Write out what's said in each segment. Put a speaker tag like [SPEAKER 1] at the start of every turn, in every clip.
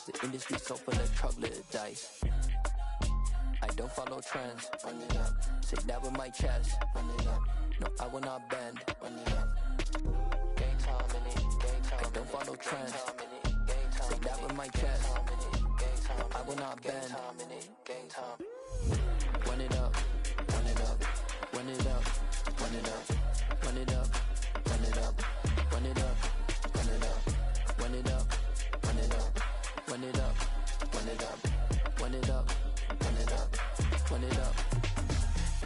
[SPEAKER 1] The industry so full of troglodytes. I don't follow trends. Run it up. Say that with my chest. Run it up. No, I will not bend. Run it up. Game time in it. Game time. I don't follow trends. Say that with my chest. No, I will not bend. Game time. Run it up. Run it up. Run it up. Run it up. Run it up. Run it up. Run it up. Run it up. Run it up. Run it up. Run it up. Run it up. Run it up. Run it up. Run it up.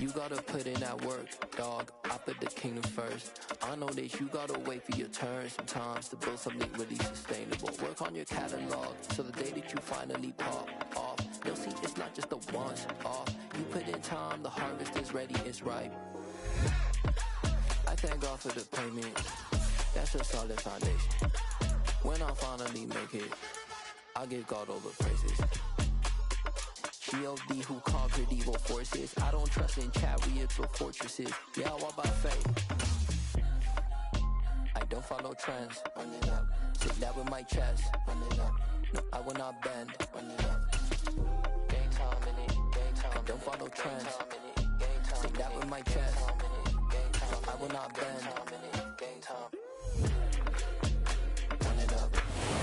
[SPEAKER 1] You gotta put in that work, dog. I put the kingdom first. I know that you gotta wait for your turn sometimes to build something really sustainable. Work on your catalog so the day that you finally pop off, they'll see it's not just a once off. You put in time, the harvest is ready, it's ripe. I thank God for the payment. That's a solid foundation. When I finally make it, I give God all the praises. G.O.D. who conquered evil forces. I don't trust in chariots or fortresses. Yeah, I walk by faith. I don't follow trends. Run it up. Sit that with my chest. Run it up. No, I will not bend. Run it up. Game time in it. Game time. I don't follow trends. Sit that with my chest. No, I will not bend. Game time. Run it up.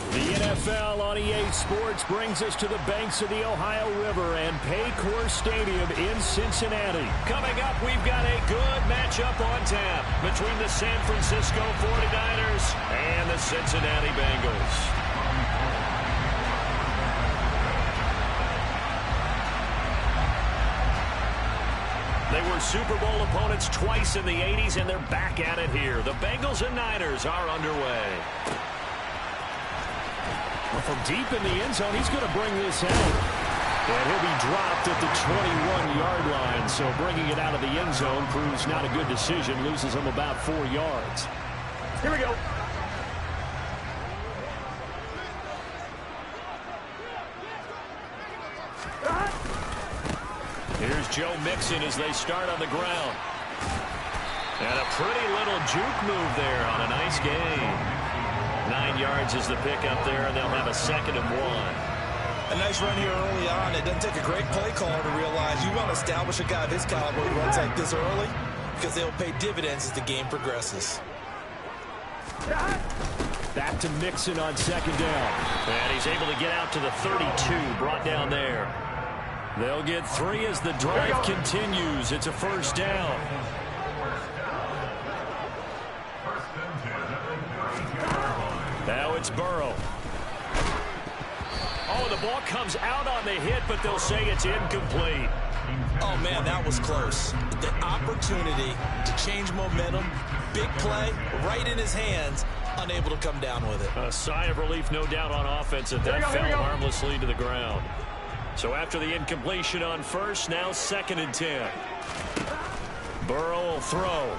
[SPEAKER 2] The NFL on EA Sports brings us to the banks of the Ohio River and Paycor Stadium in Cincinnati. Coming up, we've got a good matchup on tap between the San Francisco 49ers and the Cincinnati Bengals. They were Super Bowl opponents twice in the 80s, and they're back at it here. The Bengals and Niners are underway. From deep in the end zone, he's going to bring this out. And he'll be dropped at the 21-yard line. So bringing it out of the end zone proves not a good decision. Loses him about 4 yards. Here we go. Here's Joe Mixon as they start on the ground. And a pretty little juke move there on a nice game. 9 yards is the pickup there, and they'll have a 2nd and 1.
[SPEAKER 3] A nice run here early on. It doesn't take a great play caller to realize you want to establish a guy of his caliber who runs like this early because they'll pay dividends as the game progresses.
[SPEAKER 2] Back to Mixon on 2nd down. And he's able to get out to the 32, brought down there. They'll get 3 as the drive continues. It's a 1st down. Now it's Burrow. Oh, the ball comes out on the hit, but they'll say it's incomplete.
[SPEAKER 3] Oh, man, that was close. The opportunity to change momentum, big play, right in his hands, unable to come down with it.
[SPEAKER 2] A sigh of relief, no doubt, on offense that fell harmlessly to the ground. So after the incompletion on 1st, now 2nd and 10. Burrow will throw.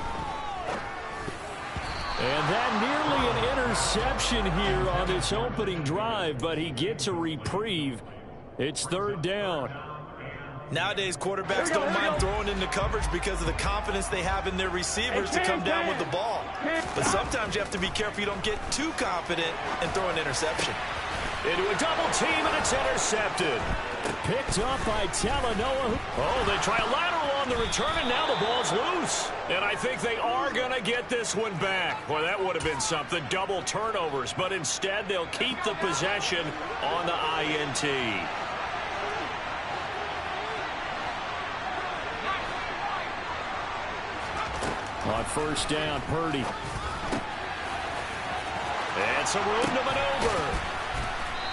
[SPEAKER 2] And that nearly an interception here on this opening drive, but he gets a reprieve. It's 3rd down.
[SPEAKER 3] Nowadays, quarterbacks don't mind throwing into coverage because of the confidence they have in their receivers to come down with the ball. But sometimes you have to be careful you don't get too confident and throw an interception.
[SPEAKER 2] Into a double team, and it's intercepted. Picked up by Talanoa. Oh, they try a lateral on the return, and now the ball's loose. And I think they are going to get this one back. Well, that would have been something, double turnovers. But instead, they'll keep the possession on the INT. On 1st down, Purdy. And some room to maneuver.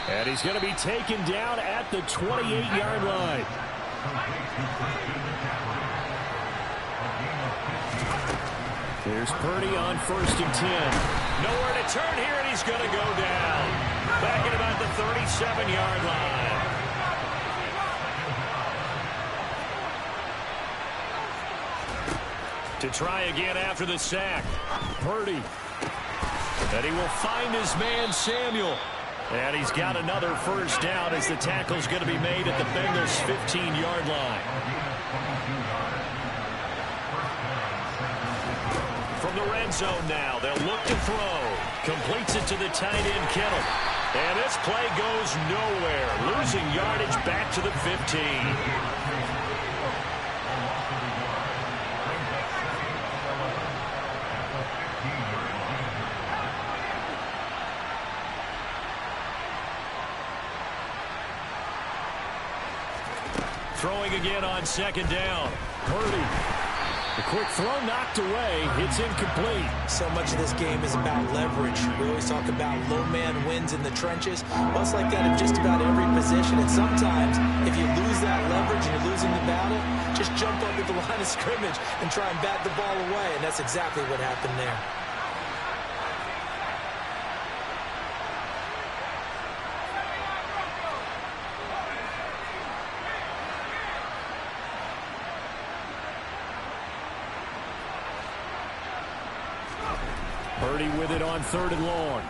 [SPEAKER 2] And he's going to be taken down at the 28-yard line. There's Purdy on 1st and 10. Nowhere to turn here, and he's going to go down. Back at about the 37-yard line. To try again after the sack. Purdy. And he will find his man, Samuel. And he's got another 1st down as the tackle's going to be made at the Bengals' 15-yard line. From the red zone now, they'll look to throw. Completes it to the tight end, Kittle. And this play goes nowhere, losing yardage back to the 15. Throwing again on second down. Purdy. The quick throw knocked away. It's incomplete.
[SPEAKER 3] So much of this game is about leverage. We always talk about low man wins in the trenches. Well, it's like that in just about every position. And sometimes, if you lose that leverage and you're losing the battle, just jump up at the line of scrimmage and try and bat the ball away. And that's exactly what happened there.
[SPEAKER 2] Purdy with it on 3rd and long.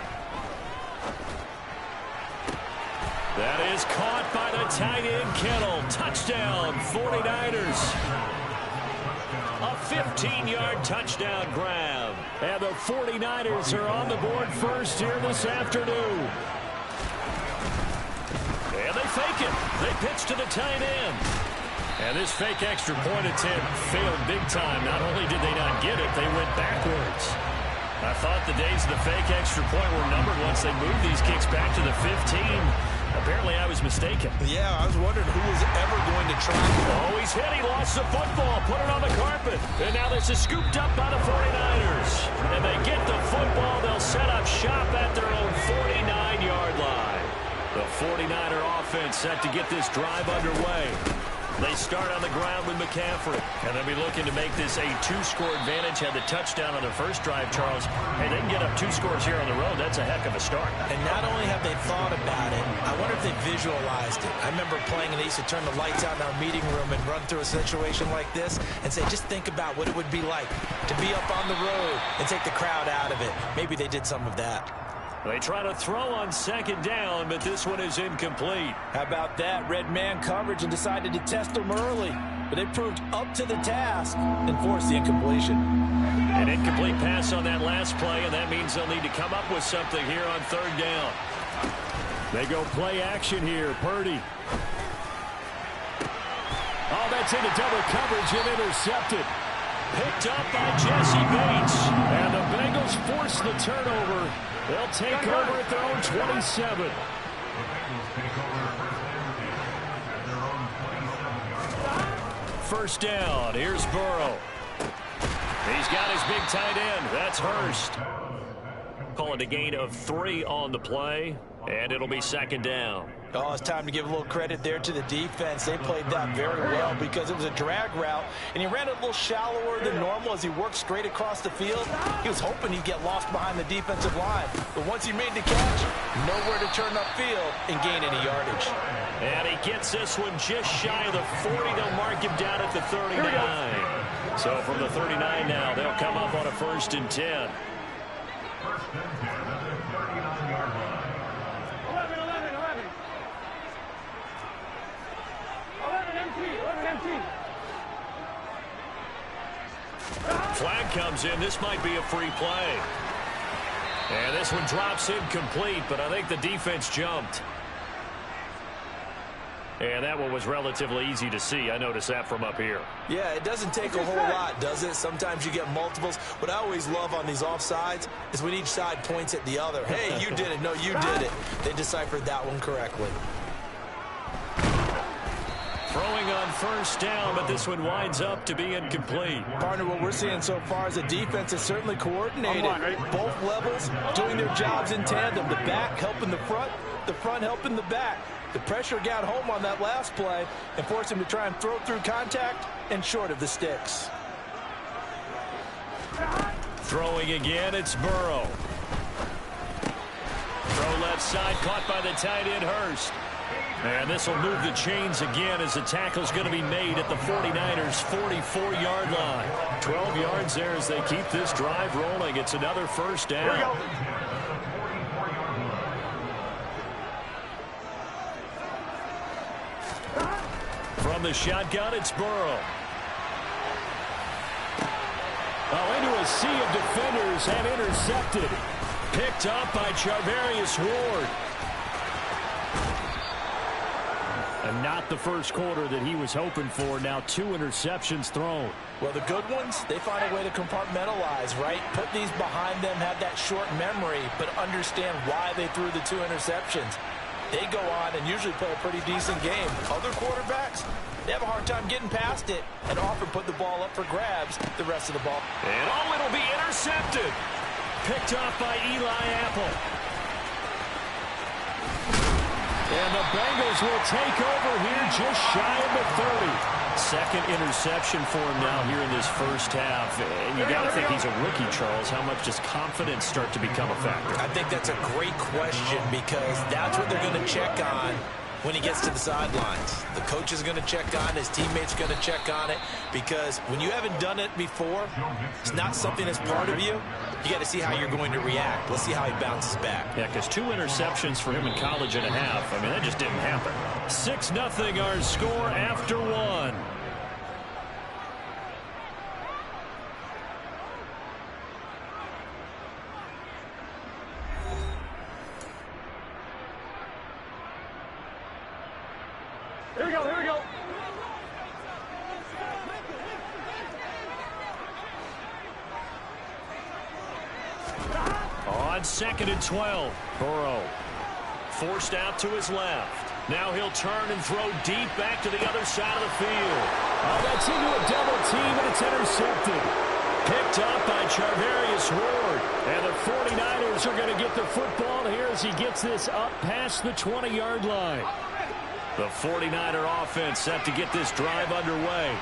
[SPEAKER 2] That is caught by the tight end, Kittle. Touchdown, 49ers. A 15-yard touchdown grab. And the 49ers are on the board first here this afternoon. And they fake it. They pitch to the tight end. And this fake extra point attempt failed big time. Not only did they not get it, they went backwards. I thought the days of the fake extra point were numbered once they moved these kicks back to the 15. Apparently, I was mistaken.
[SPEAKER 3] Yeah, I was wondering who was ever going to try.
[SPEAKER 2] Oh, he's hit. He lost the football. Put it on the carpet. And now this is scooped up by the 49ers. And they get the football. They'll set up shop at their own 49-yard line. The 49er offense set to get this drive underway. They start on the ground with McCaffrey. And they'll be looking to make this a 2-score advantage. Had the touchdown on their first drive, Charles. Hey, they can get up 2 scores here on the road. That's a heck of a start.
[SPEAKER 3] And not only have they thought about it, I wonder if they visualized it. I remember playing and they used to turn the lights out in our meeting room and run through a situation like this and say, just think about what it would be like to be up on the road and take the crowd out of it. Maybe they did some of that.
[SPEAKER 2] They try to throw on second down, but this one is incomplete.
[SPEAKER 3] How about that? Red man coverage and decided to test them early. But they proved up to the task and forced the incompletion.
[SPEAKER 2] An incomplete pass on that last play, and that means they'll need to come up with something here on 3rd down. They go play action here. Purdy. Oh, that's into double coverage and intercepted. Picked up by Jesse Bates. And the Bengals force the turnover. They'll take over at their own 27. First down. Here's Burrow. He's got his big tight end. That's Hurst. Call it a gain of 3 on the play. And it'll be second down.
[SPEAKER 3] Oh, it's time to give a little credit there to the defense. They played that very well because it was a drag route, and he ran it a little shallower than normal as he worked straight across the field. He was hoping he'd get lost behind the defensive line, but once he made the catch, nowhere to turn upfield and gain any yardage.
[SPEAKER 2] And he gets this one just shy of the 40. They'll mark him down at the 39. So from the 39 now, they'll come up on a 1st and 10. Flag comes in. This might be a free play. And this one drops incomplete, but I think the defense jumped. And that one was relatively easy to see. I noticed that from up here.
[SPEAKER 3] Yeah, it doesn't take a whole lot, does it? Sometimes you get multiples. What I always love on these offsides is when each side points at the other. Hey, you did it. No, you did it. They deciphered that one correctly.
[SPEAKER 2] Throwing on first down, but this one winds up to be incomplete.
[SPEAKER 3] Partner, what we're seeing so far is a defense is certainly coordinated. Both levels doing their jobs in tandem. The back helping the front helping the back. The pressure got home on that last play and forced him to try and throw through contact and short of the sticks.
[SPEAKER 2] Throwing again, it's Burrow. Throw left side, caught by the tight end Hurst. And this will move the chains again as the tackle's going to be made at the 49ers' 44-yard line. 12 yards there as they keep this drive rolling. It's another first down. From the shotgun, it's Burrow. Oh, into a sea of defenders and intercepted. Picked up by Charvarius Ward. And not the first quarter that he was hoping for. Now 2 interceptions thrown.
[SPEAKER 3] Well, the good ones, they find a way to compartmentalize, right? Put these behind them, have that short memory, but understand why they threw the 2 interceptions. They go on and usually play a pretty decent game. Other quarterbacks, they have a hard time getting past it and often put the ball up for grabs the rest of the ball.
[SPEAKER 2] And it'll be intercepted. Picked off by Eli Apple. And the Bengals will take over here just shy of the 30. Second interception for him now here in this first half. And you got to think he's a rookie, Charles. How much does confidence start to become a factor?
[SPEAKER 3] I think that's a great question because that's what they're going to check on when he gets to the sidelines. The coach is going to check on it. His teammates are going to check on it because when you haven't done it before, it's not something that's part of you. You got to see how you're going to react. Let's see how he bounces back.
[SPEAKER 2] Yeah, because 2 interceptions for him in college and a half. I mean, that just didn't happen. 6-0 our score after 1.
[SPEAKER 4] Here we go, here we go.
[SPEAKER 2] On 2nd and 12, Burrow forced out to his left. Now he'll turn and throw deep back to the other side of the field. Oh, that's into a double team, and it's intercepted. Picked up by Charvarius Ward. And the 49ers are going to get the football here as he gets this up past the 20-yard line. The 49er offense set to get this drive underway.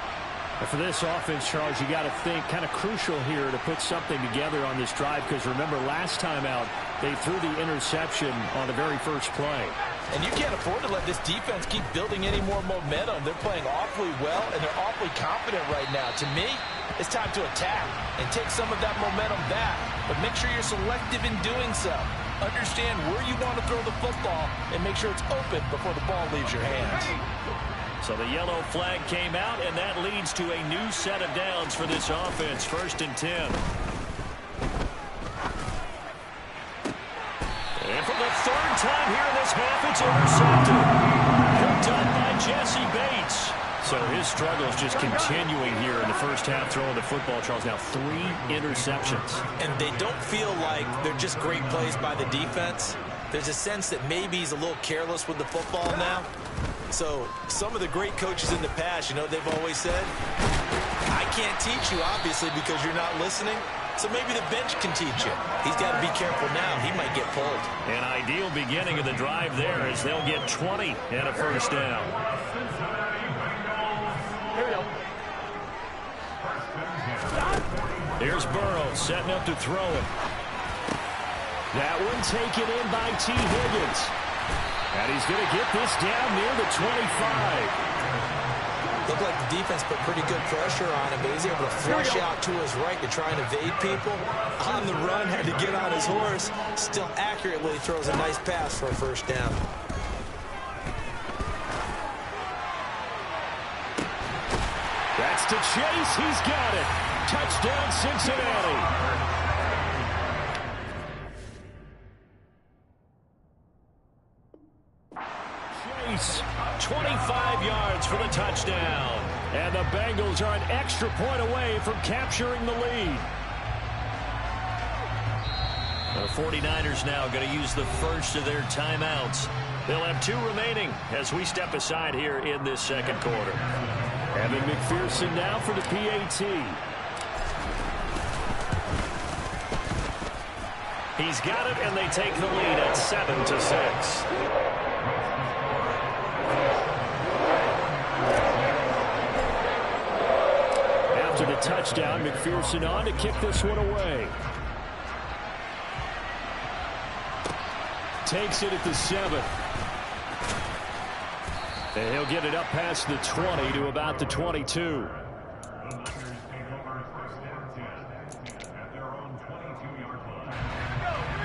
[SPEAKER 2] And for this offense, Charles, you got to think kind of crucial here to put something together on this drive because remember last time out they threw the interception on the very first play.
[SPEAKER 3] And you can't afford to let this defense keep building any more momentum. They're playing awfully well and they're awfully confident right now. To me, it's time to attack and take some of that momentum back. But make sure you're selective in doing so. Understand where you want to throw the football and make sure it's open before the ball leaves your hands.
[SPEAKER 2] So the yellow flag came out, and that leads to a new set of downs for this offense. 1st and 10. And for the 3rd time here in this half, it's intercepted. Picked up by Jesse Bates. So his struggles just continuing here in the first half throwing the football, Charles. Now 3 interceptions.
[SPEAKER 3] And they don't feel like they're just great plays by the defense. There's a sense that maybe he's a little careless with the football now. So some of the great coaches in the past, you know, they've always said, I can't teach you, obviously, because you're not listening. So maybe the bench can teach you. He's got to be careful now. He might get pulled.
[SPEAKER 2] An ideal beginning of the drive there as they'll get 20 and a first down.
[SPEAKER 4] Here we go.
[SPEAKER 2] Here's Burrow setting up to throw it. That one taken in by T. Higgins. And he's going to get this down near the 25.
[SPEAKER 3] Looked like the defense put pretty good pressure on him, but he's able to flush out to his right to try and evade people. On the run, had to get on his horse. Still accurately throws a nice pass for a first down.
[SPEAKER 2] That's to Chase. He's got it. Touchdown, Cincinnati. Chase, 25 yards for the touchdown. And the Bengals are an extra point away from capturing the lead. The 49ers now going to use the first of their timeouts. They'll have 2 remaining as we step aside here in this second quarter. Evan McPherson now for the PAT. He's got it, and they take the lead at 7-6. After the touchdown, McPherson on to kick this one away. Takes it at the 7. And he'll get it up past the 20 to about the 22.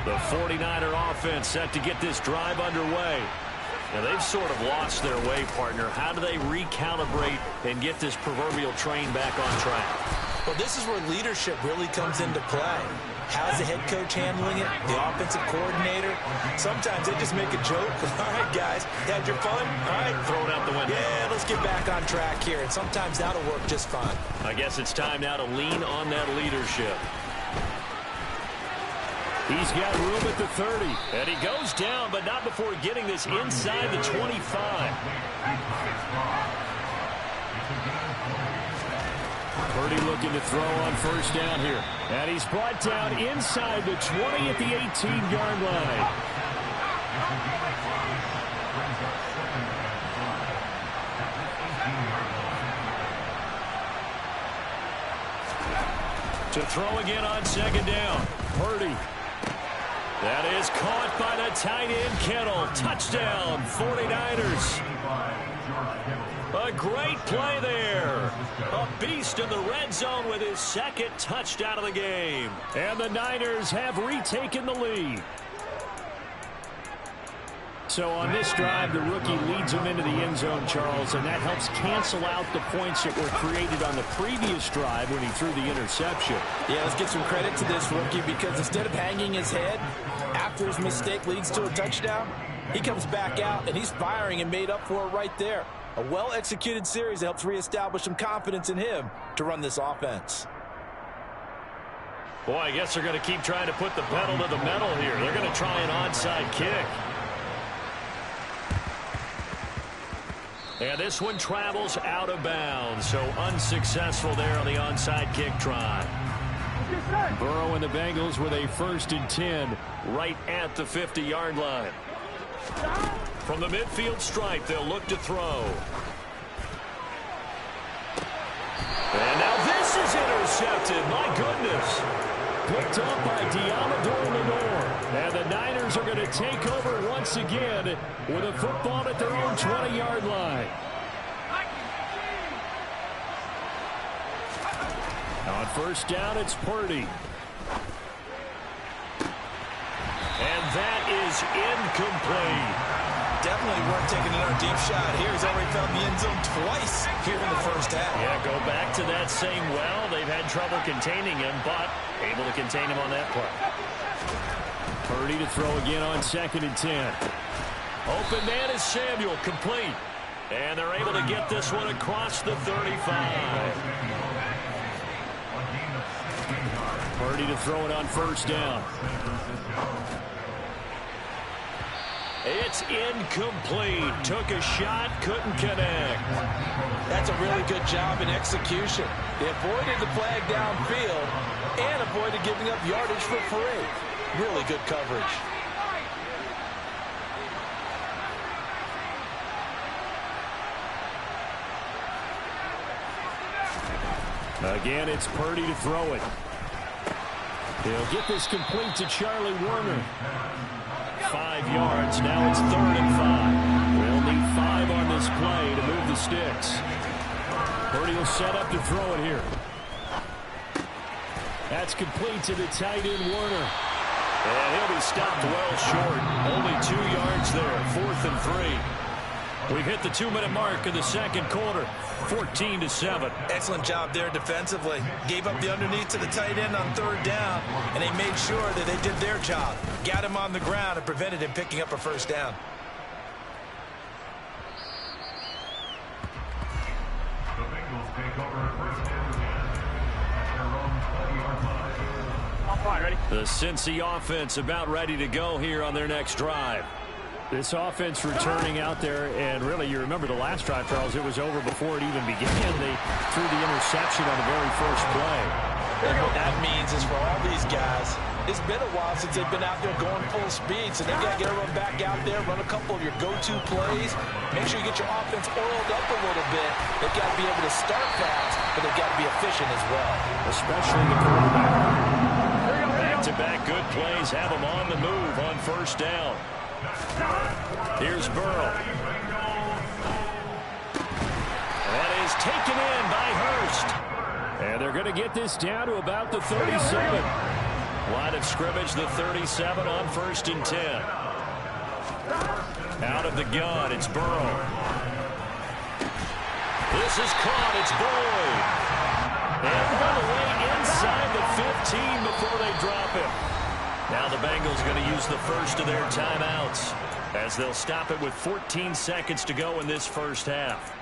[SPEAKER 2] The 49er offense set to get this drive underway. Now they've sort of lost their way, partner. How do they recalibrate and get this proverbial train back on track?
[SPEAKER 3] Well, this is where leadership really comes into play. How's the head coach handling it? The offensive coordinator? Sometimes they just make a joke. All right, guys, you had your fun? All right, throw it out the window. Yeah, let's get back on track here. And sometimes that'll work just fine.
[SPEAKER 2] I guess it's time now to lean on that leadership. He's got room at the 30. And he goes down, but not before getting this inside the 25. Purdy looking to throw on first down here. And he's brought down inside the 20 at the 18-yard line. To throw again on second down. Purdy. That is caught by the tight end, Kittle. Touchdown, 49ers. A great play there. A beast in the red zone with his second touchdown of the game. And the Niners have retaken the lead. So on this drive, the rookie leads him into the end zone, Charles, and that helps cancel out the points that were created on the previous drive when he threw the interception.
[SPEAKER 3] Yeah, let's give some credit to this rookie because instead of hanging his head after his mistake leads to a touchdown, he comes back out and he's firing and made up for it right there. A well-executed series that helps reestablish some confidence in him to run this offense.
[SPEAKER 2] Boy, I guess they're going to keep trying to put the pedal to the metal here. They're going to try an onside kick. And this one travels out of bounds, so unsuccessful there on the onside kick try. Burrow and the Bengals with a 1st and 10 right at the 50-yard line. From the midfield stripe, they'll look to throw. And now this is intercepted. My goodness. Picked up by Diamador Lenore. And the Niners are going to take over once again with a football at their own 20-yard line. On first down, it's Purdy. And that is incomplete.
[SPEAKER 3] Definitely weren't taking another deep shot here. He's already found the end zone twice here in the first half.
[SPEAKER 2] Yeah, go back to that same well. They've had trouble containing him, but able to contain him on that play. Purdy to throw again on 2nd and 10. Open man is Samuel, complete. And they're able to get this one across the 35. Purdy to throw it on first down. It's incomplete. Took a shot, couldn't connect.
[SPEAKER 3] That's a really good job in execution. They avoided the flag downfield and avoided giving up yardage for free. Really good coverage.
[SPEAKER 2] Again, it's Purdy to throw it. He'll get this complete to Charlie Warner. 5 yards. Now it's 3rd and 5. We'll need 5 on this play to move the sticks. Purdy will set up to throw it here. That's complete to the tight end, Warner. And he'll be stopped well short. Only 2 yards there. 4th and 3. We've hit the 2-minute mark of the second quarter. 14-7.
[SPEAKER 3] Excellent job there defensively. Gave up the underneath to the tight end on 3rd down, and they made sure that they did their job. Got him on the ground and prevented him picking up a first down.
[SPEAKER 5] The Bengals take over first and 10 at their own 20-yard line.
[SPEAKER 4] I'm fine, ready?
[SPEAKER 2] The Cincy offense about ready to go here on their next drive. This offense returning out there, and really, you remember the last drive, Charles, it was over before it even began. They threw the interception on the very first play.
[SPEAKER 3] And what that means is for all these guys, it's been a while since they've been out there going full speed, so they've got to get everyone back out there, run a couple of your go-to plays, make sure you get your offense oiled up a little bit. They've got to be able to start fast, but they've got to be efficient as well.
[SPEAKER 2] Especially the quarterback. Back-to-back good plays have them on the move on first down. Here's Burrow. That is taken in by Hurst. And they're going to get this down to about the 37. Line of scrimmage, the 37 on 1st and 10. Out of the gun, it's Burrow. This is caught, it's Boyd. And got away inside the 15 before they drop him. Now the Bengals going to use the first of their timeouts as they'll stop it with 14 seconds to go in this first half.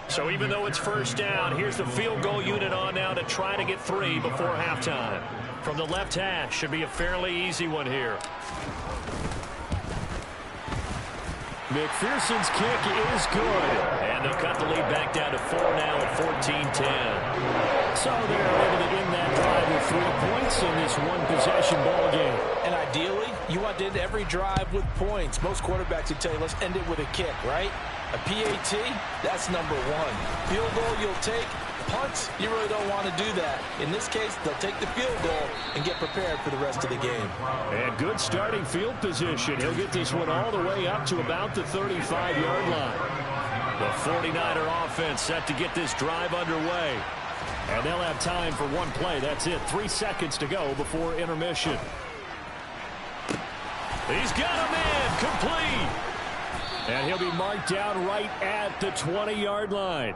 [SPEAKER 2] So even though it's first down, here's the field goal unit on now to try to get 3 before halftime. From the left hash, should be a fairly easy one here. McPherson's kick is good. And they'll cut the lead back down to 4 now at 14-10. So they're able to end that drive with 3 points in this one-possession ball game.
[SPEAKER 3] And ideally, you want to end every drive with points. Most quarterbacks would tell you, let's end it with a kick, right? A PAT, that's number 1. Field goal, you'll take. Punts, you really don't want to do that. In this case, they'll take the field goal and get prepared for the rest of the game.
[SPEAKER 2] And good starting field position. He'll get this one all the way up to about the 35-yard line. The 49er offense set to get this drive underway. And they'll have time for one play. That's it. 3 seconds to go before intermission. He's got a man complete. And he'll be marked down right at the 20-yard line.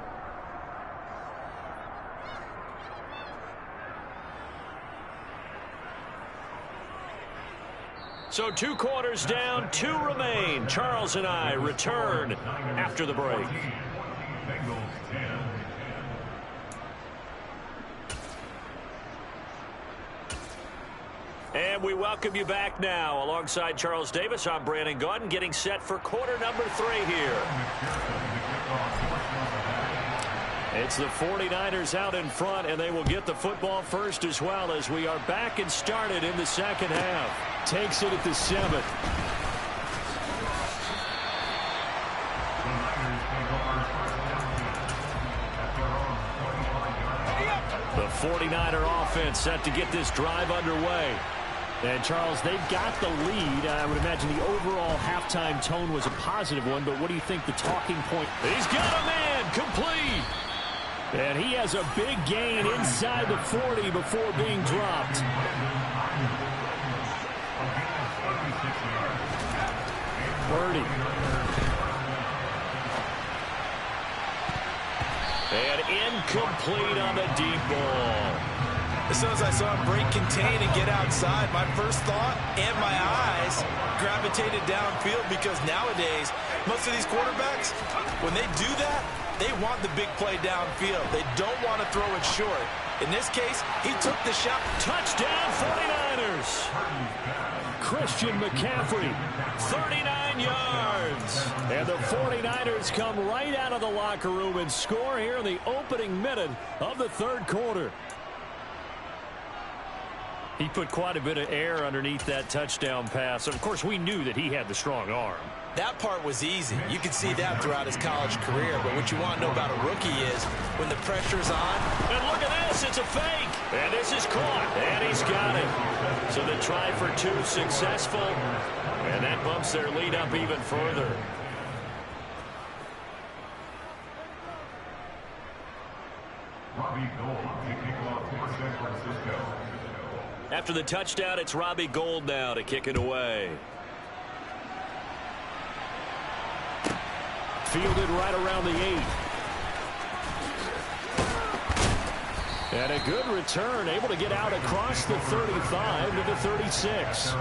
[SPEAKER 2] So 2 quarters down, 2 remain. Charles and I return after the break. And we welcome you back now. Alongside Charles Davis, I'm Brandon Gaudin, getting set for quarter number 3 here. It's the 49ers out in front, and they will get the football first as well as we are back and started in the second half. Takes it at the 7. The 49er offense set to get this drive underway. And, Charles, they've got the lead. I would imagine the overall halftime tone was a positive one, but what do you think the talking point? He's got a man complete. And he has a big gain inside the 40 before being dropped. Purdy. And incomplete on the deep ball.
[SPEAKER 3] As soon as I saw him break contain and get outside, my first thought and my eyes gravitated downfield, because nowadays, most of these quarterbacks, when they do that, they want the big play downfield. They don't want to throw it short. In this case, he took the shot.
[SPEAKER 2] Touchdown 49ers. Christian McCaffrey, 39 yards. And the 49ers come right out of the locker room and score here in the opening minute of the third quarter. He put quite a bit of air underneath that touchdown pass. Of course, we knew that he had the strong arm.
[SPEAKER 3] That part was easy. You could see that throughout his college career. But what you want to know about a rookie is when the pressure's on.
[SPEAKER 2] And look at this. It's a fake. And this is caught. And he's got it. So the try for 2 successful. And that bumps their lead up even further.
[SPEAKER 5] Robbie Gould kicking off for San Francisco.
[SPEAKER 2] After the touchdown, it's Robbie Gould now to kick it away. Fielded right around the 8. And a good return, able to get out across the 35 to the 36.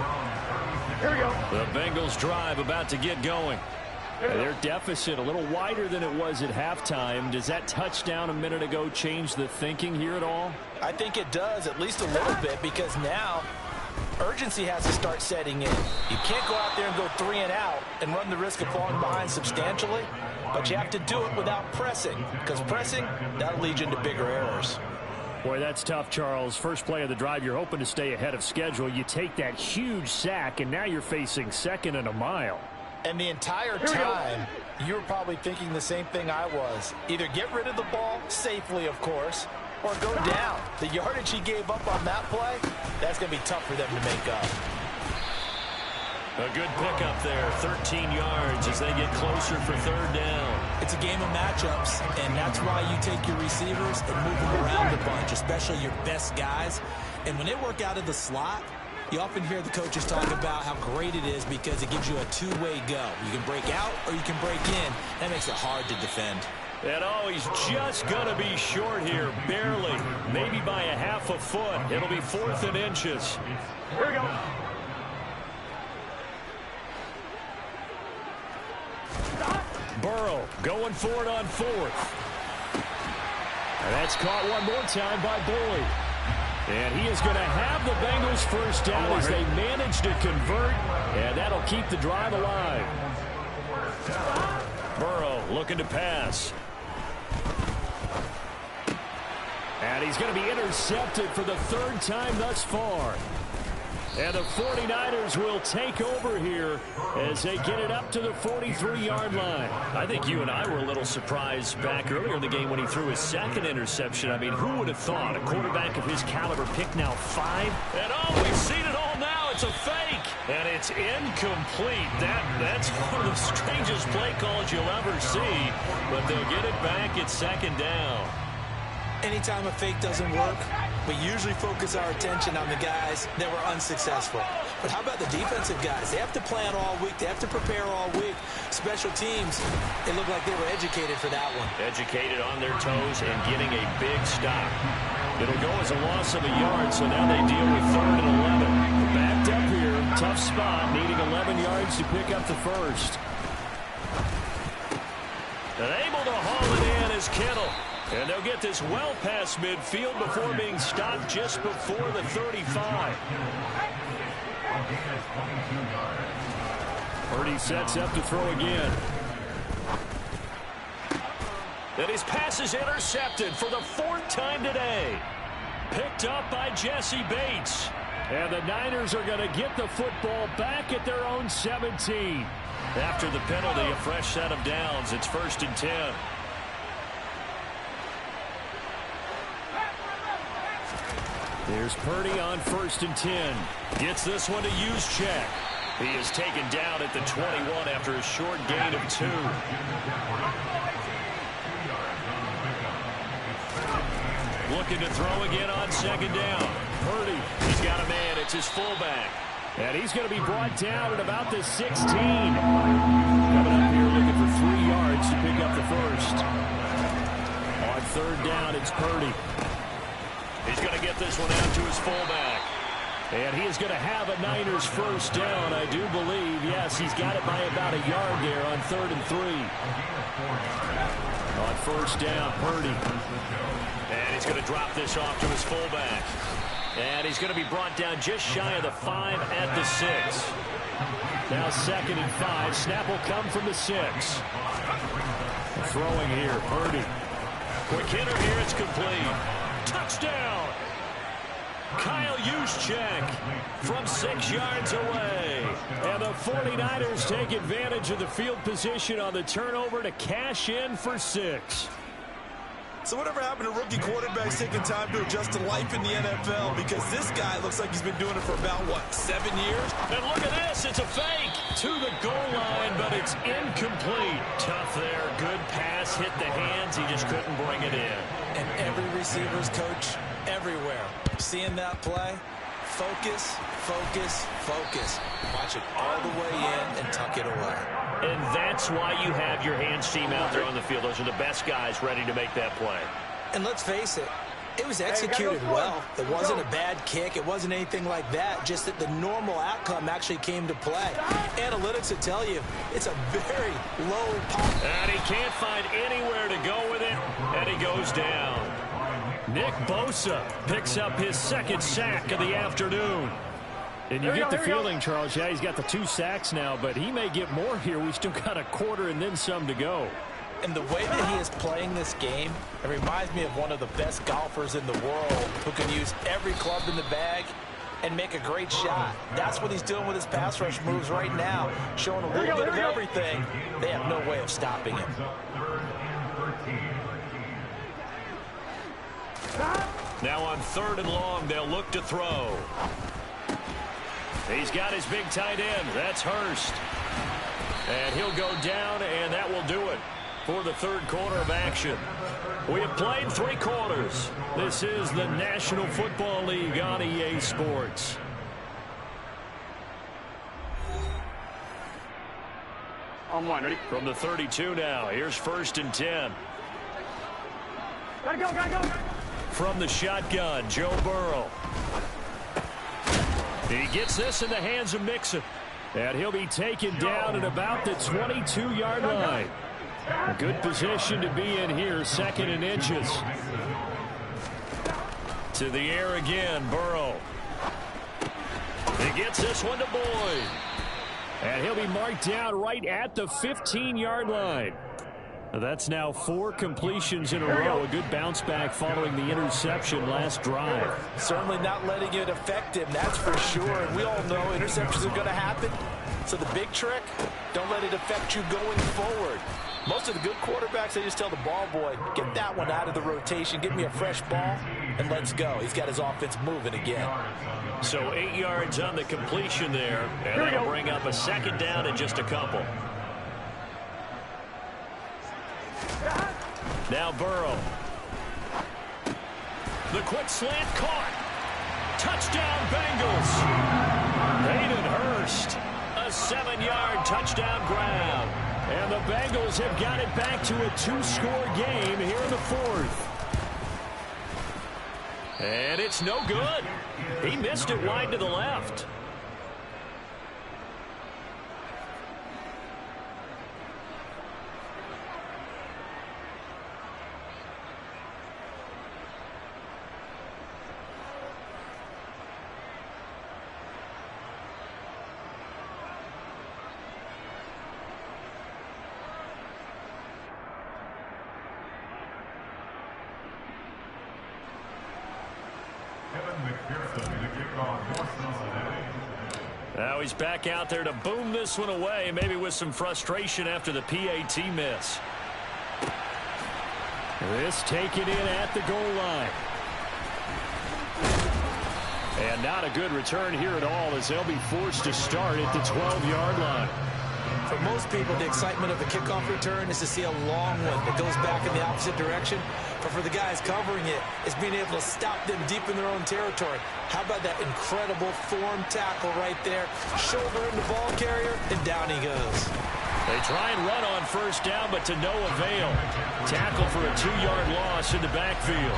[SPEAKER 4] Here we go.
[SPEAKER 2] The Bengals drive about to get going. Their deficit a little wider than it was at halftime. Does that touchdown a minute ago change the thinking here at all?
[SPEAKER 3] I think it does, at least a little bit, because now urgency has to start setting in. You can't go out there and go 3 and out and run the risk of falling behind substantially, but you have to do it without pressing, because pressing, that'll lead you into bigger errors.
[SPEAKER 2] Boy, that's tough, Charles. First play of the drive, you're hoping to stay ahead of schedule. You take that huge sack, and now you're facing 2nd and a mile.
[SPEAKER 3] And the entire time, you were probably thinking the same thing I was. Either get rid of the ball, safely, of course, or go down. The yardage he gave up on that play, that's going to be tough for them to make up.
[SPEAKER 2] A good pickup there, 13 yards as they get closer for 3rd down.
[SPEAKER 3] It's a game of matchups, and that's why you take your receivers and move them around a bunch, especially your best guys. And when they work out of the slot, You often hear the coaches talk about how great it is because it gives you a two-way go. You can break out or you can break in. That makes it hard to defend.
[SPEAKER 2] And oh, he's just going to be short here, barely, maybe by a half a foot. It'll be 4th and inches.
[SPEAKER 4] Here we go.
[SPEAKER 2] Burrow going for it on 4th. And that's caught one more time by Boyd. And he is going to have the Bengals first down as they manage to convert, and that'll keep the drive alive. Burrow looking to pass. And he's going to be intercepted for the 3rd time thus far. And the 49ers will take over here as they get it up to the 43-yard line. I think you and I were a little surprised back earlier in the game when he threw his 2nd interception. I mean, who would have thought a quarterback of his caliber picked now 5? And oh, we've seen it all now. It's a fake. And it's incomplete. That's one of the strangest play calls you'll ever see. But they'll get it back at 2nd down.
[SPEAKER 3] Anytime a fake doesn't work, we usually focus our attention on the guys that were unsuccessful. But how about the defensive guys? They have to plan all week. They have to prepare all week. Special teams, it looked like they were educated for that one.
[SPEAKER 2] Educated on their toes and getting a big stop. It'll go as a loss of a yard, so now they deal with 3rd and 11. Backed up here, tough spot, needing 11 yards to pick up the first. And able to haul it in is Kittle. And they'll get this well past midfield before being stopped just before the 35. Purdy sets up to throw again. And his pass is intercepted for the 4th time today. Picked up by Jesse Bates. And the Niners are going to get the football back at their own 17. After the penalty, a fresh set of downs. It's 1st and 10. There's Purdy on 1st and 10. Gets this one to Juszczyk. He is taken down at the 21 after a short gain of 2. Looking to throw again on 2nd down. Purdy, he's got a man. It's his fullback. And he's going to be brought down at about the 16. Coming up here looking for 3 yards to pick up the first. On 3rd down, it's Purdy. He's going to get this one out to his fullback. And he is going to have a Niners first down, I do believe. Yes, he's got it by about a yard there on 3rd and 3. On 1st down, Purdy. And he's going to drop this off to his fullback. And he's going to be brought down just shy of the 5 at the 6. Now 2nd and 5. Snap will come from the 6. Throwing here, Purdy. Quick hitter here, it's complete. Touchdown! Kyle Juszczyk from 6 yards away. And the 49ers take advantage of the field position on the turnover to cash in for 6.
[SPEAKER 3] So whatever happened to rookie quarterbacks taking time to adjust to life in the NFL? Because this guy looks like he's been doing it for about, 7 years?
[SPEAKER 2] And look at this. It's a fake to the goal line, but it's incomplete. Tough there. Good pass. Hit the hands. He just couldn't bring it in.
[SPEAKER 3] And every receiver's coach everywhere. Seeing that play, focus, focus, focus. Watch it all the way in and tuck it away.
[SPEAKER 2] And that's why you have your hands team out there on the field. Those are the best guys ready to make that play.
[SPEAKER 3] And let's face it, it was executed well. It wasn't a bad kick. It wasn't anything like that. Just that the normal outcome actually came to play. Analytics will tell you it's a very low pop.
[SPEAKER 2] And he can't find anywhere to go with it, and he goes down. Nick Bosa picks up his 2nd sack of the afternoon. And you get the feeling, Charles, yeah, he's got the 2 sacks now, but he may get more here. We still got a quarter and then some to go.
[SPEAKER 3] And the way that he is playing this game, it reminds me of one of the best golfers in the world who can use every club in the bag and make a great shot. That's what he's doing with his pass rush moves right now, showing a little bit of everything. They have no way of stopping him.
[SPEAKER 2] Now on 3rd and long, they'll look to throw. He's got his big tight end. That's Hurst. And he'll go down, and that will do it for the 3rd quarter of action. We have played 3 quarters. This is the National Football League on EA Sports.
[SPEAKER 4] On one, ready?
[SPEAKER 2] From the 32 now, here's 1st and 10.
[SPEAKER 4] Gotta go, gotta go.
[SPEAKER 2] From the shotgun, Joe Burrow. He gets this in the hands of Mixon. And he'll be taken down at about the 22-yard line. A good position to be in here, 2nd and inches. To the air again, Burrow. He gets this one to Boyd. And he'll be marked down right at the 15-yard line. That's now 4 completions in a row. A good bounce back following the interception last drive.
[SPEAKER 3] Certainly not letting it affect him, that's for sure. And we all know interceptions are going to happen. So the big trick, don't let it affect you going forward. Most of the good quarterbacks, they just tell the ball boy, get that one out of the rotation, give me a fresh ball, and let's go. He's got his offense moving again.
[SPEAKER 2] So 8 yards on the completion there, and that'll bring up a 2nd down and just a couple. Now Burrow. The quick slant caught. Touchdown Bengals. Hayden Hurst. A 7-yard touchdown grab. And the Bengals have got it back to a 2-score game here in the 4th. And it's no good. He missed it wide to the left. Now he's back out there to boom this one away, maybe with some frustration after the PAT miss. This taken in at the goal line. And not a good return here at all as they'll be forced to start at the 12-yard line.
[SPEAKER 3] For most people, the excitement of the kickoff return is to see a long one that goes back in the opposite direction. But for the guys covering it, it's being able to stop them deep in their own territory. How about that incredible form tackle right there? Shoulder in the ball carrier, and down he goes.
[SPEAKER 2] They try and run on 1st down, but to no avail. Tackle for a 2-yard loss in the backfield.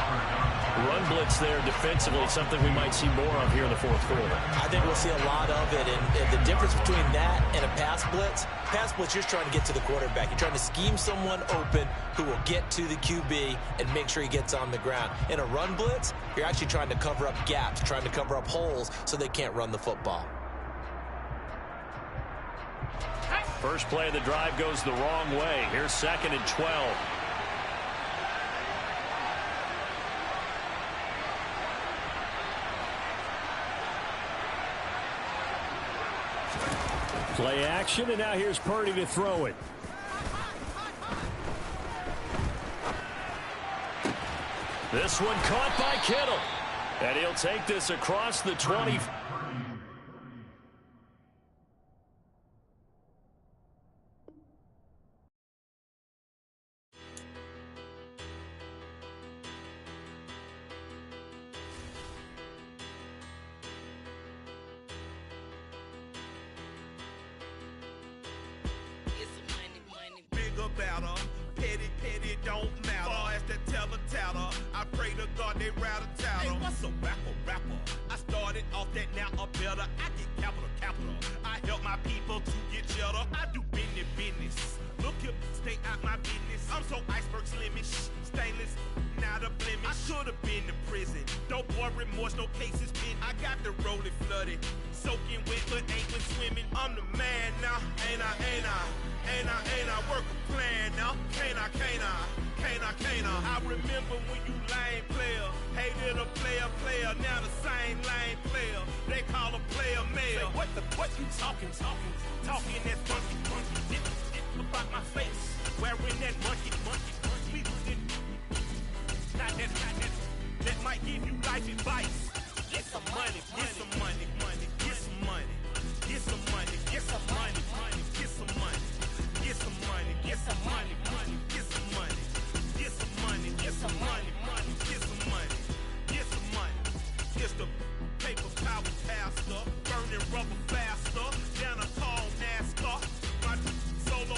[SPEAKER 2] Run blitz there defensively, something we might see more of here in the 4th quarter.
[SPEAKER 3] I think we'll see a lot of it, and the difference between that and a pass blitz, you're trying to get to the quarterback. You're trying to scheme someone open who will get to the QB and make sure he gets on the ground. In a run blitz, you're actually trying to cover up gaps, trying to cover up holes so they can't run the football.
[SPEAKER 2] First play of the drive goes the wrong way. Here's 2nd and 12. Play action, and now here's Purdy to throw it. This one caught by Kittle. And he'll take this across the 20.
[SPEAKER 6] Petty don't matter. Far as the teller, I pray to God they rattle tattle. Hey, what's a rapper? I started off that, now I'm better. I get capital. I help my people to get cheddar. I do business. Look here, stay out my business. I'm so iceberg slimish, stainless, not a blemish. I should have been in prison. Don't boy remorse, no cases pinned. I got the rolling flooded, soaking wet, but ain't been swimming. I'm the man now, ain't I work a plan now. Can't I? I remember when you lame player, hated a player, now the same lame player. They call a player mayor. Say, what you talking that funky, about my face, wearing that monkey, we not that might give you life advice. Get some money, get some money, get some money, get some money, get some money, get some money, get some money, get some money, get some money, get some money, get some money, get some money, get some money. It's the paper power pastor, burning rubber faster, down a tall NASCAR. My solo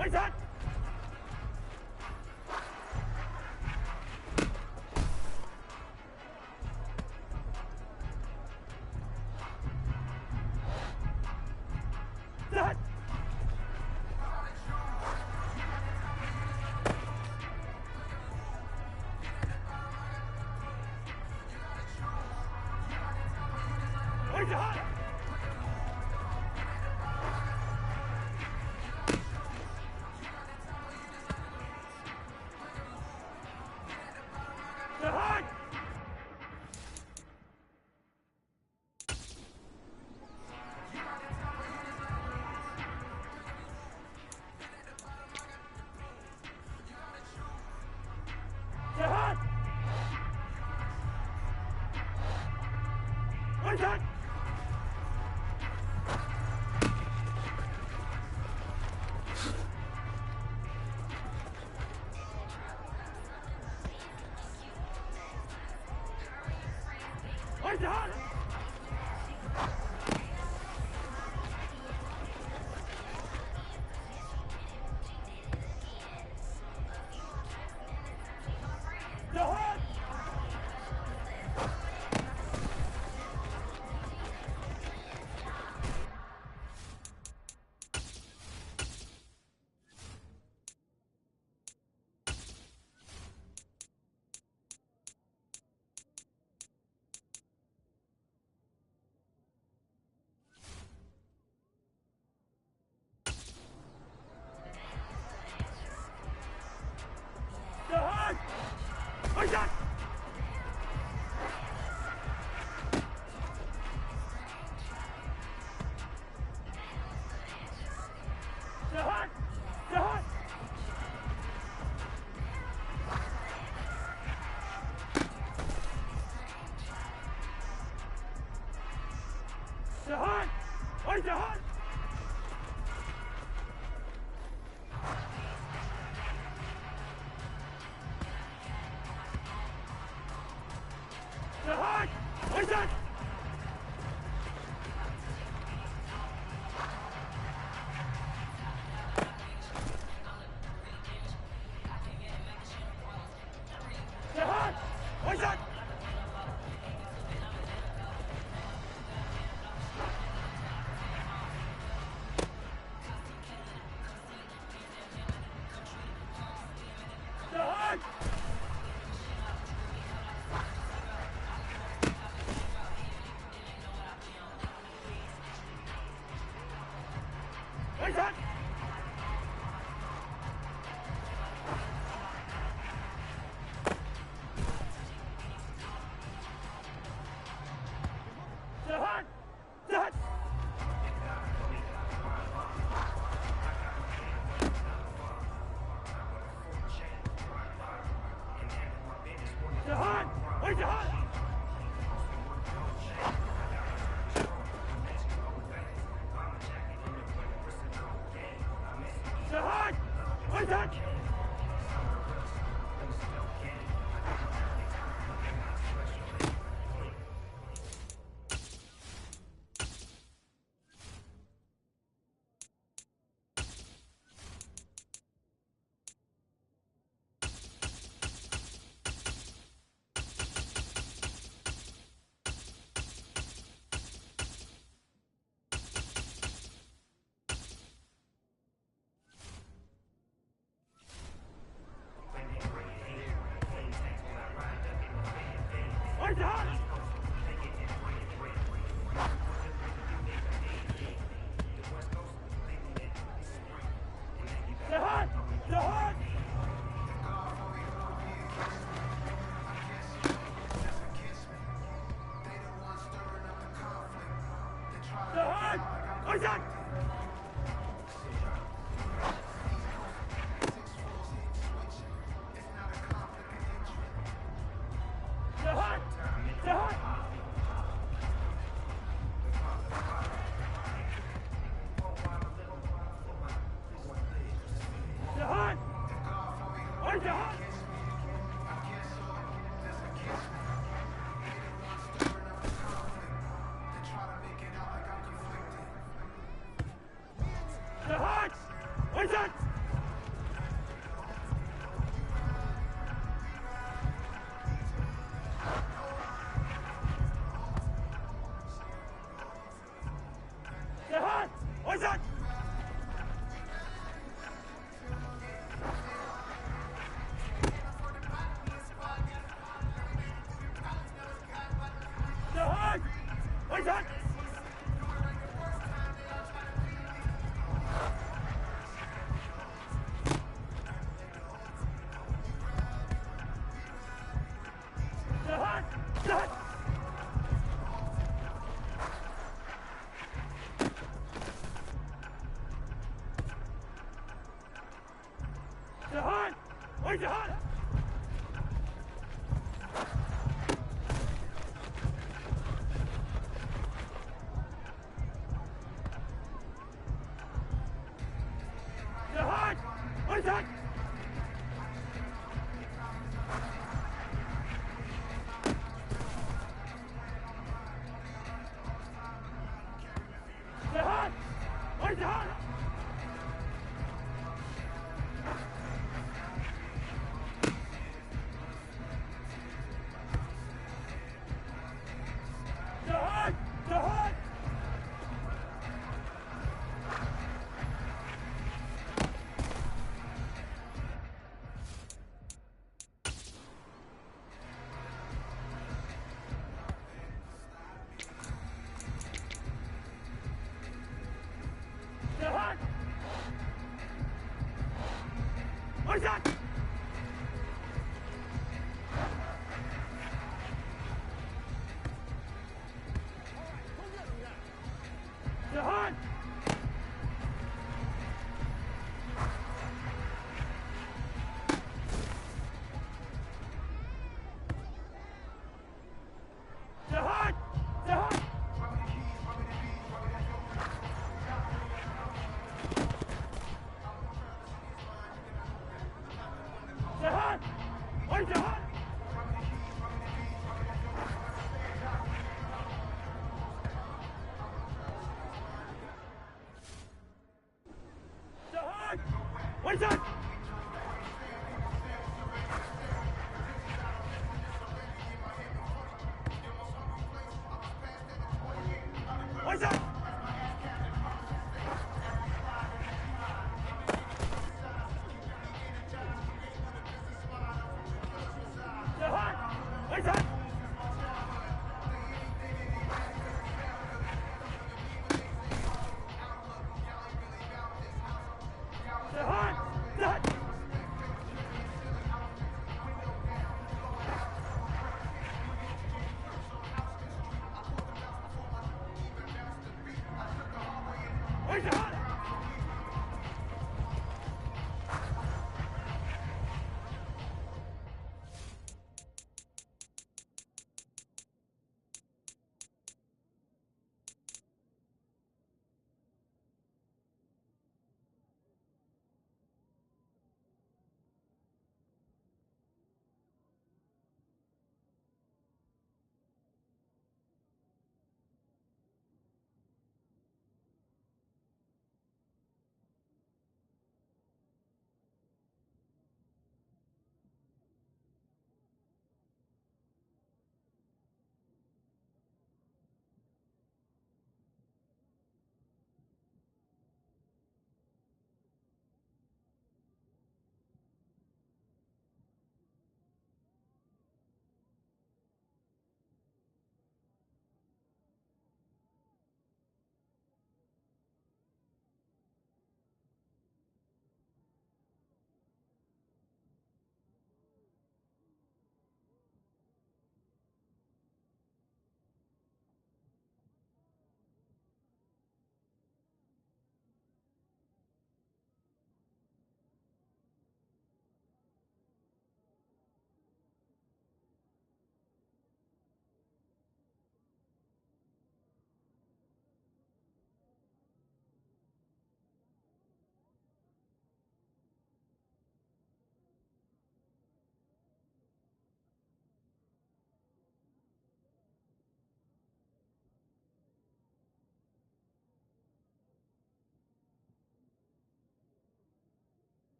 [SPEAKER 4] What's that? That. What's that?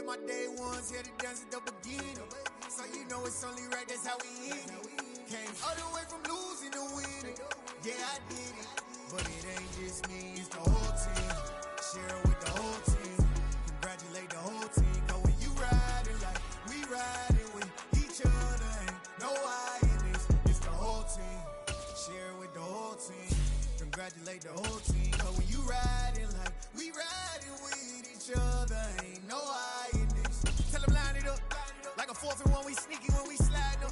[SPEAKER 7] my day ones here to dance at the beginning. So you know it's only right, that's how we end it. Came all the way from losing to winning. Yeah, I did it. But it ain't just me, it's the whole team. Share it with the whole team. Congratulate the whole team. Cause when you riding like we riding with each other, ain't no I in this. It's the whole team. Share it with the whole team. Congratulate the whole team. Cause when you riding like we riding with each other, ain't no I in this. Tell them line it up. Like a 4th and 1, we sneaky when we slide up.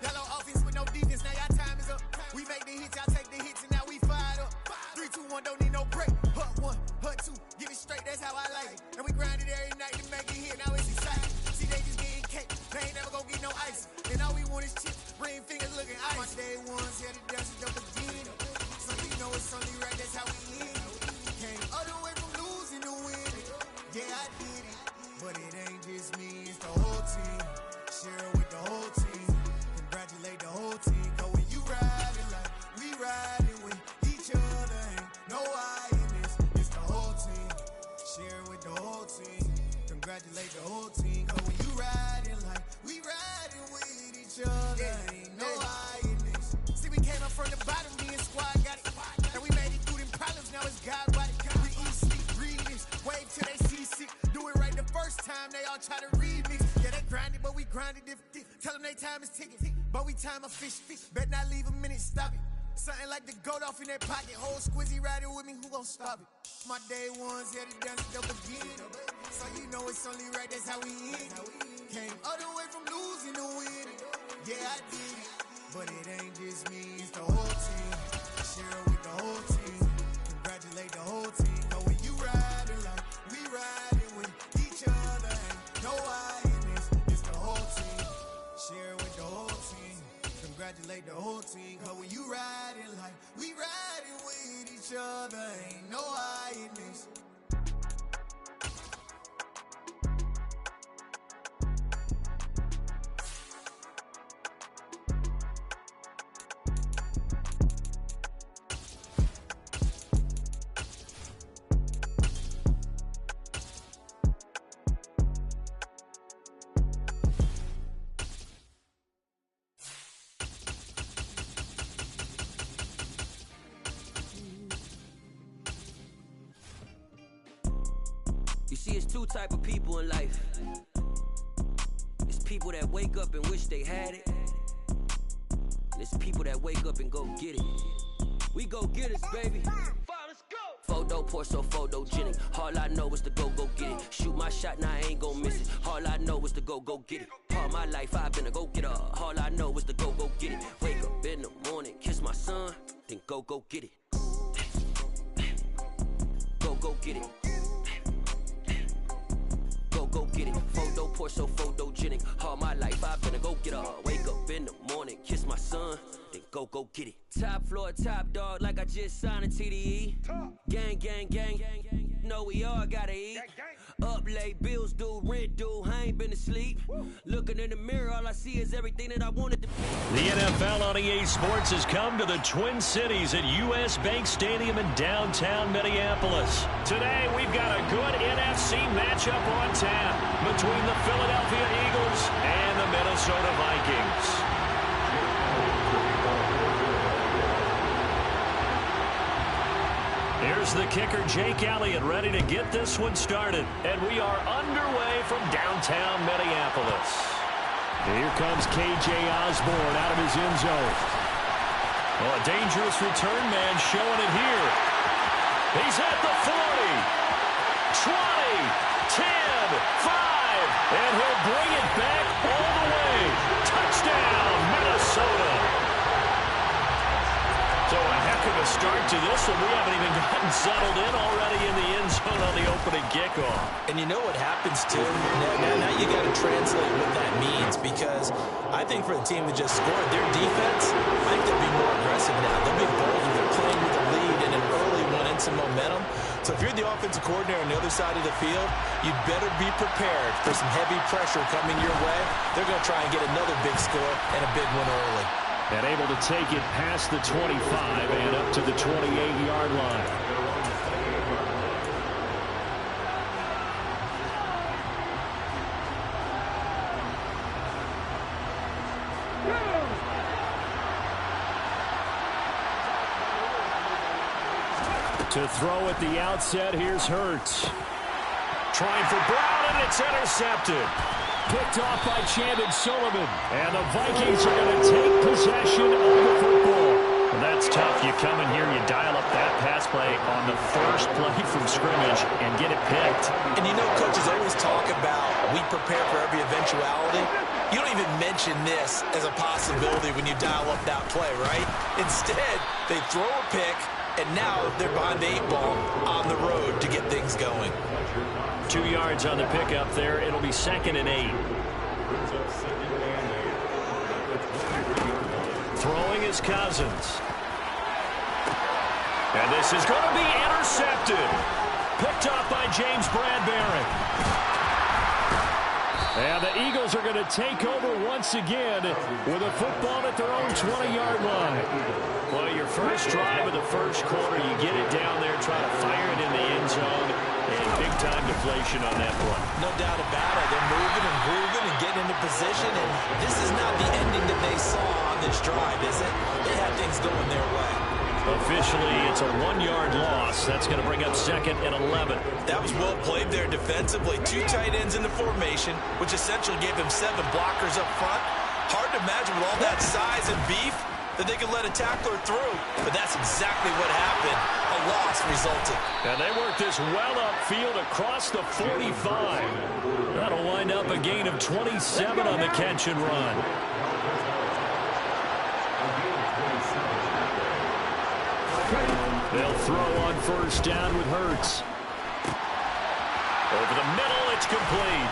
[SPEAKER 7] Yellow offense with no defense, now y'all time is up. We make the hits, y'all take the hits, and now we fired up. 3, 2, 1, don't need no break. Hut 1, hut 2, get it straight, that's how I like it. And we grind it every night to make it hit, now it's exciting. See, they just getting cake, they ain't never gonna get no ice. And all we want is chips, ring fingers looking ice. My day ones here to dance at the beginning. So you know it's only right, that's how we end it. Came all the way from losing to winning. Yeah, I did it. But it ain't just me, it's the whole team. Share it with the whole team. Congratulate the whole team. Cause when you riding like we riding with each other, ain't no I in this. It's the whole team. Share it with the whole team. Congratulate the whole team. Cause when you riding like we riding with each other, ain't no I in this. See, we came up from the bottom, me and squad got it. And we made it through them problems, now it's God body. We eat, sleep, read this. Wave till they see sick. Do it right the first time, they all try to remix. Yeah, they grinded, but we grinded different. Tell them they time is ticking, but we time a fish. Bet not leave a minute, stop it. Something like the goat off in that pocket. Whole squizzy riding with me, who gon' stop it? My day ones here to dance at the beginning. So you know it's only right, that's how we end it. Came all the way from losing to winning. Yeah, I did it. But it ain't just me, it's the whole team. Share it with the whole team. Congratulate the whole team. Cause when you riding like we riding with each other, ain't no I in this. It's the whole team. Share it with the whole team. Congratulate the whole team. Cause when you riding like we riding with each other, ain't no I in this.
[SPEAKER 8] You see, it's two type of people in life. It's people that wake up and wish they had it. And it's people that wake up and go get it. We go get it, baby. Let's go. Photo pour so photogenic. All I know is to go get it. Shoot my shot, now I ain't gon' miss it. All I know is to go get it. All my life I've been a go getter. All I know is to go get it. Wake up in the morning, kiss my son, then go get it. Go get it. Go get it. Photo pour so photogenic. All my life I've been a go getter. Wake up in the morning, kiss my son, then go get it. Top floor, top dog, like I just signed a TDE. Gang, gang, gang, gang. Know we all gotta eat. Up late, bills due, rent due, I ain't been asleep. Looking in the mirror, all I see is everything that I wanted to be.
[SPEAKER 2] The NFL on EA Sports has come to the Twin Cities at US Bank Stadium in downtown Minneapolis. Today, we've got a good NFC matchup on tap between the Philadelphia Eagles and the Minnesota Vikings. Here's the kicker, Jake Elliott, ready to get this one started. And we are underway from downtown Minneapolis. Here comes KJ Osborne out of his end zone. Oh, a dangerous return man showing it here. He's at the 40, 20, 10, 5, and he'll bring it back all the way. Touchdown, Minnesota. So a heck of a start to this one. We haven't even gotten settled in already in the end zone on the opening kickoff.
[SPEAKER 3] And you know what happens, too? Now you got to translate what that means, because I think for the team that just scored, their defense, I think they'll be more aggressive now. They'll be bolder. They're playing with a lead and an early one and some momentum. So if you're the offensive coordinator on the other side of the field, you'd better be prepared for some heavy pressure coming your way. They're going to try and get another big score and a big one early.
[SPEAKER 2] And able to take it past the 25 and up to the 28-yard line. To throw at the outset, here's Hurts. Trying for Brown, and it's intercepted. Picked off by Chandon Sullivan. And the Vikings are going to take possession of the football. Well, that's tough. You come in here, you dial up that pass play on the first play from scrimmage and get it picked.
[SPEAKER 3] And you know, coaches always talk about we prepare for every eventuality. You don't even mention this as a possibility when you dial up that play, right? Instead, they throw a pick, and now they're behind the 8 ball on the road to get things going.
[SPEAKER 2] 2 yards on the pickup there. It'll be 2nd and 8. Throwing is Cousins. And this is going to be intercepted. Picked off by James Bradbury. And the Eagles are going to take over once again with a football at their own 20-yard line. Well, your first drive of the first quarter, you get it down there, try to fire it in the end zone, and big-time deflation on that play.
[SPEAKER 3] No doubt about it. They're moving and grooving and getting into position, and this is not the ending that they saw on this drive, is it? They had things going their way.
[SPEAKER 2] Officially, it's a 1-yard loss. That's going to bring up 2nd and 11.
[SPEAKER 3] That was well played there defensively. 2 tight ends in the formation, which essentially gave them 7 blockers up front. Hard to imagine with all that size and beef that they could let a tackler through, but that's exactly what happened. A loss resulted.
[SPEAKER 2] And they worked this well upfield across the 45. That'll wind up a gain of 27 on the catch and run. They'll throw on first down with Hurts. Over the middle, it's complete.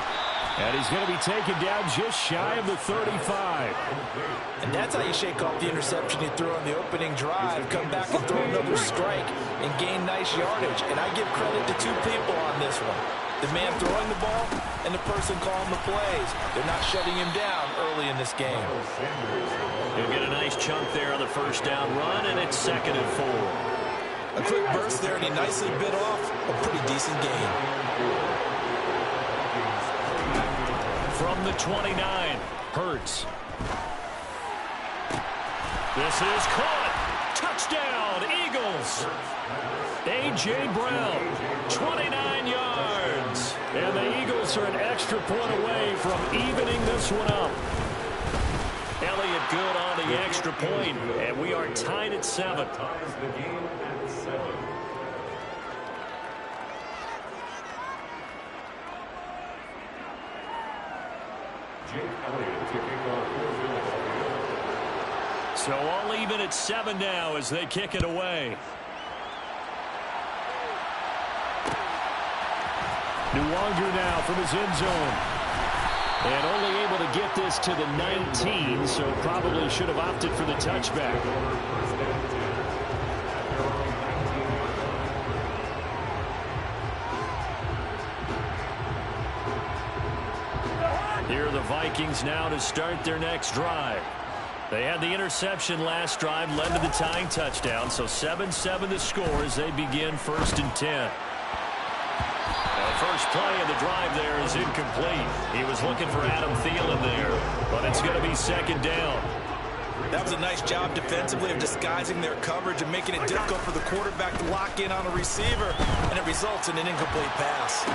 [SPEAKER 2] And he's going to be taken down just shy of the 35.
[SPEAKER 3] And that's how you shake off the interception he threw on the opening drive, come back and throw another strike and gain nice yardage. And I give credit to 2 people on this one. The man throwing the ball and the person calling the plays. They're not shutting him down early in this game.
[SPEAKER 2] He'll get a nice chunk there on the first down run, and it's 2nd and 4.
[SPEAKER 3] A quick burst there, and he nicely bit off a pretty decent gain.
[SPEAKER 2] From the 29, Hurts. This is caught. Touchdown, Eagles. A.J. Brown, 29 yards. And the Eagles are an extra point away from evening this one up. Elliott good on the extra point, and we are tied at 7. So all even at 7 now as they kick it away. Nwangu now from his end zone. And only able to get this to the 19, so probably should have opted for the touchback. Here are the Vikings now to start their next drive. They had the interception last drive, led to the tying touchdown, so 7-7 the score as they begin 1st and 10. The first play of the drive there is incomplete. He was looking for Adam Thielen there, but it's going to be 2nd down.
[SPEAKER 3] That was a nice job defensively of disguising their coverage and making it difficult for the quarterback to lock in on a receiver, and it results in an incomplete pass.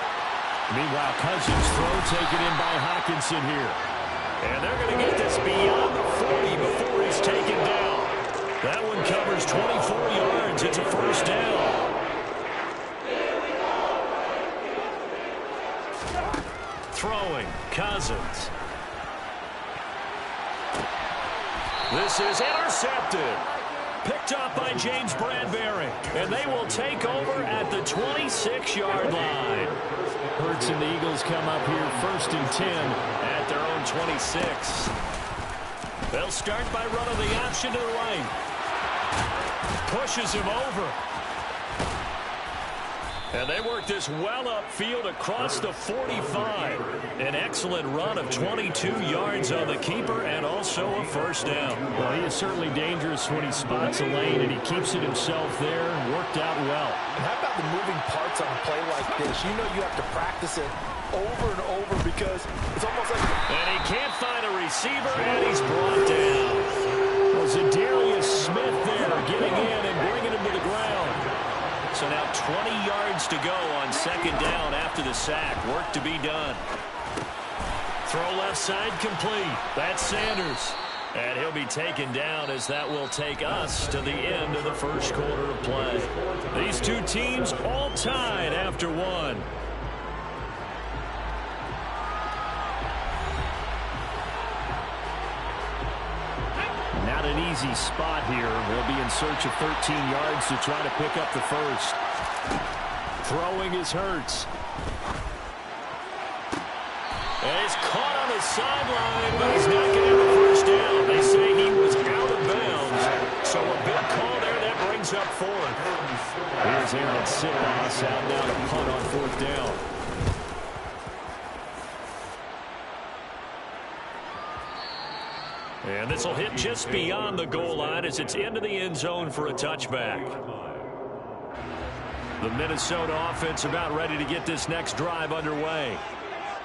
[SPEAKER 2] Meanwhile, Cousins' throw taken in by Hockenson here. And they're going to get this beyond the 40 before he's taken down. That one covers 24 yards. It's a 1st down. Throwing, Cousins. This is intercepted. Picked up by James Bradbury. And they will take over at the 26-yard line. Hurts and the Eagles come up here 1st and 10 at their own 26. They'll start by running the option to the right. Pushes him over. And they work this well upfield across the 45. An excellent run of 22 yards on the keeper and also a 1st down. Well, he is certainly dangerous when he spots a lane, and he keeps it himself there and worked out well.
[SPEAKER 3] And how about the moving parts on a play like this? You know you have to practice it over and over because it's almost like...
[SPEAKER 2] And he can't find a receiver, and he's brought down. Was Darius Smith there getting in and bringing him to the ground. So now 20 yards to go on second down after the sack. Work to be done. Throw left side complete. That's Sanders. And he'll be taken down as that will take us to the end of the first quarter of play. These two teams all tied after one. Not an easy spot here. They'll be in search of 13 yards to try to pick up the first. Throwing is Hurts. And he's caught on the sideline, but he's not getting the first down. They say he was out of bounds. So a big call there that brings up fourth. Here's Aaron Siposs out now to punt on fourth down. And this will hit just beyond the goal line as it's into the end zone for a touchback. The Minnesota offense about ready to get this next drive underway.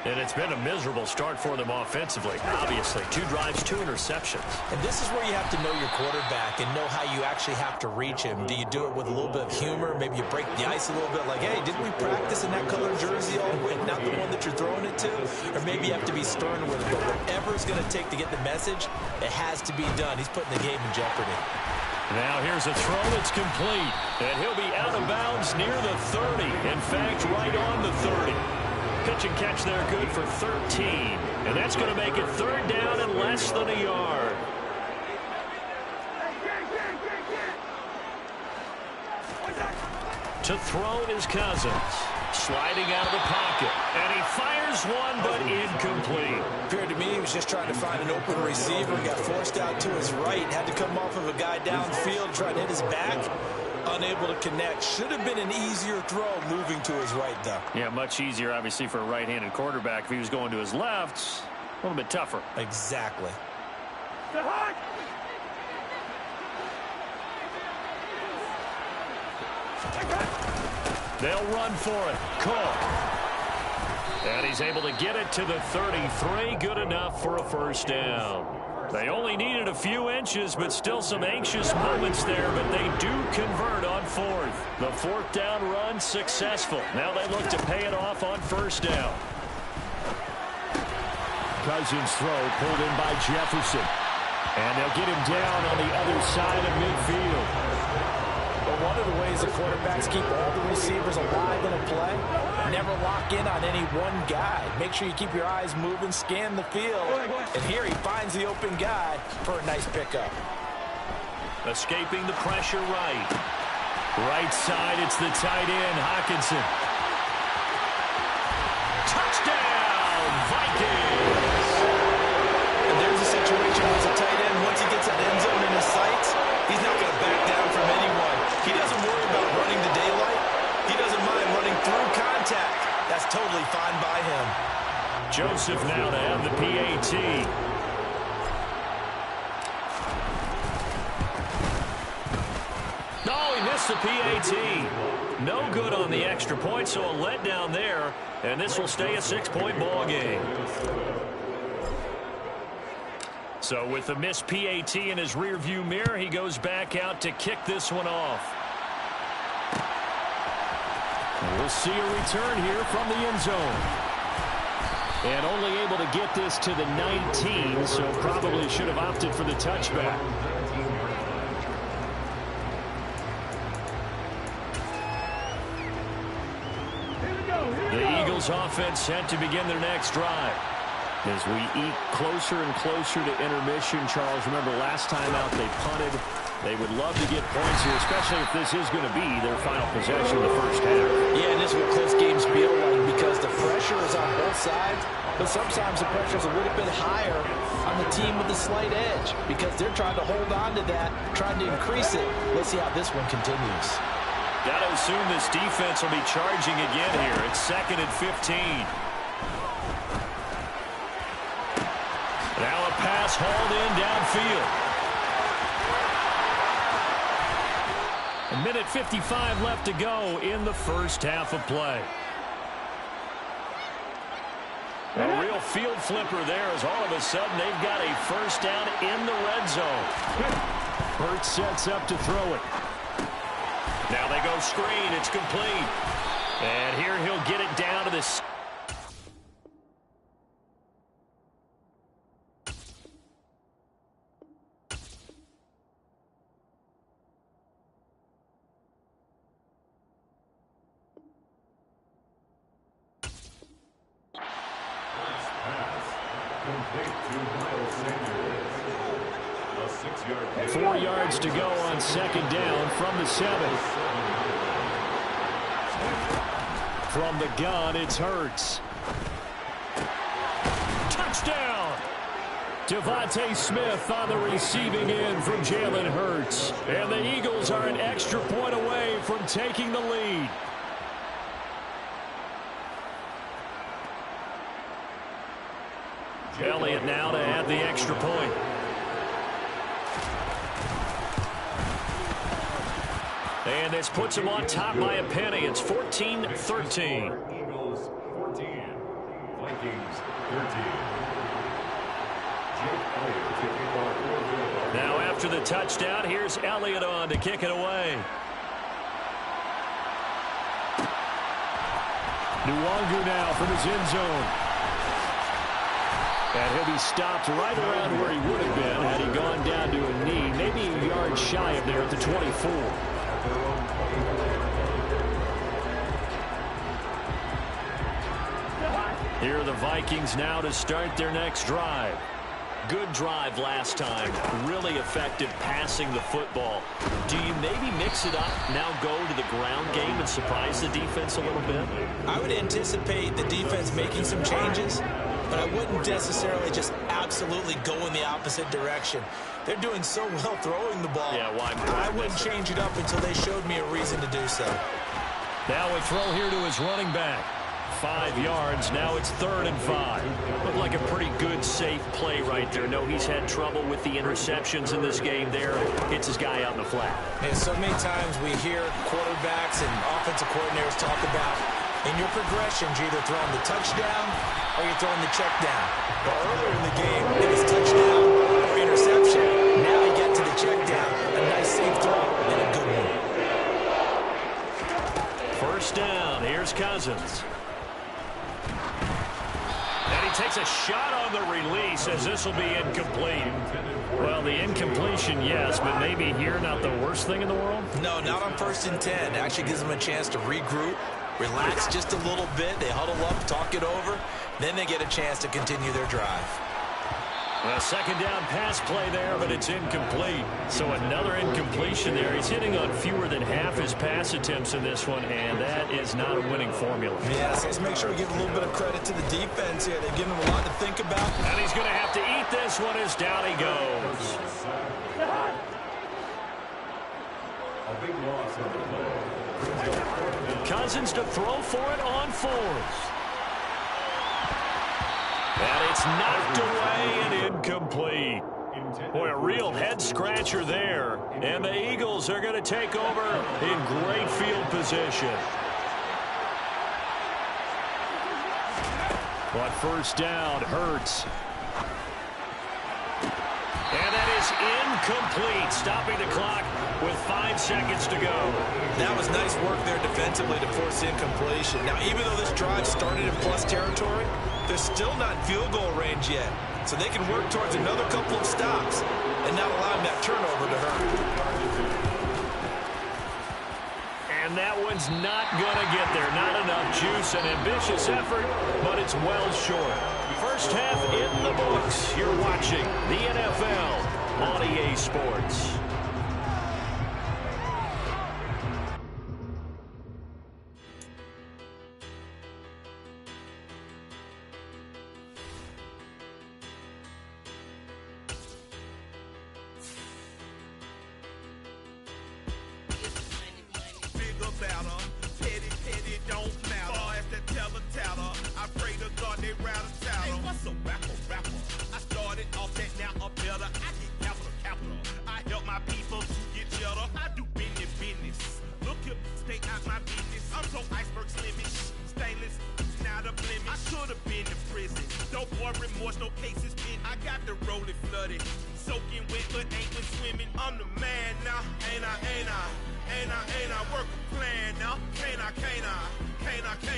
[SPEAKER 2] And it's been a miserable start for them offensively. Obviously, 2 drives, 2 interceptions.
[SPEAKER 3] And this is where you have to know your quarterback and know how you actually have to reach him. Do you do it with a little bit of humor? Maybe you break the ice a little bit like, hey, didn't we practice in that colored jersey all week? Not the one that you're throwing it to? Or maybe you have to be stern with him. But whatever it's going to take to get the message, it has to be done. He's putting the game in jeopardy.
[SPEAKER 2] Now here's a throw that's complete. And he'll be out of bounds near the 30. In fact, right on the 30. Pitch and catch there good for 13. And that's going to make it third down and less than a yard. To throw is Cousins. Sliding out of the pocket. And he fires one, but incomplete.
[SPEAKER 3] Appeared to me he was just trying to find an open receiver. He got forced out to his right. Had to come off of a guy downfield, trying to hit his back. Unable to connect. Should have been an easier throw moving to his right, though.
[SPEAKER 2] Yeah, much easier, obviously, for a right-handed quarterback. If he was going to his left, a little bit tougher.
[SPEAKER 3] Exactly.
[SPEAKER 2] They'll run for it. Cole. And he's able to get it to the 33. Good enough for a first down. They only needed a few inches, but still some anxious moments there, but they do convert on fourth. The fourth down run successful. Now they look to pay it off on first down. Cousins throw pulled in by Jefferson. And they'll get him down on the other side of midfield.
[SPEAKER 3] But one of the ways the quarterbacks keep all the receivers alive in a play, never lock in on any one guy. Make sure you keep your eyes moving, scan the field. And here he finds the open guy for a nice pickup.
[SPEAKER 2] Escaping the pressure right. Right side, it's the tight end, Hockenson. Touchdown, Vikings!
[SPEAKER 3] And there's a situation where a tight end, once he gets an end zone in his sights, he's not going to back down from anyone. He doesn't worry about running the daylight. He doesn't mind running through contact. That's totally fine by him.
[SPEAKER 2] Joseph now to have the PAT. No, he missed the PAT. No good on the extra point, so a letdown there. And this will stay a 6-point ball game. So with the missed PAT in his rearview mirror, he goes back out to kick this one off. We'll see a return here from the end zone. And only able to get this to the 19, so probably should have opted for the touchback. The Eagles offense set to begin their next drive. As we eat closer and closer to intermission, Charles, remember last time out they punted. They would love to get points here, especially if this is going to be their final possession of the first half.
[SPEAKER 3] Yeah, and this is what close games feel like because the pressure is on both sides, but sometimes the pressure is a little bit higher on the team with the slight edge because they're trying to hold on to that, trying to increase it. Let's see how this one continues.
[SPEAKER 2] Got to assume this defense will be charging again here. It's 2nd and 15. Now a pass hauled in downfield. A minute 55 left to go in the first half of play. A real field flipper there as all of a sudden they've got a first down in the red zone. Hurts sets up to throw it. Now they go screen. It's complete. And here he'll get it down to this.
[SPEAKER 5] Complete to Miles Sanders. A 6-yard gain.
[SPEAKER 2] 4 yards to go on second down from the 7. From the gun, it's Hurts. Touchdown! Devontae Smith on the receiving end from Jalen Hurts. And the Eagles are an extra point away from taking the lead. Elliott now to add the extra point. And this puts him on top by a penny. It's 14-13.
[SPEAKER 5] Eagles 14, Vikings 13.
[SPEAKER 2] Now after the touchdown, here's Elliott on to kick it away. Nwangu now from his end zone. And he'll be stopped right around where he would have been had he gone down to a knee, maybe a yard shy of there at the 24. Here are the Vikings now to start their next drive. Good drive last time. Really effective passing the football. Do you maybe mix it up, now go to the ground game and surprise the defense a little bit?
[SPEAKER 3] I would anticipate the defense making some changes, but I wouldn't necessarily just absolutely go in the opposite direction. They're doing so well throwing the ball.
[SPEAKER 2] Yeah, why?
[SPEAKER 3] I wouldn't change it up until they showed me a reason to do so.
[SPEAKER 2] Now a throw here to his running back. 5 yards. Now it's 3rd and 5. Looked like a pretty good, safe play right there. No, he's had trouble with the interceptions in this game there. Hits his guy out in the flat.
[SPEAKER 3] And so many times we hear quarterbacks and offensive coordinators talk about in your progressions, you're either throwing the touchdown or you're throwing the check down. But earlier in the game, it was touchdown or interception. Now they get to the check down. A nice safe throw and a good one.
[SPEAKER 2] First down. Here's Cousins. And he takes a shot on the release as this will be incomplete. Well, the incompletion, yes, but maybe here not the worst thing in the world?
[SPEAKER 3] No, not on 1st and 10. It actually gives them a chance to regroup, relax just a little bit. They huddle up, talk it over. Then they get a chance to continue their drive.
[SPEAKER 2] A second down pass play there, but it's incomplete. So another incompletion there. He's hitting on fewer than half his pass attempts in this one, and that is not a winning formula.
[SPEAKER 3] Yeah, so let's make sure we give a little bit of credit to the defense here. They've given him a lot to think about.
[SPEAKER 2] And he's going to have to eat this one as down he goes.
[SPEAKER 5] A big loss on the play.
[SPEAKER 2] Cousins to throw for it on 4th. And it's knocked away and incomplete. Boy, a real head-scratcher there. And the Eagles are going to take over in great field position. But first down, Hurts. And that is incomplete, stopping the clock with 5 seconds to go.
[SPEAKER 3] That was nice work there defensively to force incompletion. Now, even though this drive started in plus territory, they're still not in field goal range yet. So they can work towards another couple of stops and not allowing that turnover to hurt.
[SPEAKER 2] And that one's not going to get there. Not enough juice. An ambitious effort, but it's well short. First half in the books. You're watching the NFL on EA Sports.
[SPEAKER 6] No more remorse, no cases pinned. I got the rolling flooded. Soaking wet, but ain't with swimming, I'm the man now. Ain't I work a plan now. Can't I?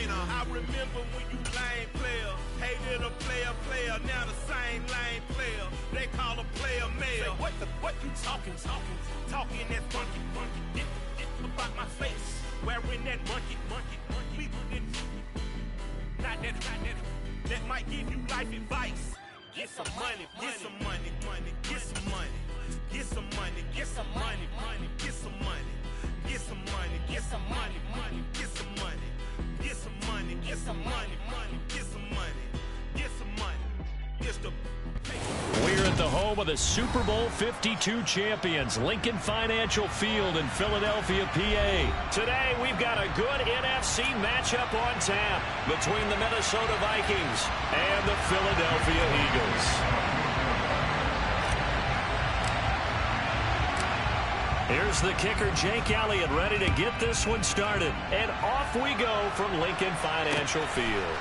[SPEAKER 6] I remember when you lame player, hated a player, now the same lame player. They call a player mayor. What you talking that funky. Get about my face, wearing that monkey. We not that might give you life advice. Get some money.
[SPEAKER 2] We're at the home of the Super Bowl 52 champions, Lincoln Financial Field in Philadelphia, PA. Today, we've got a good NFC matchup on tap between the Minnesota Vikings and the Philadelphia Eagles. Here's the kicker, Jake Elliott, ready to get this one started. And off we go from Lincoln Financial Field.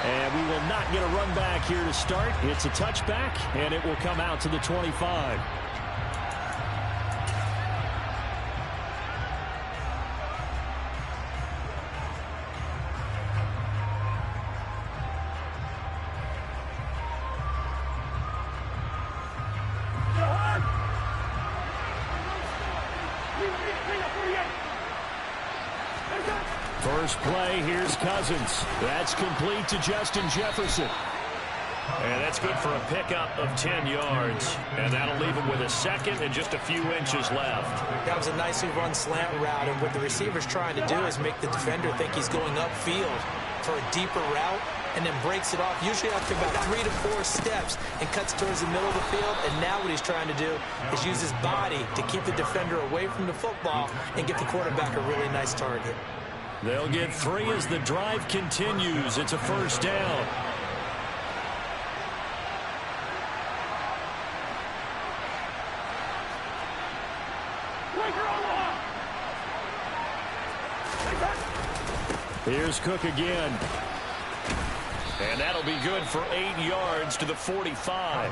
[SPEAKER 2] And we will not get a run back here to start. It's a touchback, and it will come out to the 25. First play, here's Cousins. That's complete to Justin Jefferson. And that's good for a pickup of 10 yards. And that'll leave him with a second and just a few inches left.
[SPEAKER 9] That was a nicely run slant route, and what the receiver's trying to do is make the defender think he's going upfield for a deeper route, and then breaks it off, usually after about 3 to 4 steps, and cuts towards the middle of the field. And now what he's trying to do is use his body to keep the defender away from the football and give the quarterback a really nice target.
[SPEAKER 2] They'll get 3 as the drive continues. It's a first down. Here's Cook again. And that'll be good for 8 yards to the 45.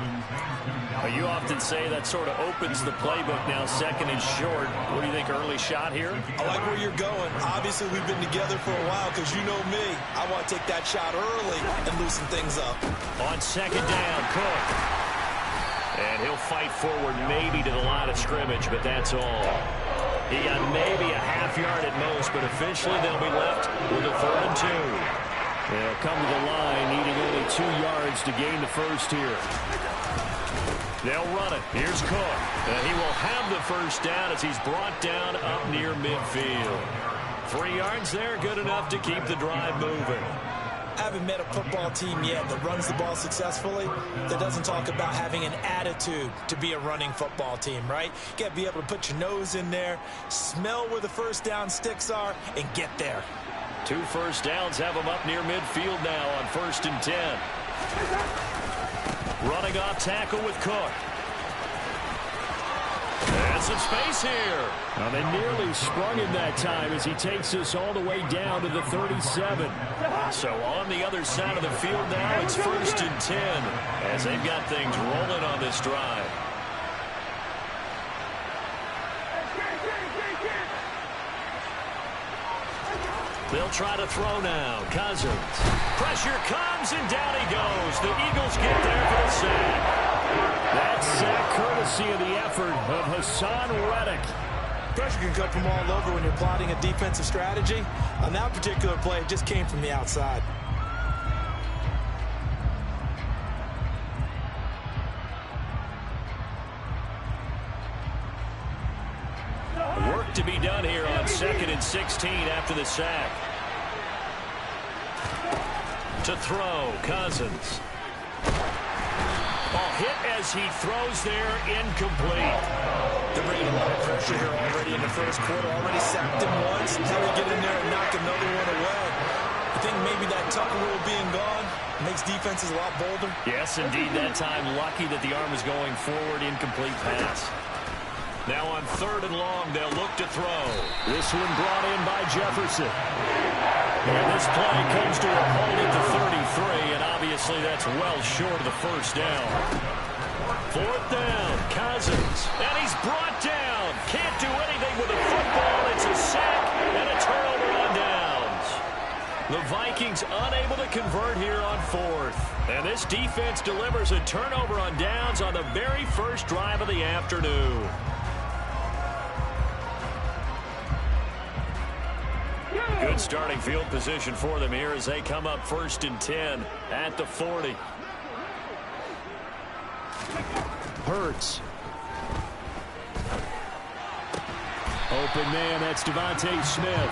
[SPEAKER 2] You often say that sort of opens the playbook now, second and short. What do you think, early shot here?
[SPEAKER 3] I like where you're going. Obviously, we've been together for a while because you know me. I want to take that shot early and loosen things up.
[SPEAKER 2] On second down, Cook. And he'll fight forward maybe to the line of scrimmage, but that's all. He got maybe a half yard at most, but officially they'll be left with a 3rd and 2. They'll come to the line, needing only 2 yards to gain the first here. They'll run it. Here's Cook. And he will have the first down as he's brought down up near midfield. 3 yards there, good enough to keep the drive moving.
[SPEAKER 9] I haven't met a football team yet that runs the ball successfully that doesn't talk about having an attitude to be a running football team, right? You got to be able to put your nose in there, smell where the first down sticks are, and get there.
[SPEAKER 2] 2 first downs have them up near midfield now on 1st and 10. Running off tackle with Cook. And some space here. Now they nearly sprung him that time as he takes us all the way down to the 37. So on the other side of the field now, it's 1st and 10 as they've got things rolling on this drive. They'll try to throw now. Cousins. Pressure comes, and down he goes. The Eagles get there for the sack. That sack courtesy of the effort of Hassan Reddick.
[SPEAKER 9] Pressure can come from all over when you're plotting a defensive strategy. On that particular play, it just came from the outside.
[SPEAKER 2] Work to be done here on 2nd and 16 after the sack. To throw, Cousins. Ball hit as he throws there, incomplete.
[SPEAKER 3] They're bringing a lot of pressure here already in the first quarter. Already sacked him once. Now they get in there and knock another one away. I think maybe that Tucker rule being gone makes defenses a lot bolder.
[SPEAKER 2] Yes, indeed. That time, lucky that the arm was going forward, incomplete pass. Now on 3rd and long, they'll look to throw. This one brought in by Jefferson. And this play comes to a halt at the 33, and obviously that's well short of the first down. Fourth down, Cousins. And he's brought down. Can't do anything with the football. It's a sack and a turnover on downs. The Vikings unable to convert here on fourth. And this defense delivers a turnover on downs on the very first drive of the afternoon. Good starting field position for them here as they come up 1st and 10 at the 40. Hurts. Open man, that's Devontae Smith.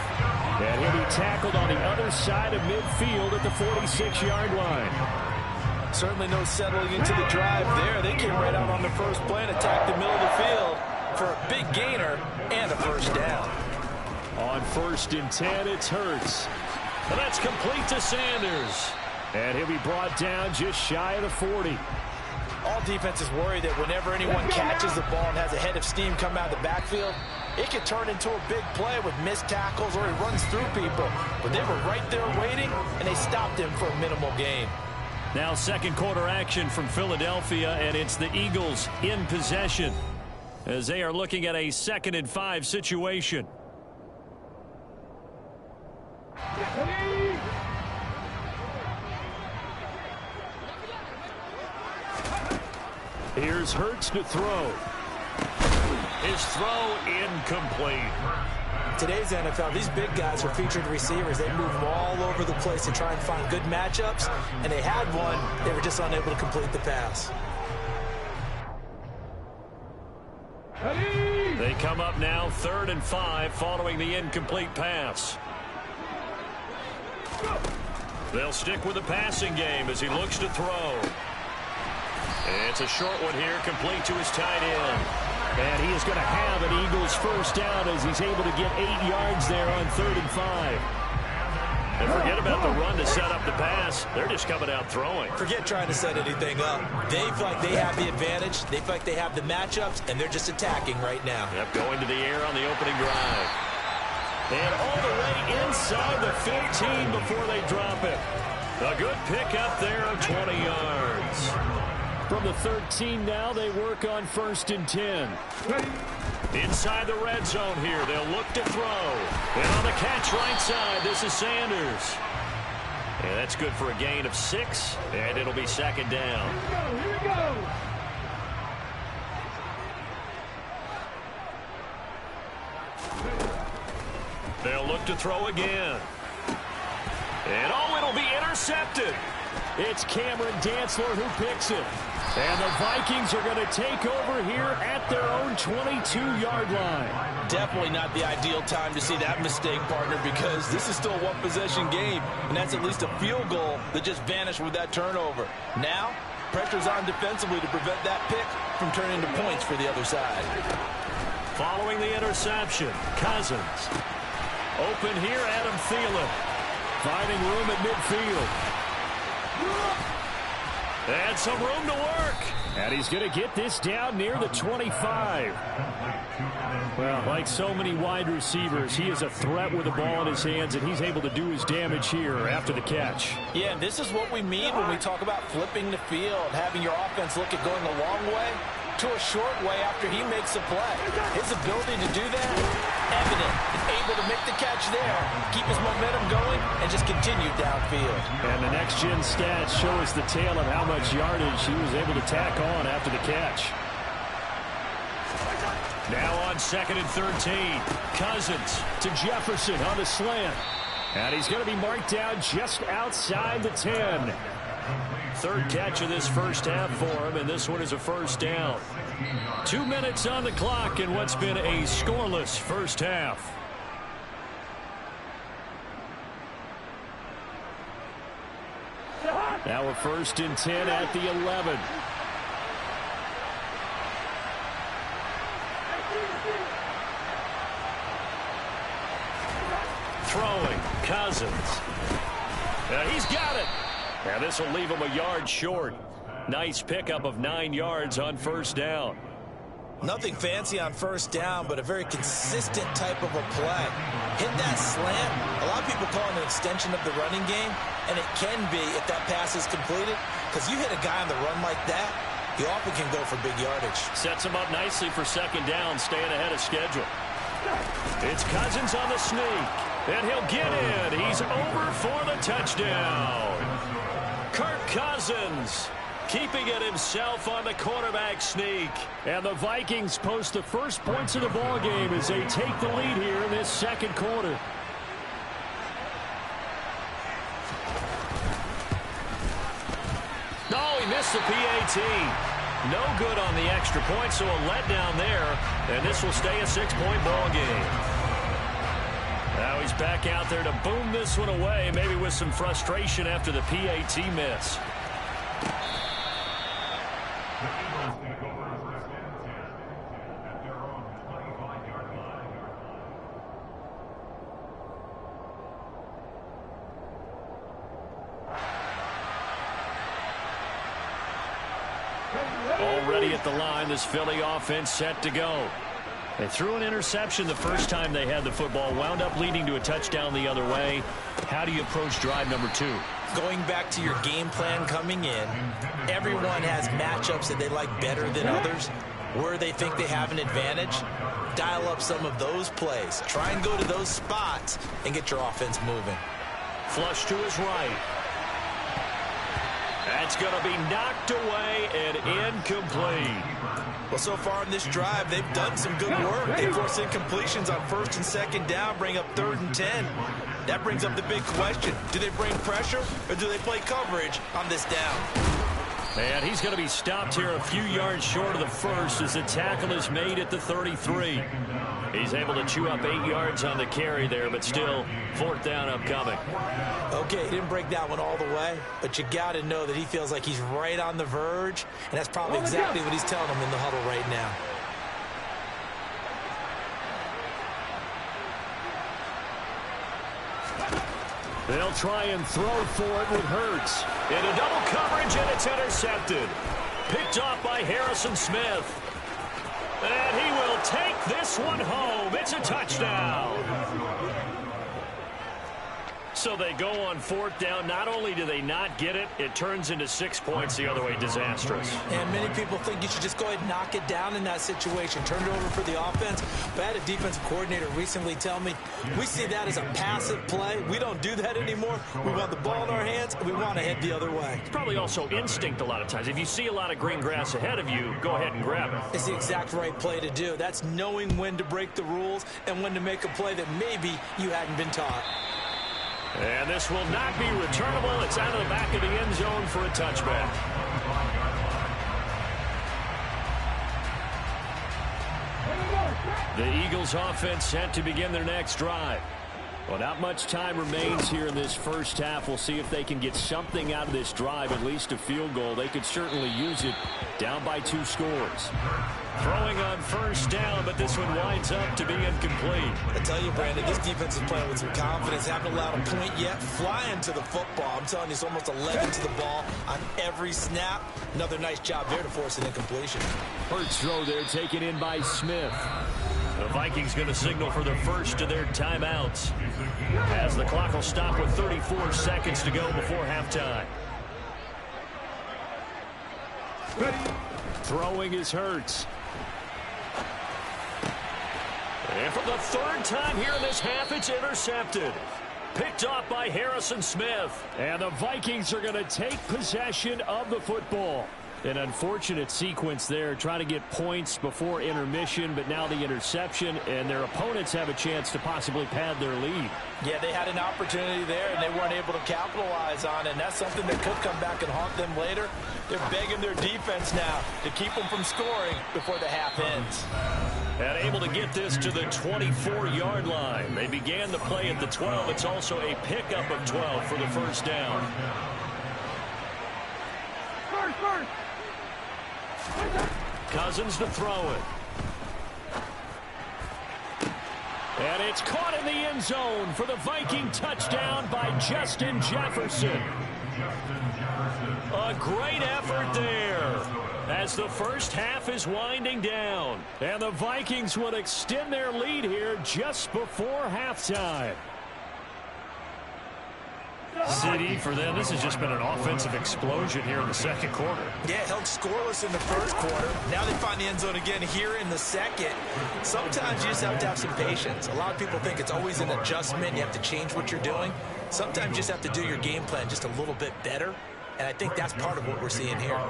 [SPEAKER 2] And he'll be tackled on the other side of midfield at the 46-yard line.
[SPEAKER 3] Certainly no settling into the drive there. They came right out on the first play and attacked the middle of the field for a big gainer and a first down.
[SPEAKER 2] On 1st and 10, it's Hurts. And that's complete to Sanders. And he'll be brought down just shy of the 40.
[SPEAKER 3] All defenses worry that whenever anyone catches the ball and has a head of steam come out of the backfield, it could turn into a big play with missed tackles or he runs through people. But they were right there waiting, and they stopped him for a minimal gain.
[SPEAKER 2] Now second quarter action from Philadelphia, and it's the Eagles in possession as they are looking at a 2nd and 5 situation. Here's Hurts to throw. His throw incomplete.
[SPEAKER 9] Today's NFL, these big guys are featured receivers. They move all over the place to try and find good matchups, and they had one. They were just unable to complete the pass.
[SPEAKER 2] They come up now 3rd and 5 following the incomplete pass. They'll stick with the passing game as he looks to throw. It's a short one here, complete to his tight end. And he is going to have an Eagles first down as he's able to get 8 yards there on 3rd and 5. And forget about the run to set up the pass. They're just coming out throwing.
[SPEAKER 9] Forget trying to set anything up. They feel like they have the advantage. They feel like they have the matchups, and they're just attacking right now.
[SPEAKER 2] Yep, going to the air on the opening drive. And all the way inside the 15 before they drop it. A good pickup there of 20 yards. From the 13 now, they work on 1st and 10. Inside the red zone here, they'll look to throw. And on the catch right side, this is Sanders. And that's good for a gain of 6, and it'll be 2nd down.
[SPEAKER 4] Here we go.
[SPEAKER 2] They'll look to throw again. And oh, it'll be intercepted. It's Cameron Dantzler who picks it. And the Vikings are going to take over here at their own 22-yard line.
[SPEAKER 3] Definitely not the ideal time to see that mistake, partner, because this is still a one-possession game, and that's at least a field goal that just vanished with that turnover. Now, pressure's on defensively to prevent that pick from turning into points for the other side.
[SPEAKER 2] Following the interception, Cousins. Open here, Adam Thielen. Finding room at midfield. And some room to work. And he's going to get this down near the 25. Well, like so many wide receivers, he is a threat with the ball in his hands, and he's able to do his damage here after the catch.
[SPEAKER 3] Yeah, and this is what we mean when we talk about flipping the field, having your offense look at going a long way to a short way after he makes a play. His ability to do that, evident. Able to make the catch there, keep his momentum going, and just continue downfield.
[SPEAKER 2] And the next-gen stats show us the tale of how much yardage he was able to tack on after the catch. Now on 2nd and 13, Cousins to Jefferson on the slant. And he's going to be marked down just outside the 10. Third catch of this first half for him, and this one is a first down. 2 minutes on the clock in what's been a scoreless first half. Now a 1st and 10 at the 11. Throwing, Cousins. He's got it. Now this will leave him a yard short. Nice pickup of 9 yards on first down.
[SPEAKER 9] Nothing fancy on first down, but a very consistent type of a play. Hit that slant. A lot of people call it an extension of the running game, and it can be if that pass is completed, because you hit a guy on the run like that, he often can go for big yardage.
[SPEAKER 2] Sets him up nicely for second down, staying ahead of schedule. It's Cousins on the sneak, and he'll get in. He's over for the touchdown. Kirk Cousins keeping it himself on the quarterback sneak. And the Vikings post the first points of the ball game as they take the lead here in this second quarter. No, he missed the PAT. No good on the extra point, so a letdown there. And this will stay a 6-point ball game. Now he's back out there to boom this one away, maybe with some frustration after the PAT miss. Already at the line, this Philly offense set to go. They threw an interception the first time they had the football, wound up leading to a touchdown the other way. How do you approach drive number 2?
[SPEAKER 9] Going back to your game plan coming in, everyone has matchups that they like better than others, where they think they have an advantage. Dial up some of those plays. Try and go to those spots and get your offense moving.
[SPEAKER 2] Flush to his right. That's going to be knocked away and incomplete.
[SPEAKER 3] Well, so far in this drive, they've done some good work. They force incompletions on first and second down, bring up 3rd and 10. That brings up the big question. Do they bring pressure or do they play coverage on this down?
[SPEAKER 2] And he's going to be stopped here a few yards short of the first as the tackle is made at the 33. He's able to chew up 8 yards on the carry there, but still 4th down upcoming.
[SPEAKER 9] Okay, he didn't break that one all the way, but you got to know that he feels like he's right on the verge, and that's probably exactly what he's telling him in the huddle right now.
[SPEAKER 2] They'll try and throw for it with Hurts. Into double coverage, and it's intercepted. Picked off by Harrison Smith. And he will take this one home. It's a touchdown. So they go on 4th down. Not only do they not get it, it turns into 6 points the other way. Disastrous.
[SPEAKER 9] And many people think you should just go ahead and knock it down in that situation. Turn it over for the offense. But I had a defensive coordinator recently tell me, we see that as a passive play. We don't do that anymore. We want the ball in our hands, and we want to head the other way.
[SPEAKER 2] It's probably also instinct a lot of times. If you see a lot of green grass ahead of you, go ahead and grab it.
[SPEAKER 9] It's the exact right play to do. That's knowing when to break the rules and when to make a play that maybe you hadn't been taught.
[SPEAKER 2] And this will not be returnable. It's out of the back of the end zone for a touchback. The Eagles offense set to begin their next drive. Well, not much time remains here in this first half. We'll see if they can get something out of this drive, at least a field goal. They could certainly use it, down by 2 scores. Throwing on 1st down, but this one winds up to be incomplete.
[SPEAKER 9] I tell you, Brandon, this defense is playing with some confidence. Haven't allowed a point yet. Flying to the football. I'm telling you, it's almost 11 to the ball on every snap. Another nice job there to force an incompletion.
[SPEAKER 2] Hurts throw there taken in by Smith. The Vikings going to signal for the first of their timeouts as the clock will stop with 34 seconds to go before halftime. Throwing is Hurts. And for the 3rd time here in this half, it's intercepted. Picked off by Harrison Smith. And the Vikings are going to take possession of the football. An unfortunate sequence there, trying to get points before intermission, but now the interception, and their opponents have a chance to possibly pad their lead.
[SPEAKER 9] Yeah, they had an opportunity there, and they weren't able to capitalize on it, and that's something that could come back and haunt them later. They're begging their defense now to keep them from scoring before the half ends.
[SPEAKER 2] And able to get this to the 24-yard line. They began the play at the 12. It's also a pickup of 12 for the 1st down. Cousins to throw it. And it's caught in the end zone for the Viking touchdown by Justin Jefferson. A great effort there as the first half is winding down. And the Vikings will extend their lead here just before halftime. CD for them. This has just been an offensive explosion here in the second quarter.
[SPEAKER 3] Yeah, held scoreless in the first quarter. Now they find the end zone again here in the second. Sometimes you just have to have some patience. A lot of people think it's always an adjustment. You have to change what you're doing. Sometimes you just have to do your game plan just a little bit better. And I think that's part of what we're seeing here.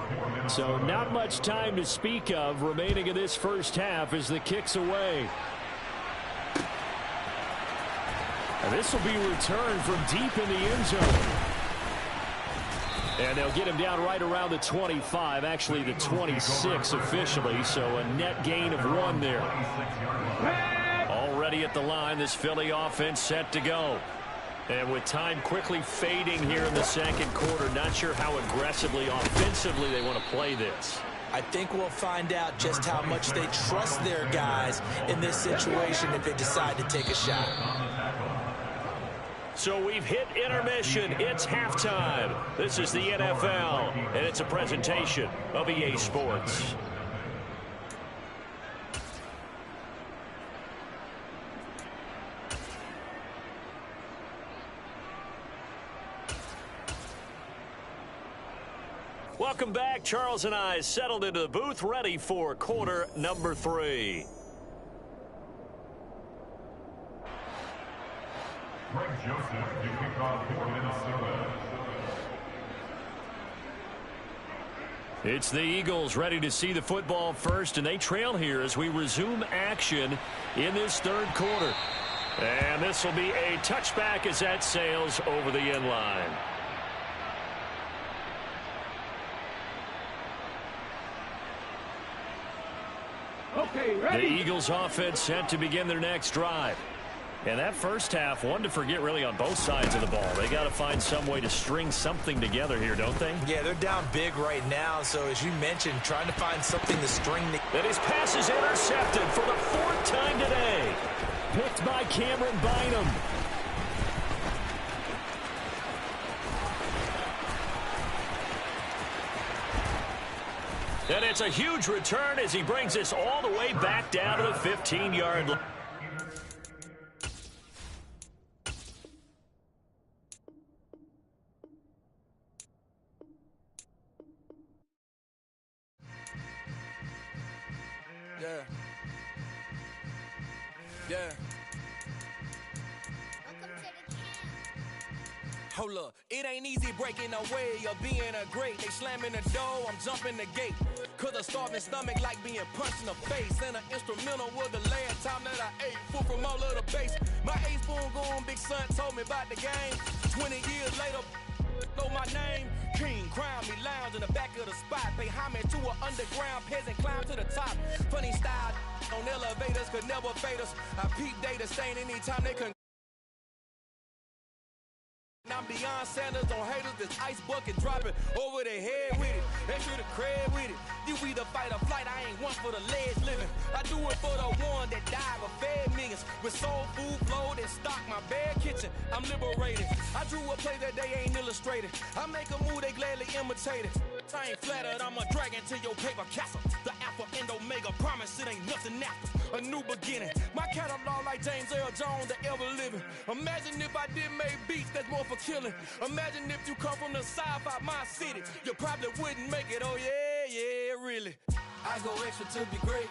[SPEAKER 2] So not much time to speak of remaining in this first half as the kick's away. And this will be returned from deep in the end zone. And they'll get him down right around the 25, actually the 26 officially, so a net gain of 1 there. Already at the line, this Philly offense set to go. And with time quickly fading here in the second quarter, not sure how aggressively, offensively they want to play this.
[SPEAKER 9] I think we'll find out just how much they trust their guys in this situation if they decide to take a shot.
[SPEAKER 2] So we've hit intermission. It's halftime. This is the NFL, and it's a presentation of EA Sports. Welcome back. Charles and I settled into the booth, ready for quarter number 3.
[SPEAKER 5] Greg Joseph, you kick off for Minnesota.
[SPEAKER 2] It's the Eagles ready to see the football first, and they trail here as we resume action in this third quarter. And this will be a touchback as that sails over the end line.
[SPEAKER 4] Okay, ready.
[SPEAKER 2] The Eagles offense set to begin their next drive. And that first half, one to forget really on both sides of the ball. They got to find some way to string something together here, don't they?
[SPEAKER 3] Yeah, they're down big right now. So as you mentioned, trying to find something to string together.
[SPEAKER 2] And his pass is intercepted for the 4th time today. Picked by Cameron Bynum. And it's a huge return as he brings us all the way back down to the 15-yard line.
[SPEAKER 10] Yeah. Hold up, it ain't easy breaking away or being a great. They slamming the door, I'm jumping the gate. Cause a starving stomach like being punched in the face. And an instrumental was the last time that I ate. Food from all of the base. My ace spoon going, big son told me about the game. 20 years later, know my name. King, crown me, lounge in the back of the spot. Pay homage to an underground peasant, climb to the top. Funny style on elevators could never fade us. I peep data stain anytime they can. I'm beyond Sanders on haters, this ice bucket dropping over their head with it. Extra the cred with it. You either fight or flight, I ain't one for the ledge living. I do it for the one that died or fed millions. With soul food flowed and stock my bare kitchen. I'm liberated. I drew a play that they ain't illustrated. I make a move, they gladly imitate it. I ain't flattered, I'm a dragon to your paper castle. The alpha and omega, promise it ain't nothing after. A new beginning. My catalog like James Earl Jones, the ever living. Imagine if I did make beats that's more for killing. Imagine if you come from the south out my city. You probably wouldn't make it, oh yeah, really. I go extra to be great.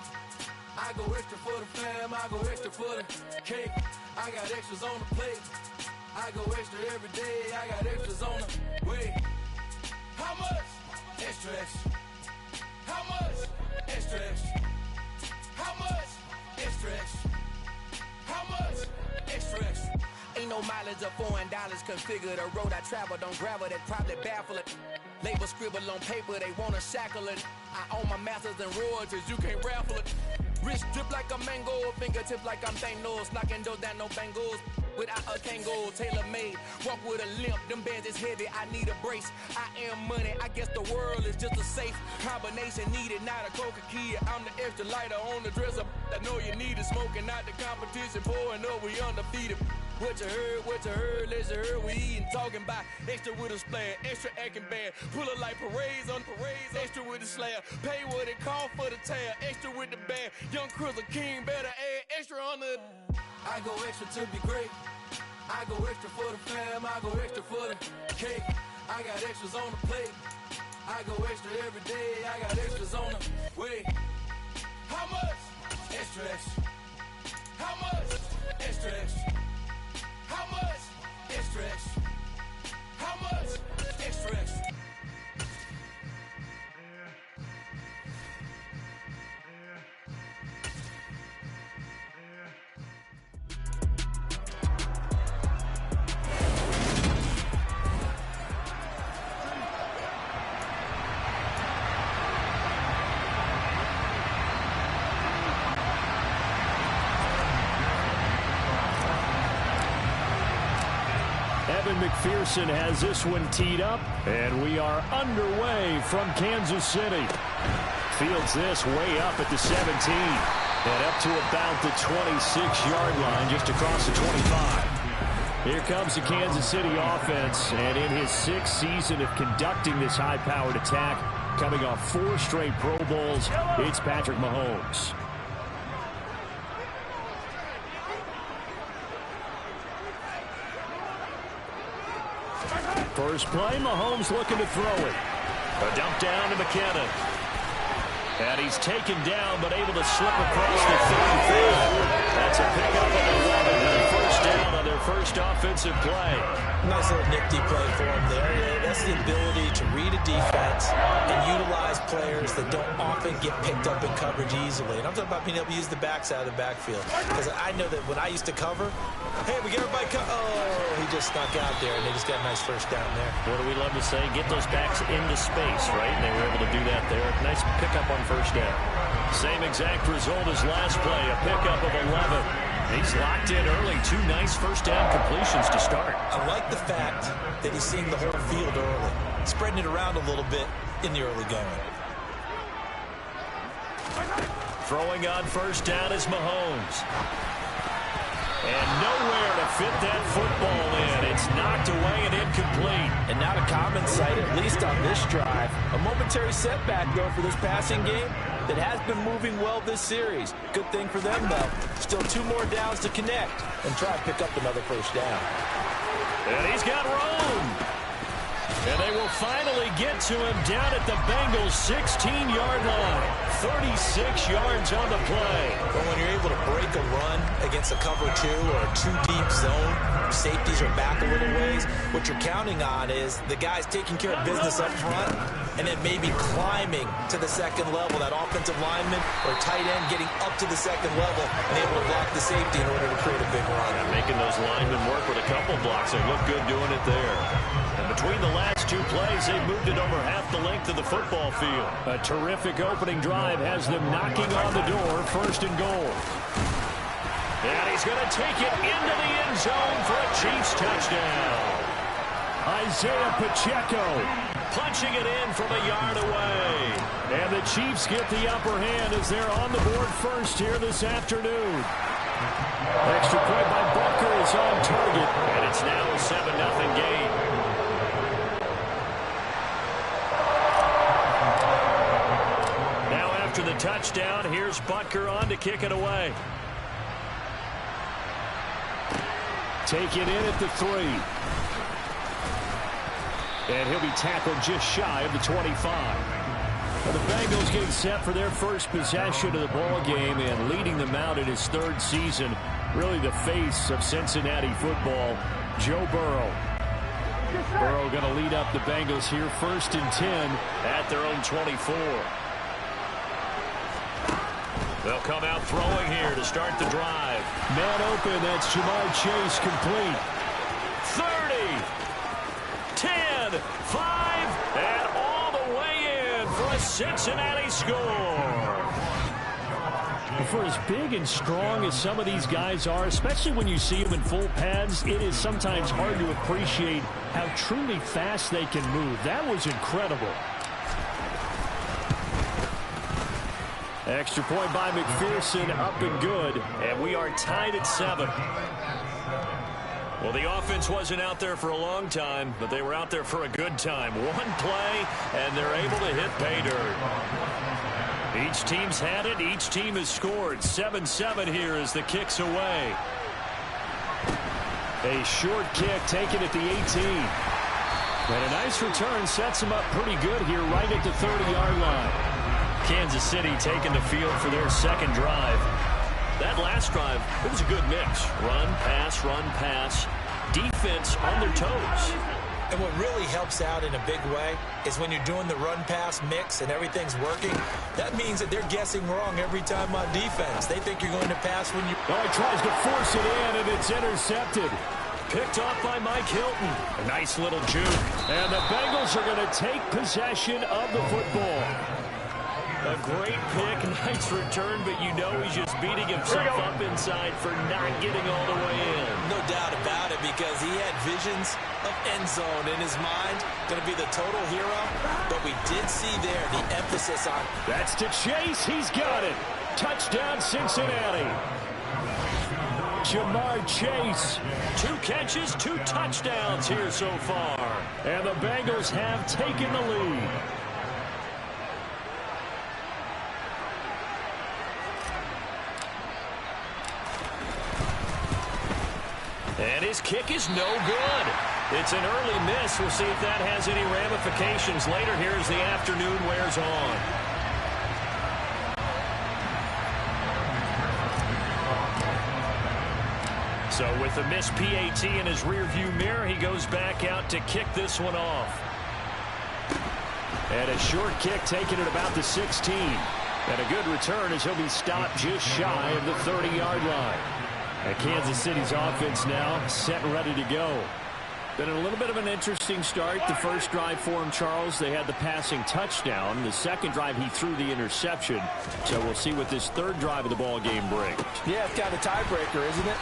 [SPEAKER 10] I go extra for the fam, I go extra for the cake. I got extras on the plate. I go extra every day, I got extras on the way. How much? Extra, extra. How much? Extra, extra. How much? Extra, extra. How much? Extra, extra. Ain't no mileage of $4 configure the road I travel. Don't gravel, that probably baffle it. Label scribble on paper, they wanna shackle it. I own my masters and royalties, you can't raffle it. Wrist drip like a mango, fingertips like I'm Thanos. Knocking those down, no bangles. Without a Kango, tailor-made. Walk with a limp, them bands is heavy, I need a brace. I am money, I guess the world is just a safe combination needed, not a coca key. I'm the extra lighter on the dresser. I know you need it, smoking out the competition, pouring up, we undefeated. What you heard, let's heard, we eating, talking about extra with a splash, extra acting bad, pull it like parades on parades, extra with the slab, pay what it cost for the tab, extra with the band, young Chris a king, better add extra on the. I go extra to be great, I go extra for the fam, I go extra for the cake. I got extras on the plate. I go extra every day, I got extras on the way. How much? Extra, extra. How much? Extra, extra. How much? Extra, extra. How much? Extra, extra.
[SPEAKER 2] McPherson has this one teed up, and we are underway from Kansas City. Fields this way up at the 17, and up to about the 26-yard line, just across the 25. Here comes the Kansas City offense, and in his 6th season of conducting this high-powered attack, coming off 4 straight Pro Bowls, it's Patrick Mahomes. First play, Mahomes looking to throw it. A dump down to McKinnon. And he's taken down, but able to slip across the 35. That's a pickup of 11 and a first down on their first offensive play.
[SPEAKER 9] Nice little nifty play for him there. That's the ability to read a defense and utilize players that don't often get picked up in coverage easily. And I'm talking about being able to use the backside of the backfield. Because I know that when I used to cover, hey, we get everybody oh, he just snuck out there, and they just got a nice first down there.
[SPEAKER 2] What do we love to say? Get those backs into space, right? And they were able to do that there. Nice pickup on first down. Same exact result as last play, a pickup of 11. He's locked in early. 2 nice first down completions to start.
[SPEAKER 9] I like the fact that he's seeing the whole field early, spreading it around a little bit in the early going.
[SPEAKER 2] Throwing on first down is Mahomes. And nowhere to fit that football in. It's knocked away and incomplete.
[SPEAKER 9] And not a common sight, at least on this drive. A momentary setback, though, for this passing game that has been moving well this series. Good thing for them, though. Still 2 more downs to connect and try to pick up another first down.
[SPEAKER 2] And he's got room. And they will finally get to him down at the Bengals' 16-yard line. 36 yards on the play.
[SPEAKER 9] But when you're able to break a run against a cover 2 or a 2-deep zone, safeties are back a little ways, what you're counting on is the guys taking care of business up front and then maybe climbing to the second level, that offensive lineman or tight end getting up to the second level and able to block the safety in order to create a big run.
[SPEAKER 2] And making those linemen work with a couple blocks. They look good doing it there. And between the last 2 plays, they've moved it over half the length of the football field. A terrific opening drive has them knocking on the door, 1st and goal. And he's going to take it into the end zone for a Chiefs touchdown. Isaiah Pacheco punching it in from a yard away. And the Chiefs get the upper hand as they're on the board first here this afternoon. Extra point by Butker is on target. And it's now a 7-0 game. Now after the touchdown, here's Butker on to kick it away. Take it in at the 3. And he'll be tackled just shy of the 25. Well, the Bengals getting set for their first possession of the ball game and leading them out in his 3rd season. Really the face of Cincinnati football, Joe Burrow. Burrow going to lead up the Bengals here 1st and 10 at their own 24. They'll come out throwing here to start the drive. Man open, that's Jamar Chase complete. 30, 10, 5, and all the way in for a Cincinnati score. For as big and strong as some of these guys are, especially when you see them in full pads, it is sometimes hard to appreciate how truly fast they can move. That was incredible. Extra point by McPherson, up and good, and we are tied at 7. Well, the offense wasn't out there for a long time, but they were out there for a good time. 1 play, and they're able to hit pay dirt. Each team's had it. Each team has scored. 7-7 here as the kick's away. A short kick taken at the 18. And a nice return sets him up pretty good here right at the 30-yard line. Kansas City taking the field for their second drive. That last drive, it was a good mix. Run, pass, defense on their toes.
[SPEAKER 9] And what really helps out in a big way is when you're doing the run-pass mix and everything's working, that means that they're guessing wrong every time on defense. They think you're going to pass when you...
[SPEAKER 2] Oh, he tries to force it in, and it's intercepted. Picked off by Mike Hilton. A nice little juke. And the Bengals are going to take possession of the football. A great pick, nice return, but you know he's just beating himself up inside for not getting all the way in.
[SPEAKER 9] No doubt about it, because he had visions of end zone in his mind. Going to be the total hero, but we did see there the emphasis on...
[SPEAKER 2] That's to Chase. He's got it. Touchdown, Cincinnati. Jamar Chase. 2 catches, 2 touchdowns here so far. And the Bengals have taken the lead. And his kick is no good. It's an early miss. We'll see if that has any ramifications later here as the afternoon wears on. So with the missed PAT in his rearview mirror, he goes back out to kick this one off. And a short kick taken at about the 16. And a good return as he'll be stopped just shy of the 30-yard line. And Kansas City's offense now set and ready to go. Been a little bit of an interesting start. The first drive for him, Charles, they had the passing touchdown. The second drive, he threw the interception. So we'll see what this third drive of the ball game brings.
[SPEAKER 3] Yeah, it's kind of a tiebreaker, isn't it?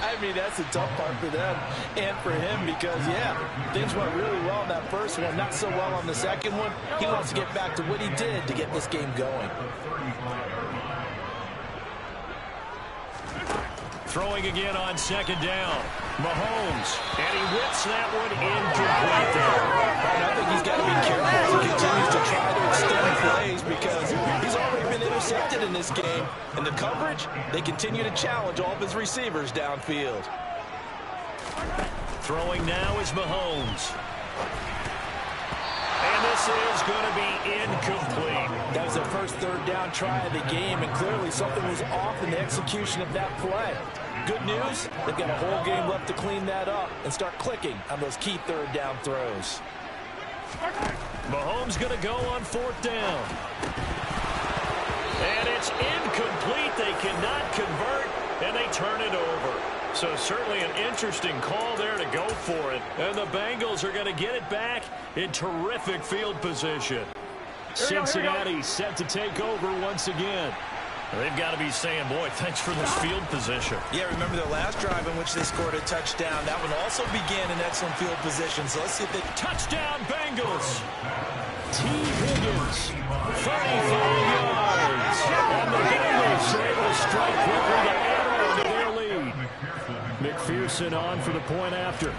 [SPEAKER 3] I mean, that's the tough part for them and for him because, yeah, things went really well in that first one, not so well on the second one. He wants to get back to what he did to get this game going.
[SPEAKER 2] Throwing again on second down. Mahomes, and he whips that one incomplete there.
[SPEAKER 3] I think he's got to be careful as he continues to try to extend plays because he's already been intercepted in this game. And the coverage, they continue to challenge all of his receivers downfield.
[SPEAKER 2] Throwing now is Mahomes. And this is going to be incomplete.
[SPEAKER 3] That was the first third down try of the game, and clearly something was off in the execution of that play. Good news, they've got a whole game left to clean that up and start clicking on those key third down throws.
[SPEAKER 2] Mahomes going to go on fourth down. And it's incomplete. They cannot convert, and they turn it over. So certainly an interesting call there to go for it. And the Bengals are going to get it back in terrific field position. Cincinnati set to take over once again. They've got to be saying, boy, thanks for this field position.
[SPEAKER 3] Yeah, remember the last drive in which they scored a touchdown. That one also began in excellent field position. So let's see if they...
[SPEAKER 2] Touchdown, Bengals. T. Higgins, 35 yards. And the Bengals are able to strike quickly to add on to their lead. McPherson on for the point after.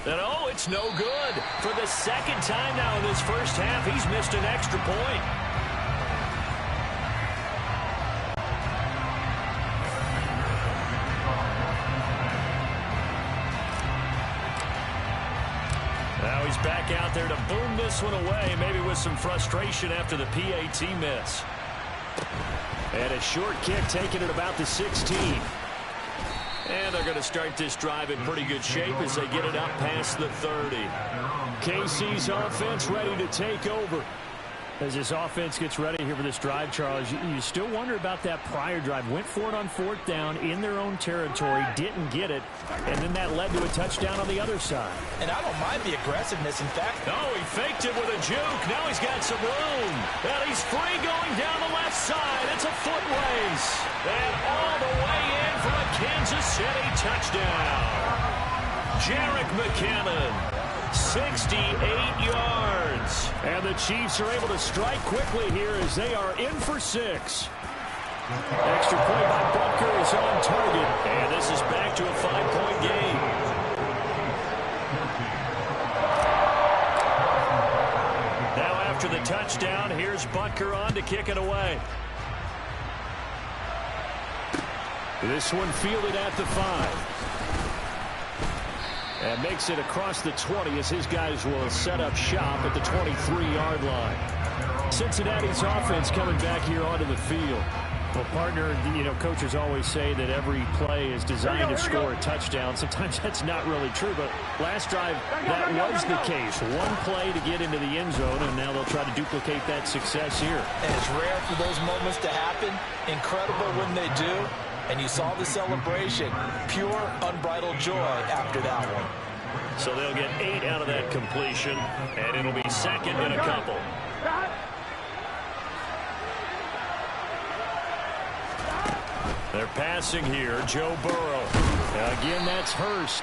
[SPEAKER 2] And oh, it's no good. For the second time now in this first half, he's missed an extra point. Now he's back out there to boom this one away, maybe with some frustration after the PAT miss. And a short kick taken at about the 16. And they're going to start this drive in pretty good shape as they get it up past the 30. KC's offense ready to take over. As this offense gets ready here for this drive, Charles, you still wonder about that prior drive. Went for it on fourth down in their own territory, didn't get it, and then that led to a touchdown on the other side.
[SPEAKER 3] And I don't mind the aggressiveness. In fact,
[SPEAKER 2] no, he faked it with a juke. Now he's got some room. And he's free going down the left side. It's a foot race. And all the way in for a Kansas City touchdown. Jerick McKinnon, 68 yards. And the Chiefs are able to strike quickly here as they are in for 6. Extra point by Butker is on target. And this is back to a 5-point game. Now after the touchdown, here's Butker on to kick it away. This one fielded at the 5. And makes it across the 20 as his guys will set up shop at the 23-yard line. Cincinnati's offense coming back here onto the field. Well, partner, coaches always say that every play is designed to score a touchdown. Sometimes that's not really true, but last drive, that was the case. One play to get into the end zone, and now they'll try to duplicate that success here.
[SPEAKER 9] And it's rare for those moments to happen. Incredible when they do. And you saw the celebration. Pure, unbridled joy after that one.
[SPEAKER 2] So they'll get 8 out of that completion, and it'll be second and a couple. They're passing here. Joe Burrow. Again, that's Hurst.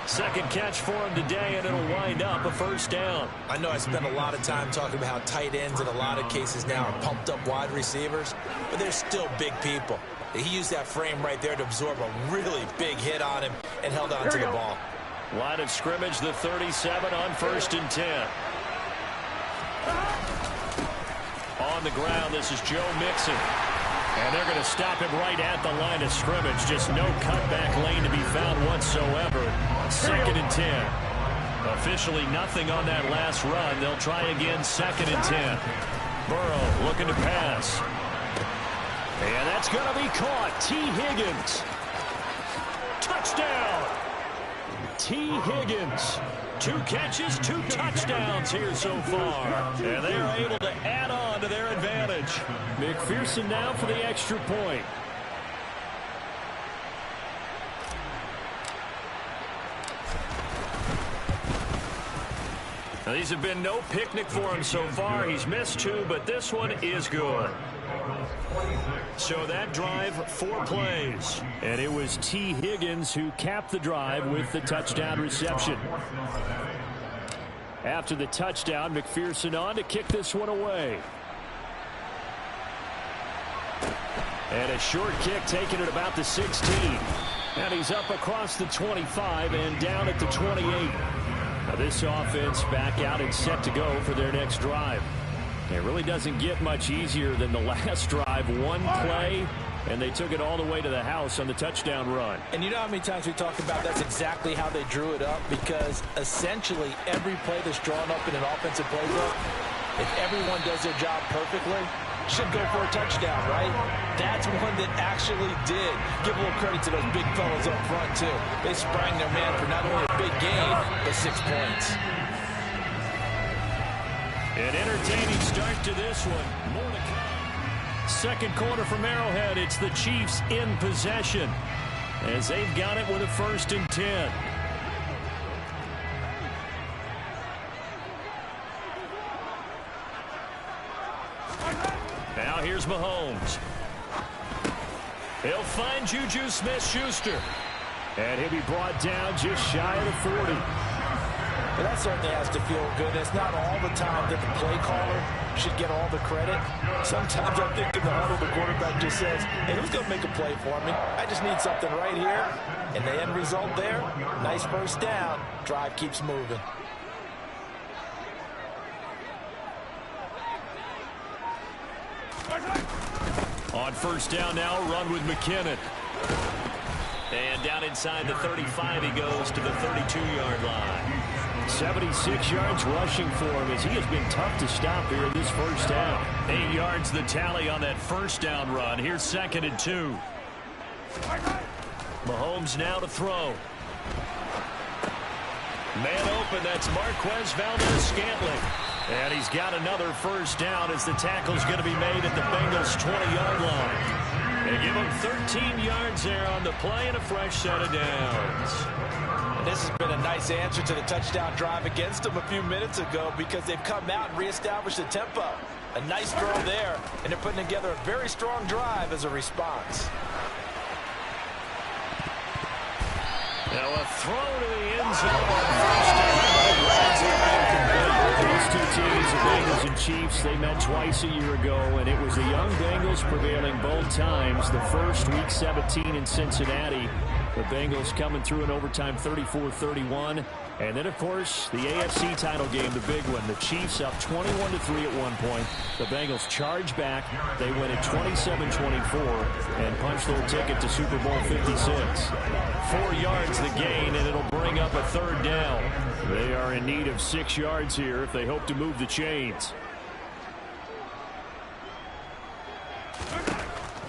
[SPEAKER 2] Second catch for him today, and it'll wind up a first down.
[SPEAKER 9] I know I spent a lot of time talking about how tight ends in a lot of cases now are pumped up wide receivers, but they're still big people. He used that frame right there to absorb a really big hit on him and held on to the ball.
[SPEAKER 2] Line of scrimmage, the 37 on 1st and 10. On the ground, this is Joe Mixon. And they're going to stop him right at the line of scrimmage. Just no cutback lane to be found whatsoever. 2nd and 10. Officially nothing on that last run. They'll try again 2nd and 10. Burrow looking to pass. And that's going to be caught. T. Higgins. Touchdown. T. Higgins. 2 catches, 2 touchdowns here so far. And they are able to add on to their advantage. McPherson now for the extra point. Now, these have been no picnic for him so far. He's missed 2, but this one is good. So that drive, 4 plays. And it was T. Higgins who capped the drive with the touchdown reception. After the touchdown, McPherson on to kick this one away. And a short kick taken at about the 16. And he's up across the 25 and down at the 28. Now this offense back out and set to go for their next drive. It really doesn't get much easier than the last drive. 1 play, and they took it all the way to the house on the touchdown run.
[SPEAKER 9] And you know how many times we talk about that's exactly how they drew it up? Because essentially every play that's drawn up in an offensive playbook, if everyone does their job perfectly, should go for a touchdown, right? That's one that actually did. Give a little credit to those big fellas up front, too. They sprang their man for not only a big gain, but 6 points.
[SPEAKER 2] An entertaining start to this one. More to come. Second quarter from Arrowhead. It's the Chiefs in possession as they've got it with a 1st and 10. Now here's Mahomes. He'll find Juju Smith-Schuster. And he'll be brought down just shy of the 40.
[SPEAKER 9] But that certainly has to feel good. It's not all the time that the play caller should get all the credit. Sometimes I think in the huddle, the quarterback just says, hey, who's going to make a play for me? I just need something right here. And the end result there, nice first down. Drive keeps moving.
[SPEAKER 2] On 1st down now, run with McKinnon. And down inside the 35, he goes to the 32-yard line. 76 yards rushing for him as he has been tough to stop here in this first down. 8 yards the tally on that first down run. Here's 2nd and 2. Mahomes now to throw. Man open, that's Marquez Valdez-Scantling. And he's got another first down as the tackle's going to be made at the Bengals' 20-yard line. They give him 13 yards there on the play and a fresh set of downs.
[SPEAKER 9] And this has been a nice answer to the touchdown drive against them a few minutes ago because they've come out and reestablished the tempo. A nice throw there, and they're putting together a very strong drive as a response.
[SPEAKER 2] Now a throw to the end zone on first down. These two teams, the Bengals and Chiefs, they met twice a year ago, and it was the young Bengals prevailing both times. The first, Week 17 in Cincinnati. The Bengals coming through in overtime 34-31. And then, of course, the AFC title game, the big one. The Chiefs up 21-3 at one point. The Bengals charge back. They win at 27-24 and punch their ticket to Super Bowl 56. 4 yards the gain, and it'll bring up a third down. They are in need of 6 yards here if they hope to move the chains.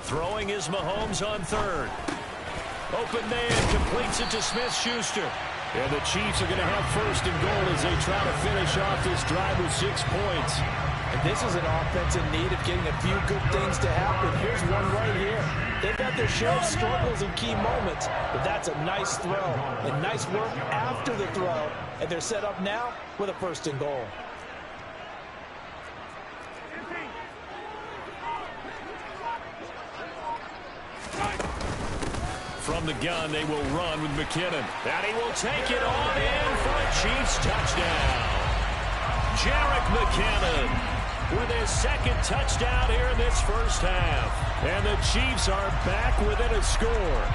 [SPEAKER 2] Throwing is Mahomes on third. Open man, completes it to Smith-Schuster. And the Chiefs are going to have first and goal as they try to finish off this drive with 6 points.
[SPEAKER 9] And this is an offense in need of getting a few good things to happen. Here's one right here. They've got their share of struggles in key moments, but that's a nice throw and nice work after the throw. And they're set up now with a first and goal.
[SPEAKER 2] From the gun, they will run with McKinnon. And he will take it on in for a Chiefs touchdown. Jerick McKinnon with his second touchdown here in this first half. And the Chiefs are back within a score.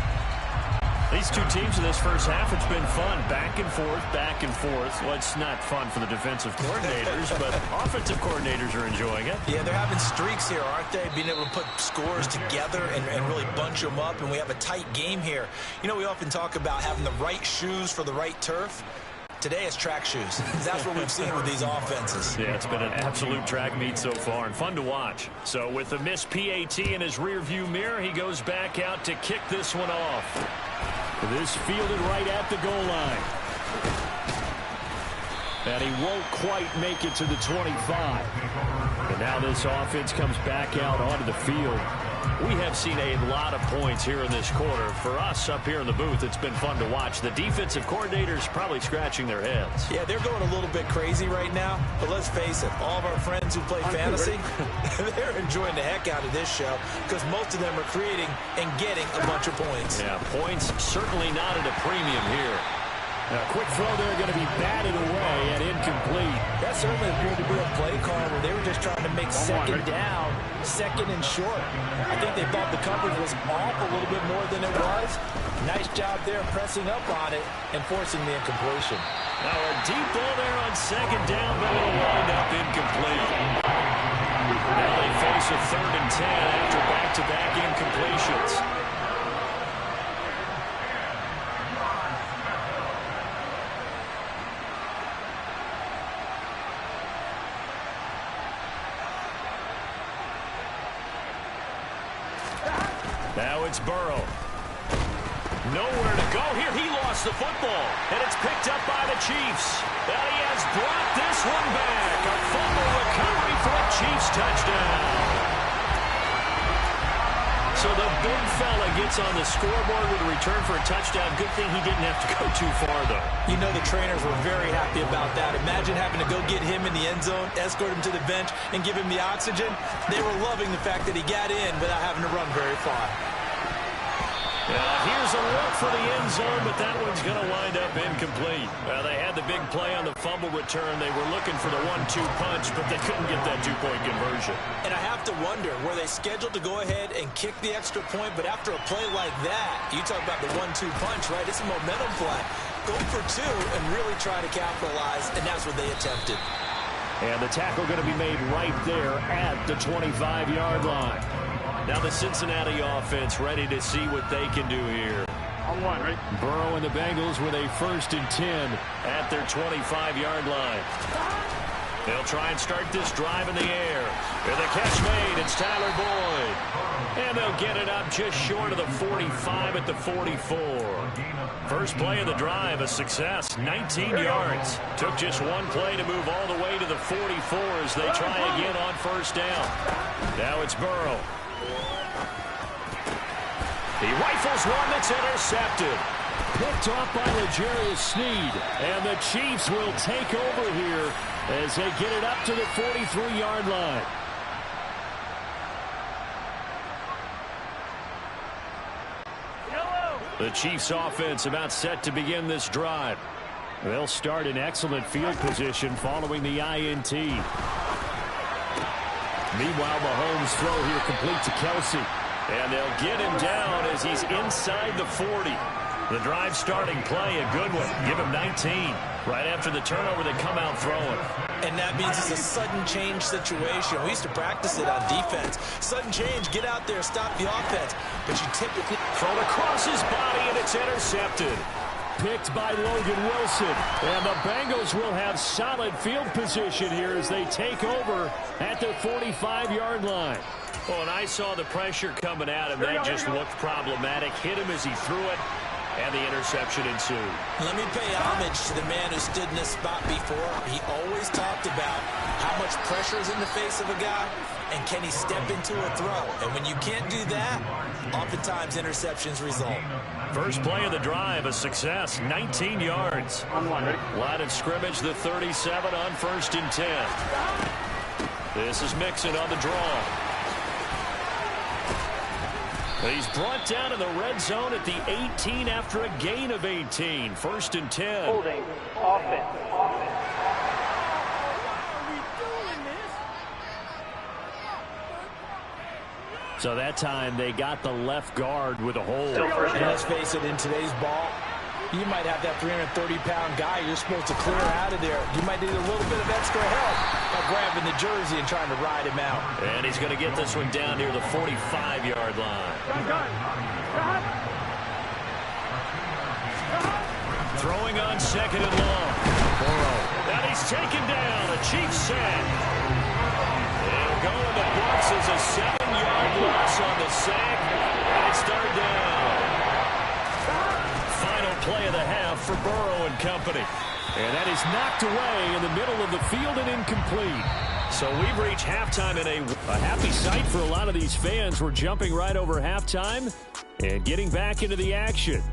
[SPEAKER 2] These two teams in this first half, it's been fun. Back and forth, back and forth. Well, it's not fun for the defensive coordinators, but offensive coordinators are enjoying it.
[SPEAKER 9] Yeah, they're having streaks here, aren't they? Being able to put scores together and really bunch them up, and we have a tight game here. You know, we often talk about having the right shoes for the right turf. Today it's track shoes. That's what we've seen with these offenses.
[SPEAKER 2] Yeah, it's been an absolute track meet so far and fun to watch. So with the missed PAT in his rearview mirror, he goes back out to kick this one off. This fielded right at the goal line. And he won't quite make it to the 25. And now this offense comes back out onto the field. We have seen a lot of points here in this quarter. For us up here in the booth, it's been fun to watch. The defensive coordinators probably scratching their heads.
[SPEAKER 9] Yeah, they're going a little bit crazy right now. But let's face it, all of our friends who play fantasy, they're enjoying the heck out of this show because most of them are creating and getting a bunch of points.
[SPEAKER 2] Yeah, points certainly not at a premium here. A quick throw there going to be batted away and incomplete.
[SPEAKER 9] That certainly appeared to be a play call where they were just trying to make second down, second and short. I think they thought the coverage was off a little bit more than it was. Nice job there pressing up on it and forcing the incompletion.
[SPEAKER 2] Now a deep ball there on second down, but it'll wind up incomplete. Now they face a 3rd and 10 after back-to-back incompletions. Now it's Burrow. Nowhere to go here. He lost the football, and it's picked up by the Chiefs. And he has brought this one back. A fumble recovery for a Chiefs touchdown. So the big fella gets on the scoreboard with a return for a touchdown. Good thing he didn't have to go too far, though.
[SPEAKER 9] You know the trainers were very happy about that. Imagine having to go get him in the end zone, escort him to the bench, and give him the oxygen. They were loving the fact that he got in without having to run very far.
[SPEAKER 2] Here's a look for the end zone, but that one's going to wind up incomplete. They had the big play on the fumble return. They were looking for the 1-2 punch, but they couldn't get that 2-point conversion.
[SPEAKER 9] And I have to wonder, were they scheduled to go ahead and kick the extra point, but after a play like that, you talk about the 1-2 punch, right? It's a momentum play. Go for 2 and really try to capitalize, and that's what they attempted.
[SPEAKER 2] And the tackle going to be made right there at the 25-yard line. Now the Cincinnati offense ready to see what they can do here.
[SPEAKER 4] On one, right?
[SPEAKER 2] Burrow and the Bengals with a 1st and 10 at their 25-yard line. They'll try and start this drive in the air. With a catch made, it's Tyler Boyd. And they'll get it up just short of the 45 at the 44. First play of the drive, a success, 19 yards. Took just one play to move all the way to the 44 as they try again on 1st down. Now it's Burrow. He rifles one that's intercepted. Picked off by L'Jarius Sneed. And the Chiefs will take over here as they get it up to the 43-yard line. The Chiefs offense about set to begin this drive. They'll start in excellent field position following the INT. Meanwhile, Mahomes' throw here complete to Kelsey. And they'll get him down as he's inside the 40. The drive starting play, a good one. Give him 19. Right after the turnover, they come out throwing.
[SPEAKER 9] And that means it's a sudden change situation. We used to practice it on defense. Sudden change, get out there, stop the offense. But you typically
[SPEAKER 2] throw across his body, and it's intercepted. Picked by Logan Wilson. And the Bengals will have solid field position here as they take over at their 45-yard line. Oh, and I saw the pressure coming at him. That just looked problematic. Hit him as he threw it, and the interception ensued.
[SPEAKER 9] Let me pay homage to the man who stood in this spot before. He always talked about how much pressure is in the face of a guy, and can he step into a throw. And when you can't do that, oftentimes interceptions result.
[SPEAKER 2] First play of the drive, a success, 19 yards. Line of scrimmage, the 37 on 1st and 10. This is Mixon on the draw. He's brought down in the red zone at the 18 after a gain of 18. 1st and 10.
[SPEAKER 11] Holding offense.
[SPEAKER 2] So that time they got the left guard with a hold.
[SPEAKER 9] And let's face it, in today's ball, you might have that 330-pound guy you're supposed to clear out of there. You might need a little bit of extra help by grabbing the jersey and trying to ride him out.
[SPEAKER 2] And he's going to get this one down near the 45-yard line. Throwing on 2nd and long. And he's taken down. A Chiefs sack. It'll go in the books as a 7-yard loss on the sack. And it's 3rd down. Final play of the half for Burrow and company. And that is knocked away in the middle of the field and incomplete. So we've reached halftime in a happy sight for a lot of these fans. We're jumping right over halftime and getting back into the action.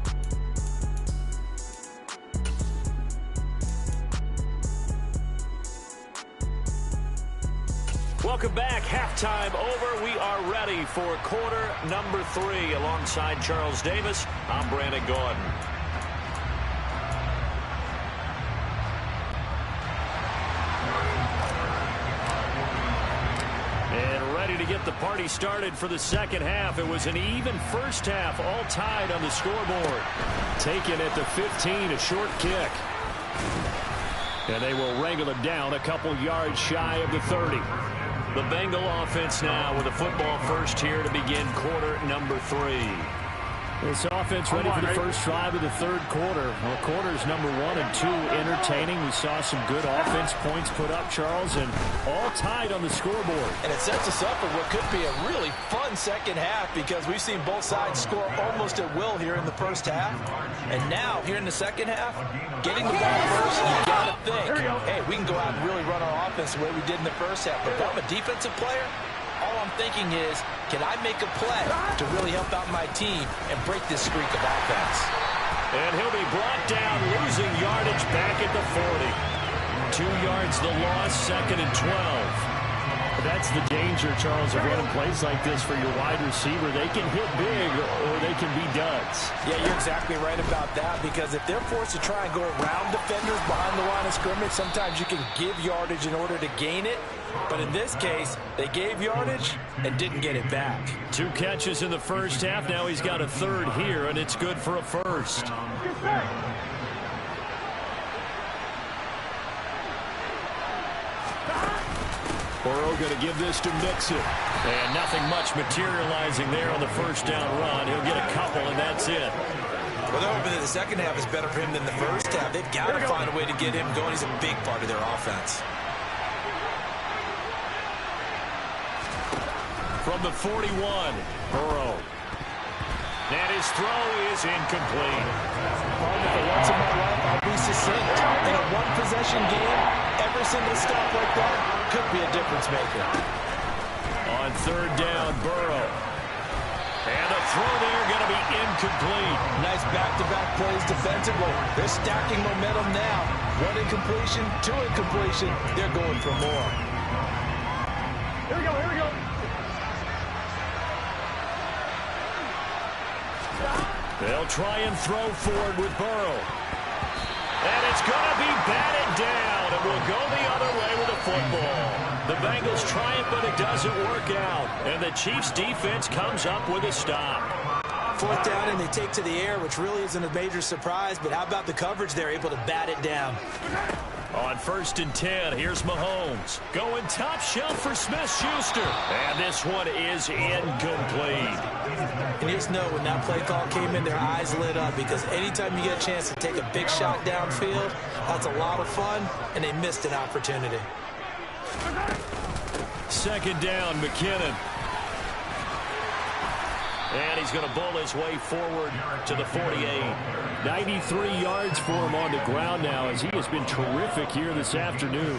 [SPEAKER 2] Welcome back. Halftime over. We are ready for quarter number 3. Alongside Charles Davis, I'm Brandon Gordon. And ready to get the party started for the second half. It was an even first half, all tied on the scoreboard. Taken at the 15, a short kick. And they will wrangle it down a couple yards shy of the 30. The Bengal offense now with a football first here to begin quarter number 3. This offense ready for the first drive of the 3rd quarter. Well, quarters number 1 and 2 entertaining. We saw some good offense points put up, Charles, and all tied on the scoreboard.
[SPEAKER 9] And it sets us up for what could be a really fun second half because we've seen both sides score almost at will here in the first half. And now, here in the second half, getting the ball first, you got to think, hey, we can go out and really run our offense the way we did in the first half. But if I'm a defensive player, all I'm thinking is, can I make a play to really help out my team and break this streak of offense?
[SPEAKER 2] And he'll be brought down, losing yardage back at the 40. 2 yards the loss, 2nd and 12. That's the danger, Charles, of running plays like this for your wide receiver. They can hit big or they can be duds.
[SPEAKER 9] Yeah, you're exactly right about that because if they're forced to try and go around defenders behind the line of scrimmage, sometimes you can give yardage in order to gain it. But in this case, they gave yardage and didn't get it back.
[SPEAKER 2] 2 catches in the first half. Now he's got a 3rd here, and it's good for a first. Burrow going to give this to Mixon. And nothing much materializing there on the first down run. He'll get a couple, and that's it.
[SPEAKER 9] Well, they're hoping that the second half is better for him than the first half. They've got to find a way to get him going. He's a big part of their offense.
[SPEAKER 2] From the 41, Burrow. And his throw is incomplete.
[SPEAKER 9] For once in my life, I'll be succinct. In a one-possession game, every single stop like that could be a difference maker.
[SPEAKER 2] On 3rd down, Burrow. And the throw there going to be incomplete.
[SPEAKER 9] Nice back-to-back plays defensively. They're stacking momentum now. 1 incompletion, 2 incompletion. They're going for more.
[SPEAKER 4] Here we go, here we go.
[SPEAKER 2] They'll try and throw forward with Burrow. And it's going to be batted down. It will go the other way with the football. The Bengals try it, but it doesn't work out. And the Chiefs defense comes up with a stop.
[SPEAKER 9] 4th down, and they take to the air, which really isn't a major surprise, but how about the coverage there, able to bat it down?
[SPEAKER 2] On 1st and 10, here's Mahomes. Going top shelf for Smith-Schuster. And this one is incomplete.
[SPEAKER 9] And you just know when that play call came in, their eyes lit up, because anytime you get a chance to take a big shot downfield, that's a lot of fun, and they missed an opportunity.
[SPEAKER 2] 2nd down, McKinnon. And he's going to bowl his way forward to the 48. 93 yards for him on the ground now, as he has been terrific here this afternoon.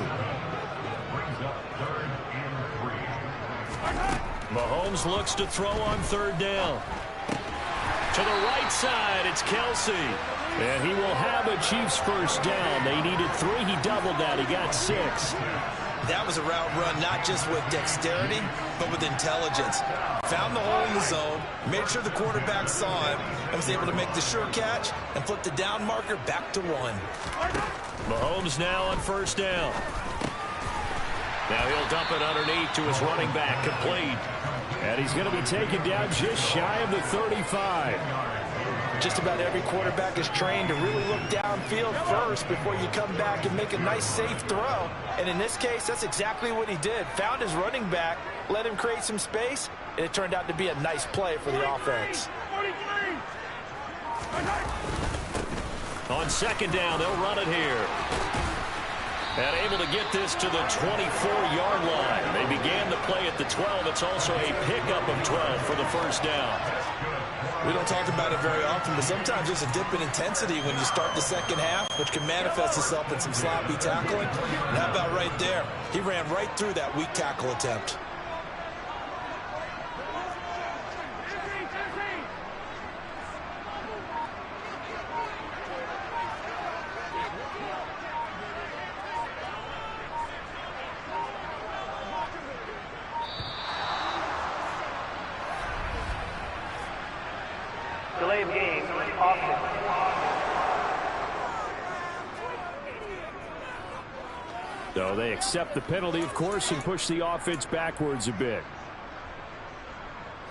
[SPEAKER 2] Mahomes looks to throw on 3rd down. To the right side, it's Kelsey. And he will have a Chiefs 1st down. They needed 3. He doubled that. He got 6.
[SPEAKER 3] That was a route run not just with dexterity, but with intelligence. Found the hole in the zone, made sure the quarterback saw him, and was able to make the sure catch and flip the down marker back to 1.
[SPEAKER 2] Mahomes now on 1st down. Now he'll dump it underneath to his running back, complete. And he's going to be taken down just shy of the 35.
[SPEAKER 9] Just about every quarterback is trained to really look downfield first before you come back and make a nice, safe throw. And in this case, that's exactly what he did. Found his running back, let him create some space, and it turned out to be a nice play for the offense.
[SPEAKER 2] On 2nd down, they'll run it here. And able to get this to the 24-yard line. They began the play at the 12. It's also a pickup of 12 for the 1st down.
[SPEAKER 3] We don't talk about it very often, but sometimes there's a dip in intensity when you start the 2nd half, which can manifest itself in some sloppy tackling. And how about right there? He ran right through that weak tackle attempt.
[SPEAKER 4] Delay of game, offense.
[SPEAKER 2] So they accept the penalty, of course, and push the offense backwards a bit.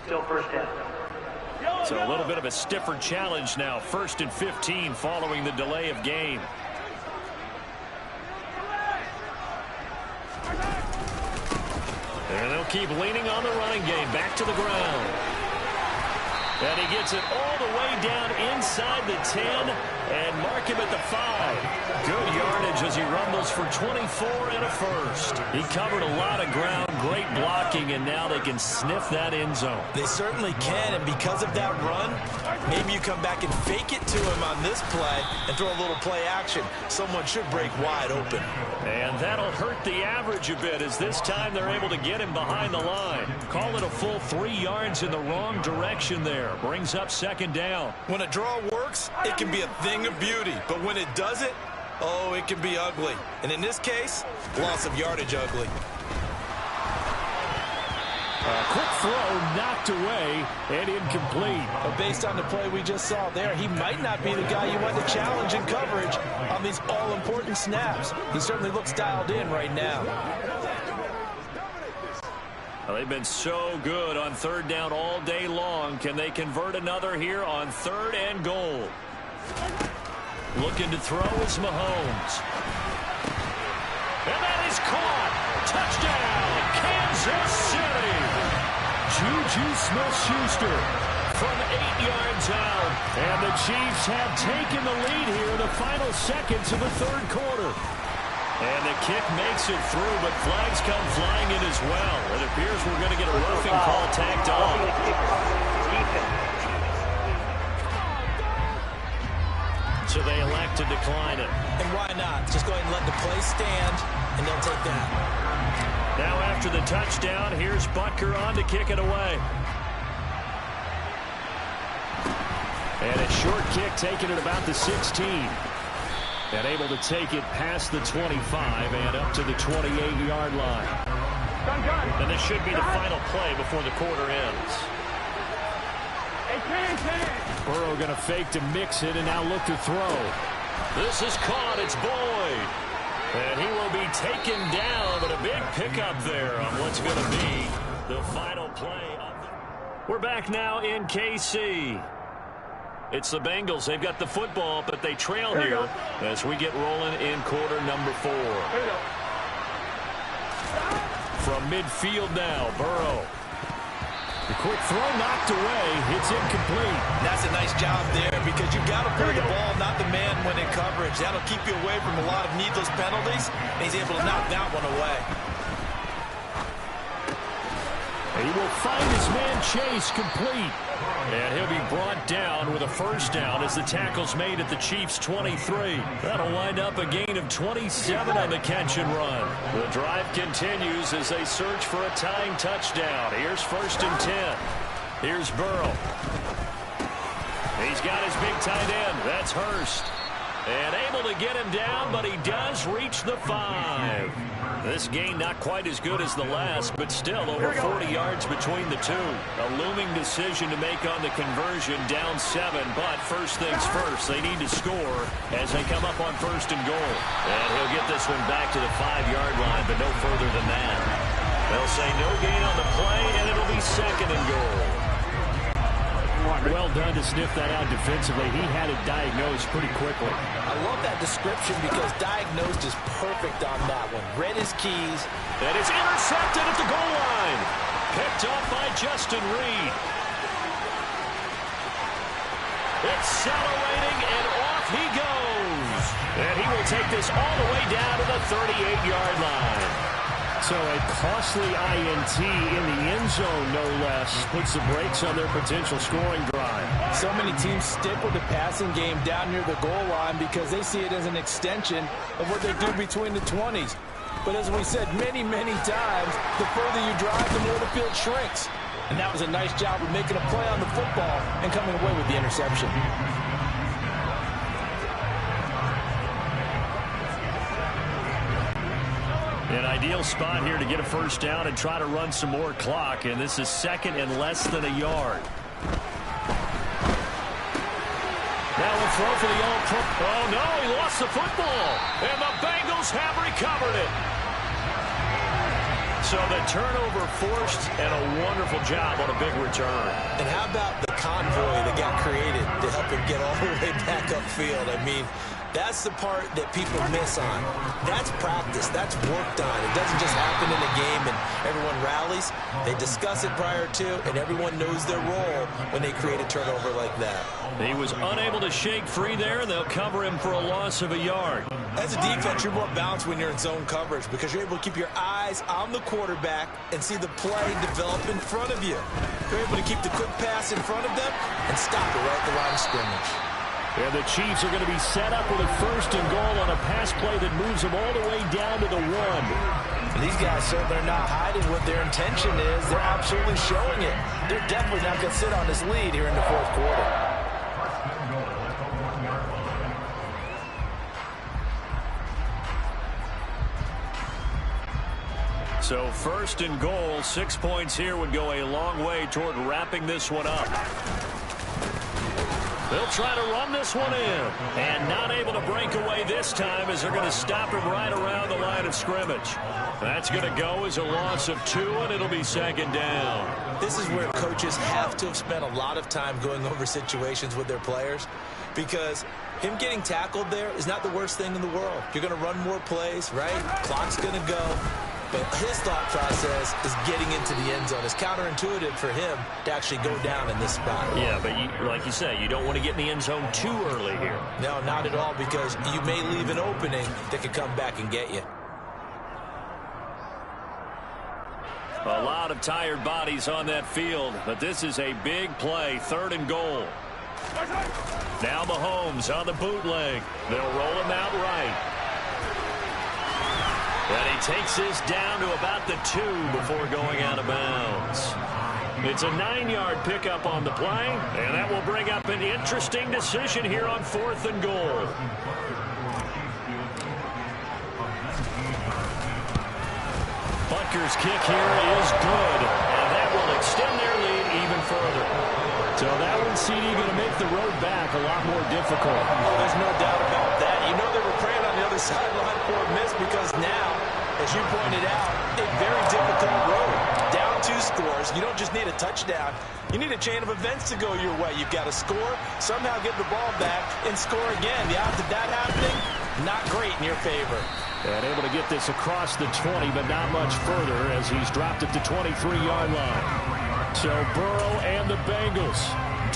[SPEAKER 4] Still 1st down.
[SPEAKER 2] So a little bit of a stiffer challenge now. 1st and 15 following the delay of game. And they'll keep leaning on the running game. Back to the ground. And he gets it all the way down inside the 10 and mark him at the 5. Good yardage as he rumbles for 24 and a 1st. He covered a lot of ground, great blocking, and now they can sniff that end zone.
[SPEAKER 3] They certainly can, and because of that run, maybe you come back and fake it to him on this play and throw a little play action. Someone should break wide open.
[SPEAKER 2] And that'll hurt the average a bit, as this time they're able to get him behind the line. Call it a full 3 yards in the wrong direction there. Brings up 2nd down.
[SPEAKER 3] When a draw works, it can be a thing of beauty. But when it doesn't, oh, it can be ugly. And in this case, loss of yardage ugly.
[SPEAKER 2] A quick throw knocked away and incomplete.
[SPEAKER 9] But based on the play we just saw there, he might not be the guy you want to challenge in coverage on these all-important snaps. He certainly looks dialed in right now.
[SPEAKER 2] Well, they've been so good on 3rd down all day long. Can they convert another here on 3rd and goal? Looking to throw is Mahomes. And that is caught. Touchdown, Kansas City. Juju Smith-Schuster from 8 yards out. And the Chiefs have taken the lead here in the final seconds of the 3rd quarter. And the kick makes it through, but flags come flying in as well. It appears we're going to get a roughing call tacked on. So they elect to decline it.
[SPEAKER 9] And why not? Just go ahead and let the play stand, and they'll take that.
[SPEAKER 2] Now after the touchdown, here's Butker on to kick it away. And a short kick taken at about the 16. And able to take it past the 25 and up to the 28-yard line. And this should be the final play before the quarter ends. Burrow going to fake to mix it and now look to throw. This is caught. It's Boyd. And he will be taken down, but a big pickup there on what's going to be the final play. We're back now in KC. It's the Bengals. They've got the football, but they trail here as we get rolling in quarter number 4. From midfield now, Burrow. The quick throw knocked away. It's incomplete.
[SPEAKER 3] That's a nice job there because you've got to play the ball, not the man when in coverage. That'll keep you away from a lot of needless penalties. And he's able to knock that one away.
[SPEAKER 2] He will find his man Chase complete. And he'll be brought down with a first down as the tackle's made at the Chiefs' 23. That'll wind up a gain of 27 on the catch and run. The drive continues as they search for a tying touchdown. Here's 1st and 10. Here's Burrow. He's got his big tight end. That's Hurst. And able to get him down, but he does reach the 5. This gain not quite as good as the last, but still over 40 yards between the two. A looming decision to make on the conversion, down 7. But first things first, they need to score as they come up on 1st and goal. And he'll get this one back to the 5-yard line, but no further than that. They'll say no gain on the play, and it'll be 2nd and goal.
[SPEAKER 11] Well done to sniff that out defensively. He had it diagnosed pretty quickly.
[SPEAKER 9] I love that description because diagnosed is perfect on that one. Read his keys.
[SPEAKER 2] And it's intercepted at the goal line. Picked up by Justin Reed. Accelerating, and off he goes. And he will take this all the way down to the 38-yard line.
[SPEAKER 11] So a costly INT in the end zone, no less, puts the brakes on their potential scoring drive.
[SPEAKER 9] So many teams stick with the passing game down near the goal line because they see it as an extension of what they do between the 20s. But as we said many, many times, the further you drive, the more the field shrinks. And that was a nice job of making a play on the football and coming away with the interception.
[SPEAKER 2] An ideal spot here to get a first down and try to run some more clock, and this is 2nd and less than a yard. Now we'll throw for the all-pro. Oh, no, he lost the football, and the Bengals have recovered it. So the turnover forced, and a wonderful job on a big return.
[SPEAKER 9] And how about the convoy that got created to help him get all the way back upfield? I mean, that's the part that people miss on. That's practice. That's worked on. It doesn't just happen in a game and everyone rallies. They discuss it prior to, and everyone knows their role when they create a turnover like that.
[SPEAKER 2] He was unable to shake free there, and they'll cover him for a loss of a yard.
[SPEAKER 9] As a defense, you're more balanced when you're in zone coverage because you're able to keep your eyes on the quarterback and see the play develop in front of you. You're able to keep the quick pass in front of them and stop it right at the line of scrimmage.
[SPEAKER 11] And the Chiefs are going to be set up with a 1st and goal on a pass play that moves them all the way down to the 1.
[SPEAKER 9] And these guys certainly are not hiding what their intention is. They're absolutely showing it. They're definitely not going to sit on this lead here in the 4th quarter.
[SPEAKER 2] So 1st and goal, 6 points here would go a long way toward wrapping this one up. They'll try to run this one in. And not able to break away this time as they're going to stop him right around the line of scrimmage. That's going to go as a loss of 2, and it'll be 2nd down.
[SPEAKER 9] This is where coaches have to have spent a lot of time going over situations with their players because him getting tackled there is not the worst thing in the world. You're going to run more plays, right? Clock's going to go. But his thought process is getting into the end zone. It's counterintuitive for him to actually go down in this spot.
[SPEAKER 2] Yeah, but like you say, you don't want to get in the end zone too early here.
[SPEAKER 9] No, not at all, because you may leave an opening that could come back and get you.
[SPEAKER 2] A lot of tired bodies on that field, but this is a big play, 3rd and goal. Now Mahomes on the bootleg. They'll roll him out right. And he takes this down to about the 2 before going out of bounds. It's a 9-yard pickup on the play, and that will bring up an interesting decision here on 4th and goal. Butker's kick here is good, and that will extend their lead even further.
[SPEAKER 11] So that one, CD, going to make the road back a lot more difficult.
[SPEAKER 9] Oh, there's no doubt about that. You know they were praying on the other sideline for a miss because now, as you pointed out, a very difficult road. Down 2 scores. You don't just need a touchdown.
[SPEAKER 3] You need a chain of events to go your way. You've got to score, somehow get the ball back, and score again. The odds of that happening, not great in your favor.
[SPEAKER 11] And able to get this across the 20, but not much further as he's dropped at the 23-yard line. So Burrow and the Bengals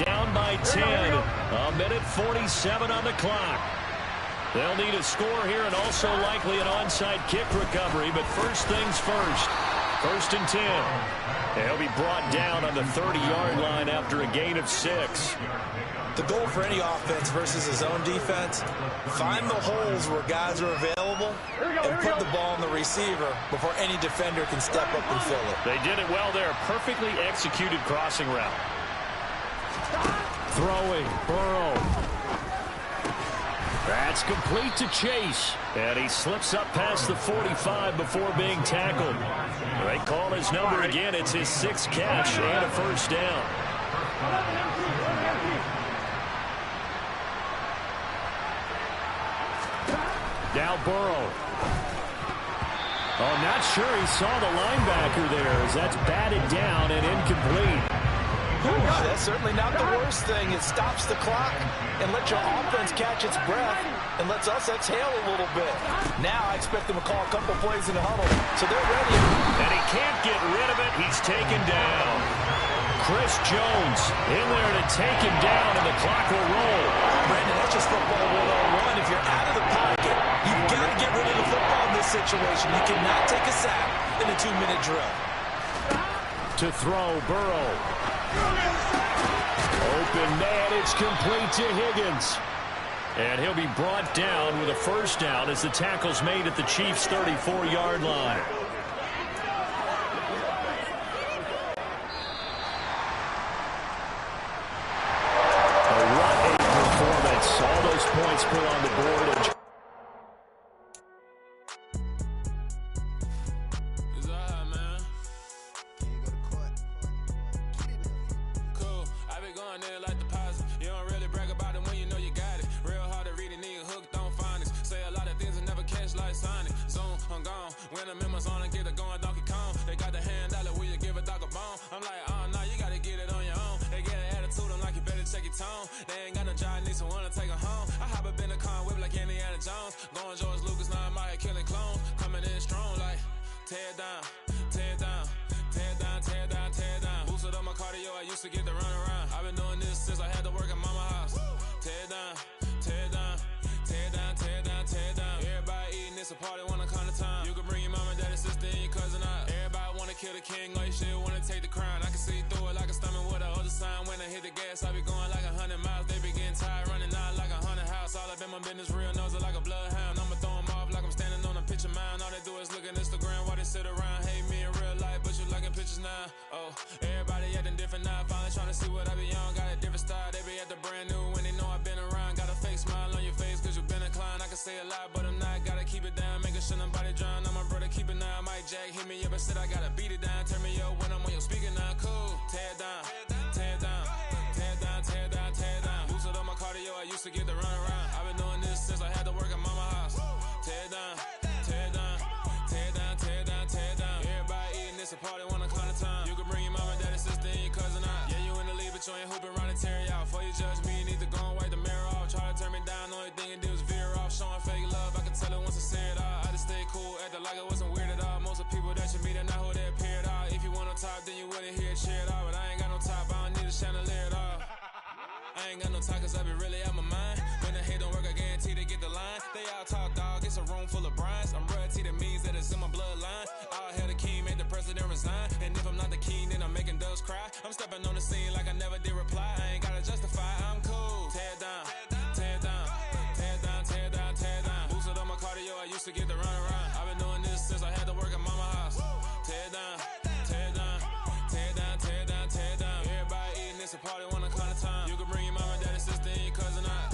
[SPEAKER 11] down by 10. A minute 47 on the clock. They'll need a score here and also likely an onside kick recovery, but first things first. 1st and 10. He'll be brought down on the 30-yard line after a gain of 6.
[SPEAKER 3] The goal for any offense versus his own defense, find the holes where guys are available and put the ball on the receiver before any defender can step up and fill it.
[SPEAKER 11] They did it well there. Perfectly executed crossing route. Throwing, Burrow. That's complete to Chase. And he slips up past the 45 before being tackled. They call his number again. It's his 6th catch and a first down. Now Burrow. Oh, not sure he saw the linebacker there as that's batted down and incomplete.
[SPEAKER 3] That's certainly not the worst thing. It stops the clock and lets your offense catch its breath and lets us exhale a little bit. Now I expect them to call a couple plays in the huddle, so they're ready.
[SPEAKER 11] And he can't get rid of it. He's taken down. Chris Jones in there to take him down, and the clock will roll.
[SPEAKER 3] Brandon, that's just football 101. If you're out of the pocket, you've got to get rid of the football in this situation. You cannot take a sack in a 2-minute drill.
[SPEAKER 11] To throw, Burrow. Open man, it's complete to Higgins. And he'll be brought down with a first down as the tackle's made at the Chiefs' 34-yard line. What a performance. All those points put on the board.
[SPEAKER 10] They ain't got no job, need someone to take her home. I hop up in the car, whip like Indiana Jones. Going George Lucas, now I'm out here killing clones. Coming in strong like, tear down, tear down, tear down, tear down, tear down. Boosted up my cardio, I used to get to run around. I've been doing this since I had to work at mama house. Tear down, tear down, tear down, tear down, tear down. Everybody eating, it's a party, one kind of time. You can bring your mama, daddy, sister, and your cousin out. Everybody wanna kill the king, or you shit wanna take the crown. I can see through it like a stomach with a other sign. When I hit the gas, I be going like 100 miles. They be getting tired, running out like 100 house. All up in my business, real nose like a bloodhound. I'ma throw them off like I'm standing on a picture mound. All they do is look at Instagram while they sit around. Hate me in real life, but you liking pictures now. Oh, everybody acting different now. Finally trying to see what I be on. Got a different style, they be at the brand new when they know I've been around. Got a fake smile on your face cause you been inclined. I can say a lot, but I'm not. Gotta keep it down, making sure nobody drown. I'm my brother, keep it now. Mike Jack hit me up and said I gotta beat it down. Turn me up when I'm on your speaker now. Cool, tear down, tear down, tear down, tear down, tear down. Boosted up my cardio, I used to get to run around. I've been doing this since I had to work at mama house. Tear down, tear down, tear down, tear down, tear down. Everybody eating, it's a party, one kind of time. You can bring your mama, daddy, sister, and your cousin out. Yeah, you in the lead, but you ain't hooping around and tear out. Before you judge me, you need to go and wipe the mirror off. Try to turn me down, only thing you do is veer off. Showing fake love, I can tell it once I say it all. I just stay cool, acting like it wasn't weird at all. Most of the people that you meet are not who they appear at all. If you want on top, then you wouldn't hear it cheer at all. But I ain't got no top, I don't need a chandelier at all. I ain't got no talk cause I be really out my mind. When the hate don't work, I guarantee they get the line. They all talk dog, it's a room full of brinds. I'm royalty, that means that it's in my bloodline. All hail the king, made the president resign. And if I'm not the king, then I'm making doves cry. I'm stepping on the scene like I never did reply. I ain't gotta justify, I'm cool. Tear down, tear down, tear down, tear down, tear down. Boosted up my cardio, I used to get to run around. I've been doing this since I had to work at mama house. Tear down, tear down, tear down, tear down, tear down. Everybody eating, it's a party, one kind of time. You can bring your mama, daddy, sister, and your cousin out.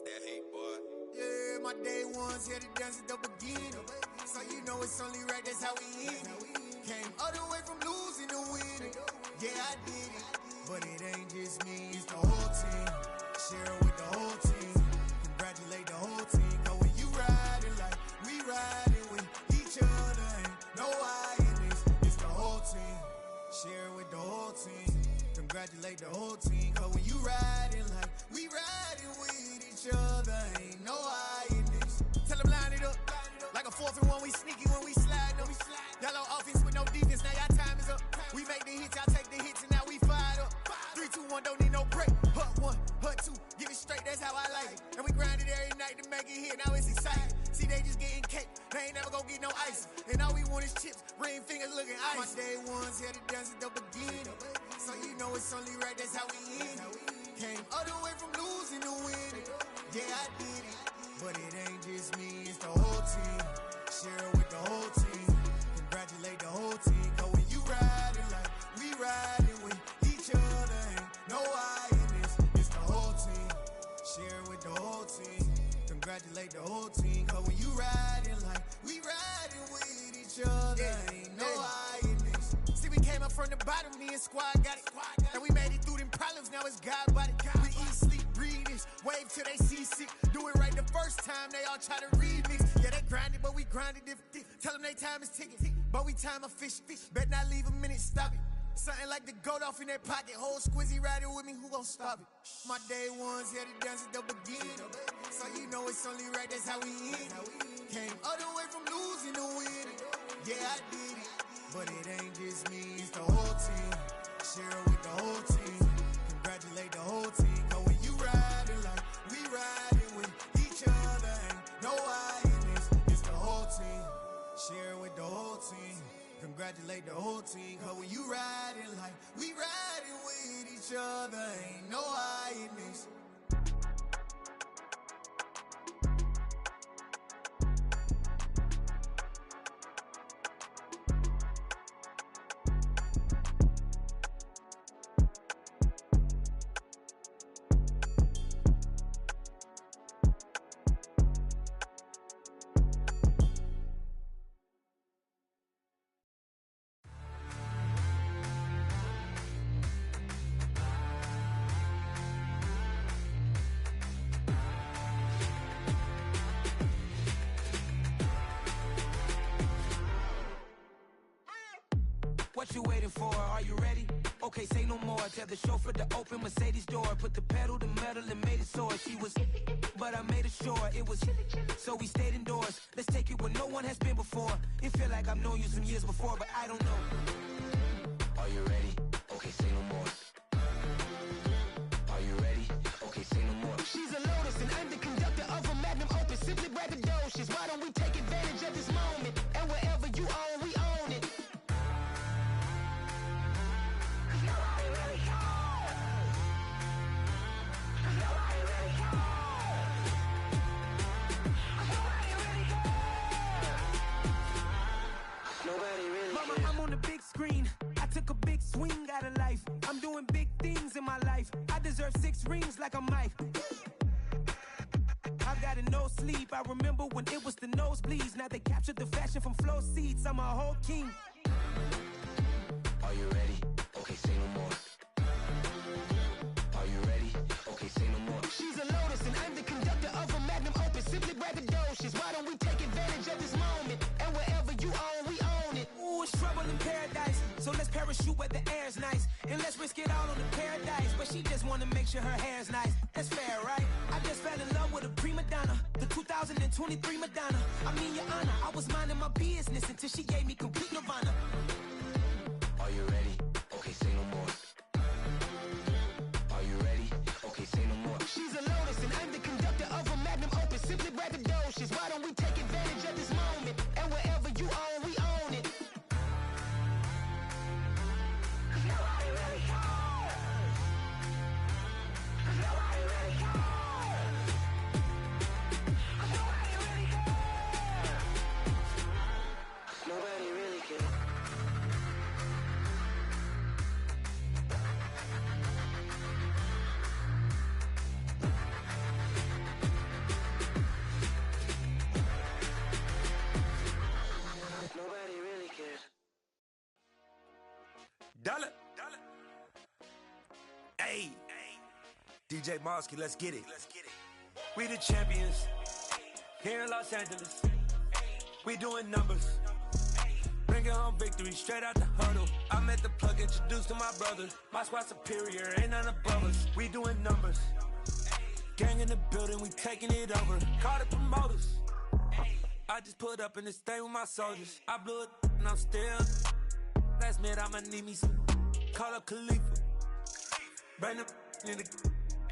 [SPEAKER 6] that hate, boy.
[SPEAKER 7] Yeah, my day ones here to dance at the beginning. So you know it's only right, that's how we end it. Came all the way from losing to winning. Yeah, I did it. But it ain't just me, it's the whole team. Share it with the whole team. Congratulate the whole team. Cause when you riding like we riding with each other, ain't no I in this. It's the whole team. Share it with the whole team. Congratulate the whole team. Cause when you riding like we riding with each other, ain't no I in this. Tell them line it up. Like a 4th and 1, we sneaky when we slide them. Yellow offense with no defense, now y'all time is up. We make the hits, y'all take the hits, and now we fired up. 3, 2, 1, don't need no break. Hut 1, hut 2, give it straight, that's how I like it. And we grind it every night to make it hit, now it's exciting. See, they just getting cake, they ain't never gonna get no ice. And all we want is chips, ring fingers looking ice. My day ones here to dance at the beginning. So you know it's only right, that's how we end it. Came all the way from losing to winning. Yeah, I did it. But it ain't just me, it's the whole team. Share it with the whole team. Congratulate the whole team. Cause when you riding like we riding with each other, ain't no I in this. It's the whole team. Share it with the whole team. Congratulate the whole team. Cause when you riding like we riding with each other, ain't no I in this. See, we came up from the bottom, me and squad got it. And we made it through them problems, now it's God body. We eat, sleep, breathe this, wave till they see sick. Do it right the first time, they all try to remix. Yeah, they grinded, but we grinded different. Tell them they time is ticking, but we time a fish. Bet not leave a minute, stop it. Something like the goat off in their pocket. Whole squizzy riding with me, who gon' stop it? My day ones here to dance at the beginning. So you know it's only right, that's how we end it. Came all the way from losing to winning. Yeah, I did it. But it ain't just me, it's the whole team. Share it with the whole team. Congratulate the whole team. Cause when you riding like we riding with each other, ain't no I in this. It's the whole team. Share it with the whole team. Congratulate the whole team. Cause when you riding like we riding with each other, ain't no I in this.
[SPEAKER 8] What you waiting for? Are you ready? Okay, say no more. Tell the chauffeur to open Mercedes door. Put the pedal to metal and made it soar. She was, but I made it sure it was. So we stayed indoors. Let's take it where no one has been before. It feel like I've known you some years before, but I don't know. Are you ready? Okay, say no more. Are you ready? Okay, say no more. She's a Lotus and I'm the conductor of a Magnum Opus. Simply braggadocious. Why don't we take advantage of this moment? And wherever you own, we own it. Mama, I'm on the big screen. I took a big swing out of life. I'm doing big things in my life. I deserve 6 rings like a Mike. I've got no sleep. I remember when it was the nosebleeds. Now they captured the fashion from flow seats. I'm a whole king. Are you ready? Okay, say no more. Are you ready? Okay, say no more. She's a Lotus and I'm the conductor of a Magnum Opus. Simply braggadocious. Why don't we take advantage of this moment? And wherever you own, we own it. Ooh, it's trouble in paradise. So let's parachute where the air's nice. And let's risk it all on the paradise. But she just wanna make sure her hair's nice. That's fair, right? I just fell in love with a prima donna. The 2023 Madonna. I mean, your honor, I was minding my business until she gave me complete nirvana. Are you ready? Okay, say no more. Are you ready? Okay, say no more. She's a Lotus and I'm the conductor of a Magnum Opus. Simply braggadocious. Why don't we take advantage of this moment? And wherever you own, we own it. Nobody really cares. Nobody really cares. Nobody really cares. Nobody really
[SPEAKER 12] Dollar. Hey. DJ Mosky, let's get it. We the champions. Here in Los Angeles. We doing numbers. Bringing home victory straight out the huddle. I'm at the plug, introduced to my brothers. My squad superior, ain't none above us. We doing numbers. Gang in the building, we taking it over. Call the promoters. I just put up in this thing with my soldiers. I blew it and I'm still. Last minute, I'ma need me some. Call up Khalifa. Bring them in the.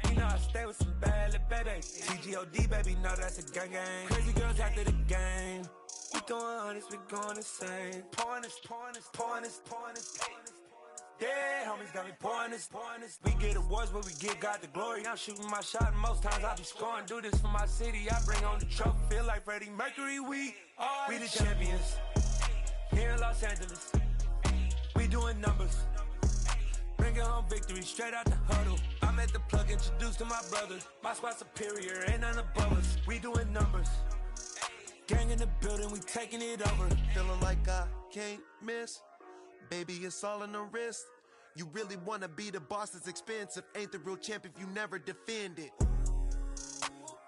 [SPEAKER 12] You know I stay with some bad little baby. TGOD, baby, know that's a gang gang. Crazy girls after the game. We going honest, we going insane. Pouring this. Yeah, homies got me pouring this. We get awards, but we give God the glory. I'm shooting my shot, and most times I be scoring. Do this for my city, I bring on the trophy. Feel like Freddie Mercury, we the champions. Here in Los Angeles, we doing numbers. Bringing home victory straight out the huddle. I'm at the plug, introduced to my brothers. My squad superior, ain't none above us. We doing numbers. Gang in the building, we taking it over.
[SPEAKER 13] Feeling like I can't miss. Baby, it's all in the wrist. You really wanna be the boss, it's expensive. Ain't the real champ if you never defend it.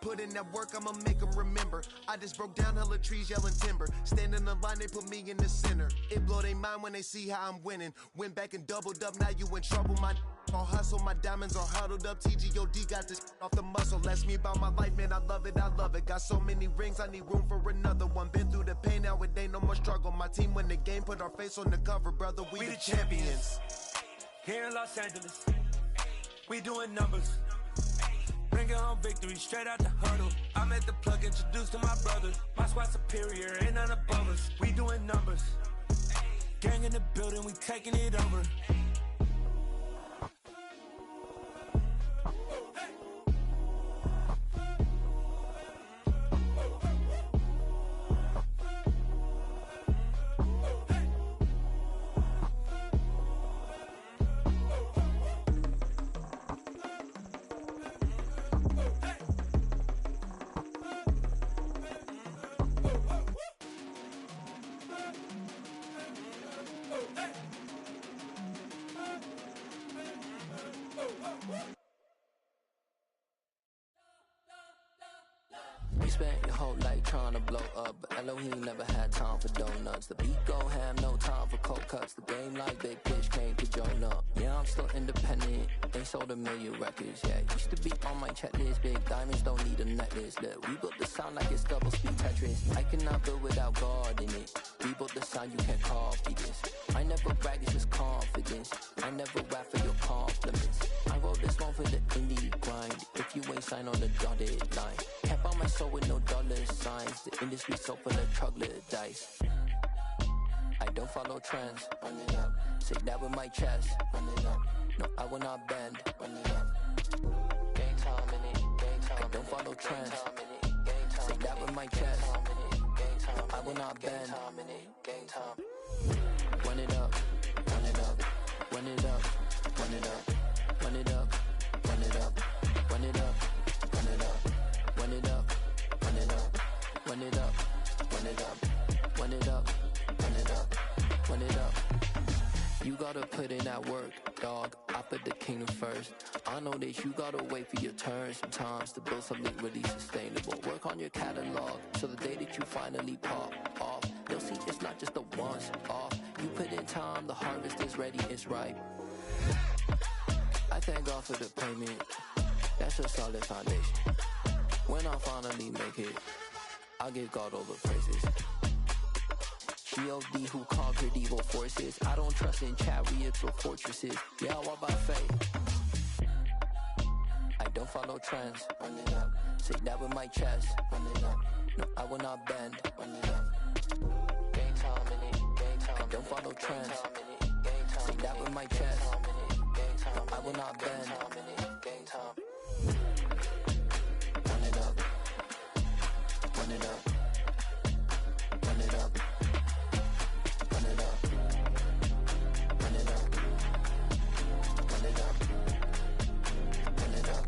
[SPEAKER 13] Put in that work, I'ma make them remember. I just broke down hella trees, yelling timber. Stand in the line, they put me in the center. It blow their mind when they see how I'm winning. Went back and doubled up, now you in trouble. My all hustle, my diamonds are huddled up. TGOD got this off the muscle. Ask me about my life, man, I love it. Got so many rings, I need room for another one. Been through the pain, now it ain't no more struggle. My team win the game, put our face on the cover, brother. We the champions.
[SPEAKER 12] Here in Los Angeles, we doing numbers. Bringing home victory straight out the huddle. I'm at the plug, introduced to my brothers. My squad superior, ain't none above us. We doing numbers. Gang in the building, we taking it over.
[SPEAKER 1] You spent your whole life trying to blow up, but Elohim never had time for donuts. The beat go ham, no time for cold cuts. The game like Big Pitch came to join up. Yeah, I'm still independent. They sold 1 million records. Yeah, used to be on my checklist. Big diamonds don't need a necklace. Look, we built the sound like it's double speed Tetris. I cannot build without God in it. We built the sound, you can't copy this. I never brag, it's just confidence. I never rap for your compliments. I wrote this one for the indie grind. If you ain't signed on the dotted line, can't buy my soul with no dollar signs. The industry so full of troglodytes. I don't follow trends. Run it up. Say that with my chest. Run it up. No, I will not bend. Run it up. Game time in it. Game time. I don't follow trends. Say that with my chest. No, I will not bend. Game time. Run it up. Run it up. Run it up. Run it up. Run it up. Run it up. Run it up. Run it up. Run it up. Run it up. Run it up. Run it up. Run it up. Run it up. Run it up. You gotta put in that work, dog. I put the kingdom first. I know that you gotta wait for your turn sometimes to build something really sustainable. Work on your catalog, so the day that you finally pop off, you'll see it's not just a once off. You put in time, the harvest is ready, it's ripe. I thank God for the payment. That's a solid foundation. When I finally make it, I'll give God all the praises. G.O.D. who conquered evil forces. I don't trust in chariots or fortresses. Yeah, I walk by faith. I don't follow trends. Run it up. Say that with my chest. Run it up. No, I will not bend. Run it up. Game time in it. Game time. I don't follow trends. Say that with my chest. No, I will not bend. Game time. Run it up. Run it up. Run it up. Run it up. Run it up. Run it up. Run it up.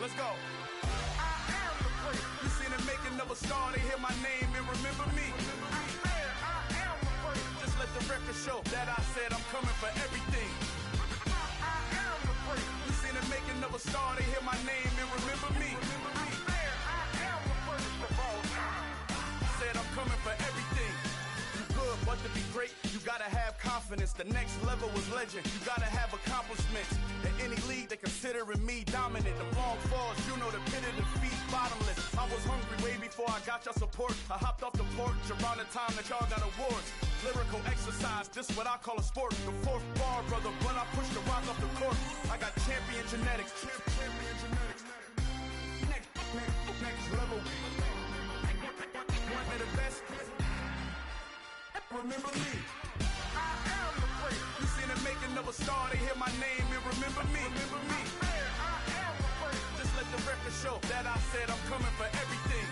[SPEAKER 6] Let's go. I am the great. You seen the making of a star, they hear my name and remember me. I am the great. Just let the record show that I said I'm coming for everything. I am the great. You seen the making of a star, they hear my name and remember me. I am the first of all time. Said I'm coming for everything. You good, but to be great, you gotta have confidence. The next level was legend. You gotta have accomplishments. In any league, they considering me dominant. The long falls, you know the pit of defeat, bottomless. I was hungry way before I got your support. I hopped off the porch around the time that y'all got awards. Lyrical exercise, this what I call a sport. The fourth bar, brother, when I push the rock off the court. I got champion genetics. Champion genetics. Next level. One of the best. Remember me. I am the great. You seen the making of a star, they hear my name and remember me. Remember me. I am the great. Just let the record show that I said I'm coming for everything.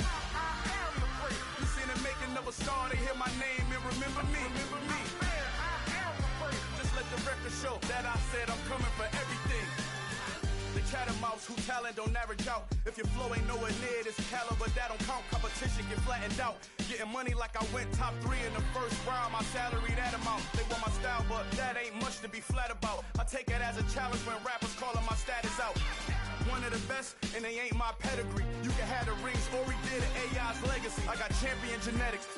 [SPEAKER 6] I am the great. You seen the making of a star, they hear my name and remember me. Remember me. I am the great. Just let the record show that I said I'm coming for everything. The chattermouths who talent don't average out. If your flow ain't nowhere near this caliber, that don't count. Competition get flattened out. Getting money like I went top 3 in the first round. My salary that amount. They want my style, but that ain't much to be flat about. I take it as a challenge when rappers calling my status out. One of the best, and they ain't my pedigree. You can have the rings, or we did an AI's legacy. I got champion genetics.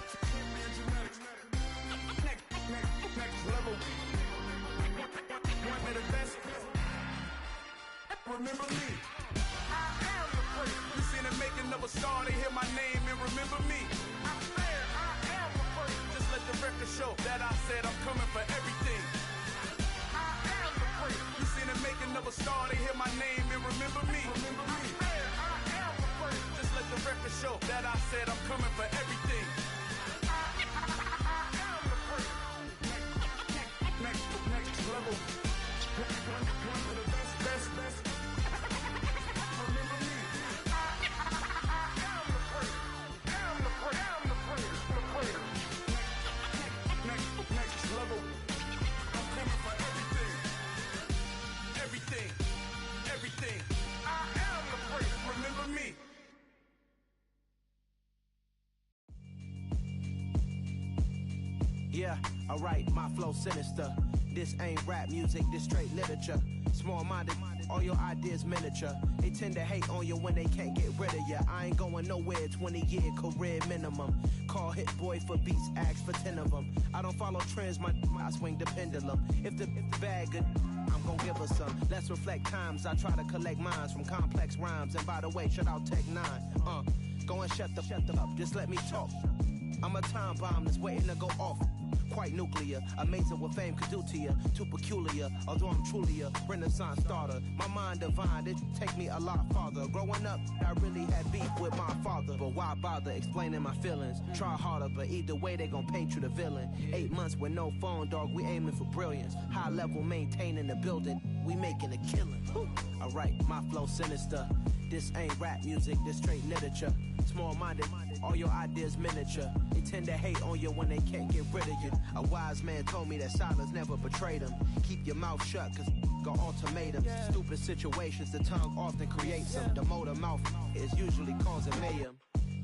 [SPEAKER 6] Next level. One of the best. Remember me. I am the great. You seen the making of a star, they hear my name and remember me. I am the great. Just let the record show that I said I'm coming for everything. I am the great. You seen the making of a star, they hear my name and remember me. Remember me. I am the great. Just let the record show that I said I'm coming for everything. I am the great. Next level. One of the best. Next level. I'm coming for everything. Everything. I am the great. Remember me.
[SPEAKER 14] Yeah, alright, my flow sinister. This ain't rap music, this straight literature. Small-minded, all your ideas miniature. They tend to hate on you when they can't get rid of you. I ain't going nowhere, 20-year career minimum. Call Hit Boy for beats, ask for 10 of them. I don't follow trends, I swing the pendulum. If the bag good, I'm gon' give her some. Let's reflect times, I try to collect minds from complex rhymes. And by the way, shout out Tech 9. Go and shut the up, just let me talk. I'm a time bomb that's waiting to go off. Quite nuclear, amazing what fame could do to you. Too peculiar, although I'm truly a renaissance starter. My mind divine, it take me a lot farther. Growing up, I really had beef with my father. But why bother explaining my feelings? Try harder, but either way they gon' paint you the villain. 8 months with no phone, dog, we aiming for brilliance. High level maintaining the building, we making a killing. Alright, my flow sinister. This ain't rap music, this straight literature. Small-minded, all your ideas miniature. They tend to hate on you when they can't get rid of you. A wise man told me that silence never betrayed him. Keep your mouth shut, cause got ultimatums. Stupid situations, the tongue often creates them. The motor mouth is usually causing mayhem.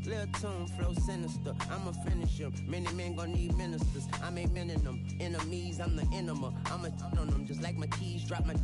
[SPEAKER 15] Lil' tune, flow sinister, I'ma finish him. Many men gon' need ministers, I'm a men in them. Enemies, I'm the enema, I'ma on them. Just like my keys, drop my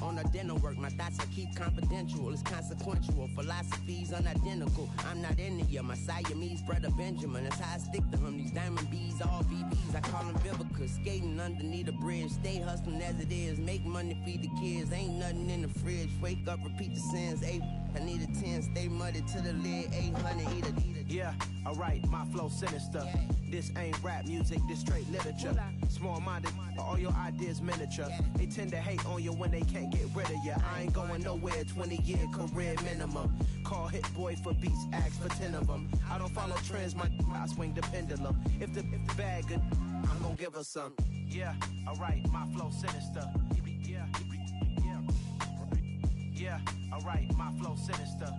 [SPEAKER 15] on the dinner work. My thoughts I keep confidential, it's consequential. Philosophies unidentical, I'm not in ya. My Siamese brother Benjamin, that's how I stick to him. These diamond bees, all BBs, I call them Vivica. Skating underneath the bridge, stay hustling as it is. Make money, feed the kids, ain't nothing in the fridge. Wake up, repeat the sins, I need a 10, stay muddy to the lid, 800, eat a.
[SPEAKER 14] Yeah, alright, my flow sinister. This ain't rap music, this straight literature. Small-minded, all your ideas miniature. They tend to hate on you when they can't get rid of you. I ain't going nowhere, 20-year career minimum. Call Hit Boy for beats, ask for 10 of them. I don't follow trends, I swing the pendulum. If the bag good, I'm gon' give her some. Yeah, alright, my flow sinister. Yeah, alright, my flow sinister.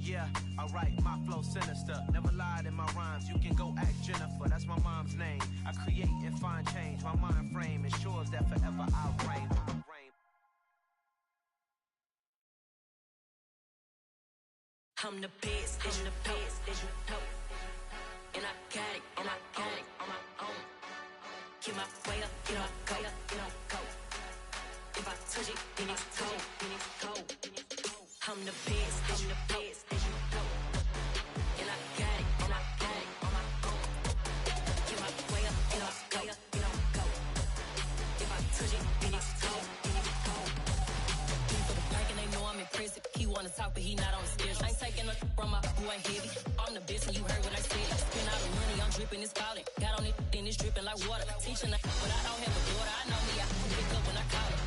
[SPEAKER 14] Yeah, alright, my flow sinister. Never lied in my rhymes, you can go ask Jennifer, that's my mom's name. I create and find change, my mind frame ensures that forever I reign.
[SPEAKER 16] I'm the best, I'm the best, as you know. And I got it, and I got it on my own. Get my way up, get on go, get on go. If I touch it, then it's cold, then it's cold. I'm the best, as you know. And I got it, and I got it on my own. Get my way up, get on go, get on go. If I touch it, then it's cold, then it's cold. People the bank and they know I'm impressive. He wanna talk, but he not on the schedule. I ain't taking a from my boy ain't heavy. I'm the best, and you heard what I said. Spend all the money, I'm dripping, it's falling. Got on it, then it's dripping like water. Teaching, but I don't have a daughter. I know me, I can pick up when I call it.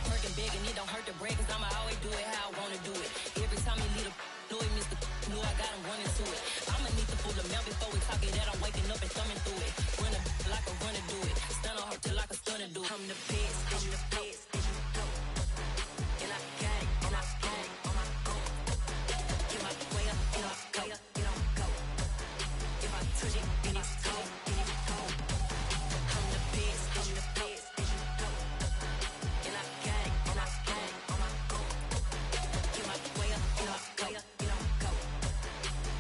[SPEAKER 16] Working big, and it don't hurt to break, cause I'ma always do it how I wanna do it. Every time he lead a know he missed the knew I got him running to it. I'ma need to pull the mail before we talk it that I'm waking up and thumbing through it. Run a like a runner do it. Stun on her till like a stunner do it. I'm the best, I'm the best, as you know. And I got it, and I got it on my own. Get my way up, get on go, get on go. If I touch it, then it's cold, then it's cold. I'm the best, I'm the best, as you know. And I got it, and I got it on my own. Get my way up, get on go, get on go.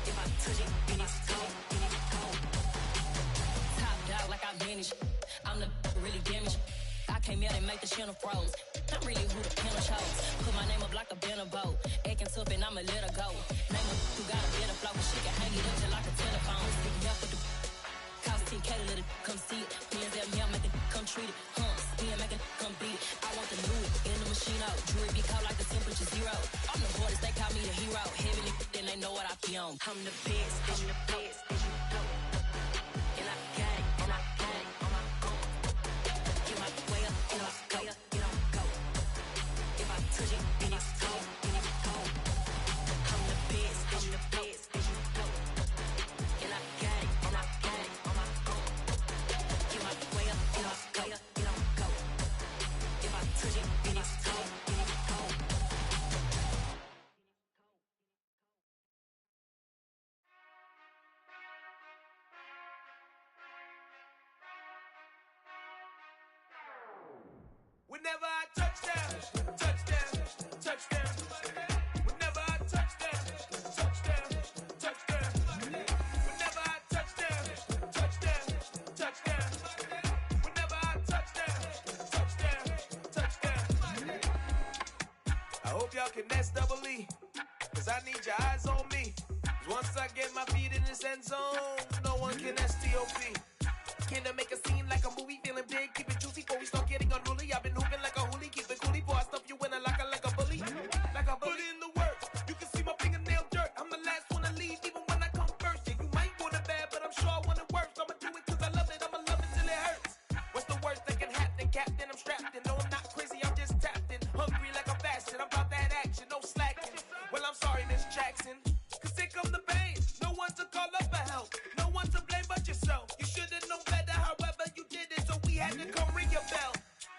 [SPEAKER 16] If I touch it, then it's cold, then it's cold. Top dog like I manage. I'm the really damaged. I came out and make the channel froze. I'm really who the piano chose. Put my name up like a banner boat. Acting tough and I'ma let her go. Name her who got a better flow, but she can hang it up just like a telephone. Sticking out for the cost 10K to let it come see it. Hands at me, I make it come treat it. Spin, make it come beat it. I want the Louis in the machine out. Jewelry be cold like the temperature zero. I'm the hardest, they call me the hero. Heavenly, then they know what I be on. I'm the best, I'm the best, as you know. And I got it, and I got it on my own. Get my way up, get on go, get on go. If I touch it, then it's cold, then it's cold. I'm the best, I'm the best, as you know. And I got it, and I got it on my own. Get my way up, get on go, get on go. If I touch it, then it's cold, then it's cold.
[SPEAKER 10] Whenever I touchdown, touchdown, touchdown. Whenever I touchdown, touchdown, touchdown. Whenever I touchdown, touchdown, touchdown. Whenever I touchdown, touchdown, touchdown. I hope y'all can nest double E, cause I need your eyes on me. Cause once I get my feet in this end zone, no one can STOP. Can I make a scene like a movie, feeling big, keep it juicy before we start getting unruly. I've been hooping like a hoolie, keep it coolie, boy, I stuff you in a locker like a bully. Like a bully. Put in the work, you can see my fingernail dirt. I'm the last one to leave, even when I come first. Yeah, you might want it bad, but I'm sure I want it worse. I'ma do it cause I love it, I'ma love it till it hurts. What's the worst that can happen, Captain? I'm strapped in, no, I'm not crazy, I'm just tapped in. Hungry like I'm fasting, I'm about that action, no slacking. Well, I'm sorry, Miss Jackson, cause here come the pain. No one to call up for help, no one to blame but yourself. You should've known better, however you did it, so we had to come ring your bell.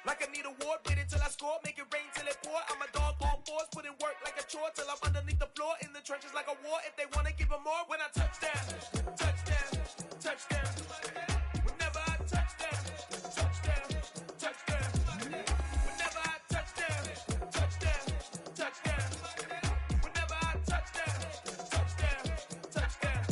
[SPEAKER 10] Like I need a ward, wait until I score, make it rain till it pour. I'm a dog on force, put in work like a chore till I'm underneath the floor, in the trenches like a war. If they wanna give them more, when I touch down, touchdown, touchdown. Whenever I touchdown, touchdown, touchdown. Whenever I touchdown, touchdown, touchdown. Whenever I touchdown, touchdown, touchdown.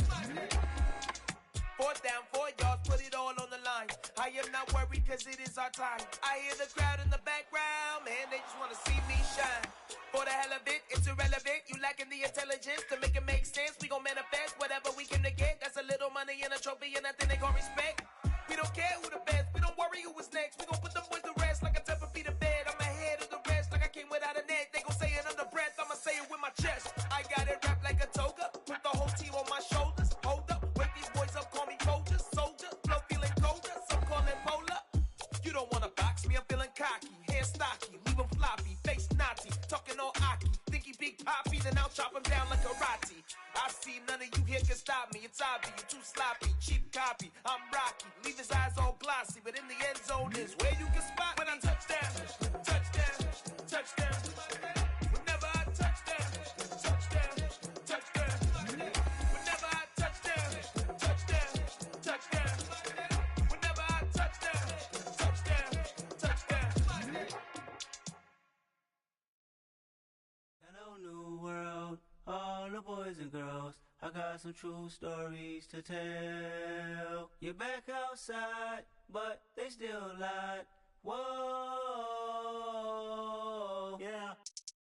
[SPEAKER 10] 4th down, 4 yards, put it all on the line. I am not worried cause it is our time. I hear the crowd in the background, man, they just wanna see me shine. For the hell of it, it's irrelevant. You lacking the intelligence to make it make sense. We gon' manifest whatever we came to get. That's a little money and a trophy and nothing they gon' respect. We don't care who the best, we don't worry who is next. We gon' put them boys to rest like a Tempur-Pedic bed. I'm ahead of the rest like I came without a net. They gon' say it under breath, I'ma say it with my chest. I got it wrapped like a toga, put the whole team on my shoulders. Hold up, wake these boys up, call me soldier, soldier. Flow feeling colder, some call it polar. You don't wanna box me, I'm feeling cocky. Hair stocky, leave him floppy, face naughty. Talking all aki, think he big poppy, then I'll chop him down like karate. I see none of you here can stop me. It's obvious, you too sloppy, cheap copy. I'm Rocky, leave his eyes all glossy, but in the end zone is where you can spot when I touchdown, touchdown, touchdown. Whenever I touchdown, touchdown, touchdown. Whenever I touchdown, touchdown, touchdown. Whenever I touchdown, touchdown, touchdown.
[SPEAKER 17] Hello, new world, all the boys and girls. I got some true stories to tell. You're back outside, but they still lied. Whoa, yeah.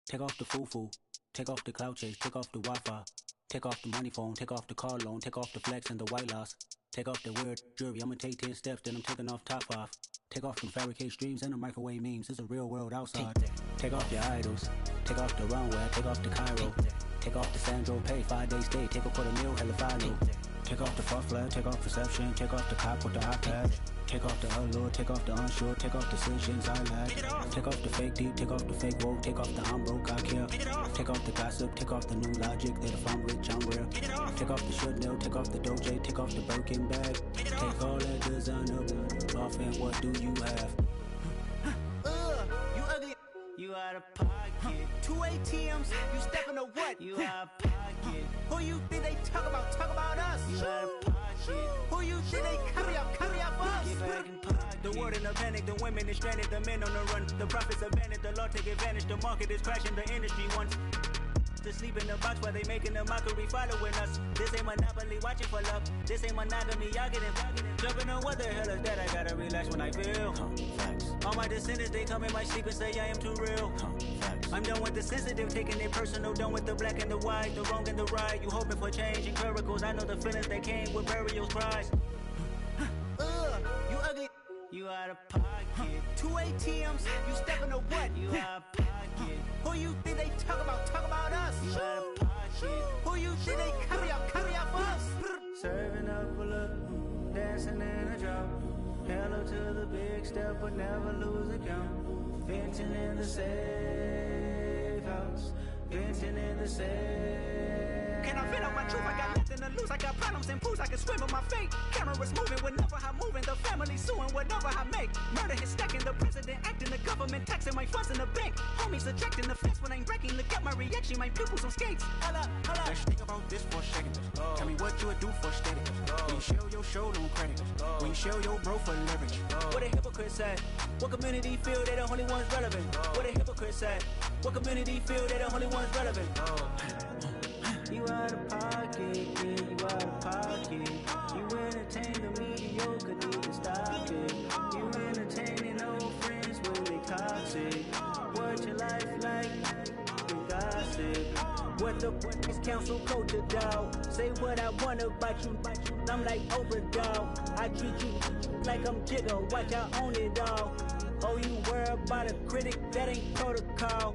[SPEAKER 18] Take off the foo-foo, take off the cloud chase, take off the Wi-Fi, take off the money phone, take off the car loan, take off the flex and the white loss, take off the weird jewelry. I'ma take 10 steps, then I'm taking off top 5. Take off them fabricated streams and the microwave memes. It's a real world outside. Take off your idols, take off the runway, take off the Cairo, take off the Sandro pay, 5-day stay, take a $250,000 hella follow. Take off the fuck flag, take off perception, take off the cop with the iPad. Take off the allure, take off the unsure, take off decisions I lack. Take off the fake deep, take off the fake woke, take off the I'm broke, I care. Take off the gossip, take off the new logic that if I'm rich, I'm real. Take off the Chanel, take off the Doja, take off the Birkin bag. Take all that designer off and what do you have?
[SPEAKER 17] You ugly. You out of pocket. 2 ATMs, you stepping to what? You out of pocket. Who you think they talk about? Talk about us. You out of pocket. Who you think they carry up us? Get back in pocket. The world in a panic, the women is stranded, the men on the run. The profits abandoned, the law take advantage. The market is crashing, the industry wants to sleep in the box while they making a mockery following us. This ain't monopoly, watching for love. This ain't monogamy, y'all getting jumping on what the hell is that? I gotta relax when I feel. All my descendants, they come in my sleep and say I am too real. I'm done with the sensitive, taking it personal. Done with the black and the white, the wrong and the right. You hoping for change and miracles. I know the feelings that came with burial cries. You ugly. You out of pocket. 2 ATMs, you stepping to what? You out of pocket. Who you think they talk about? Talk about us. You out of pocket. Who you think they carry up us? Serving up a look, dancing in a drop. Hello to the big step, but never lose a count. Venting in the safe house. Venting in the safe. Can I vent out my truth? I got nothing to lose. I got problems and pools. I can swim with my fate. Cameras moving whenever I'm moving. The family suing whatever I make. Murder is stacking. The president acting. The government taxing my funds in the bank. Homies ejecting the fence when I'm breaking. Look at my reaction. My pupils on skates. Holla, holla.
[SPEAKER 18] Let's think about this for a second. Tell me what you would do for static. When you show your show, no credit. When you show your bro for leverage.
[SPEAKER 17] What a hypocrite said. What community feel they the only ones relevant? What a hypocrite said. What community feel they the only ones relevant? You out of pocket, yeah, you out of pocket. You entertain the mediocre, need to stop it. You entertaining old friends when they toxic. What your life like? You gossip. What the is council code to doubt? Say what I want about you. I'm like overdog. I treat you like I'm Jigga. Watch I own it all. Oh, you worry about a critic? That ain't protocol.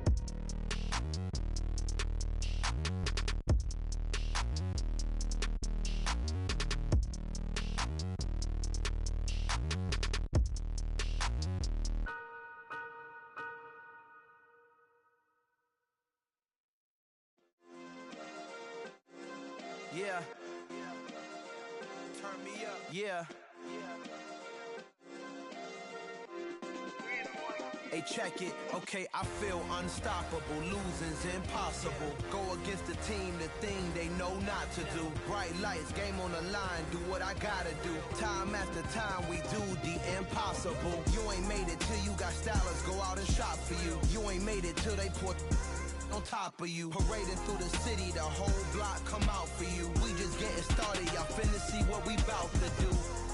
[SPEAKER 14] Yeah. Turn me up. Yeah. Hey, check it. Okay, I feel unstoppable. Losing's impossible. Go against the team, the thing they know not to do. Bright lights, game on the line, do what I gotta do. Time after time, we do the impossible. You ain't made it till you got stylers go out and shop for you. You ain't made it till they put on top of you. Parading through the city, the whole block come out for you. We just getting started, y'all finna see what we bout to do.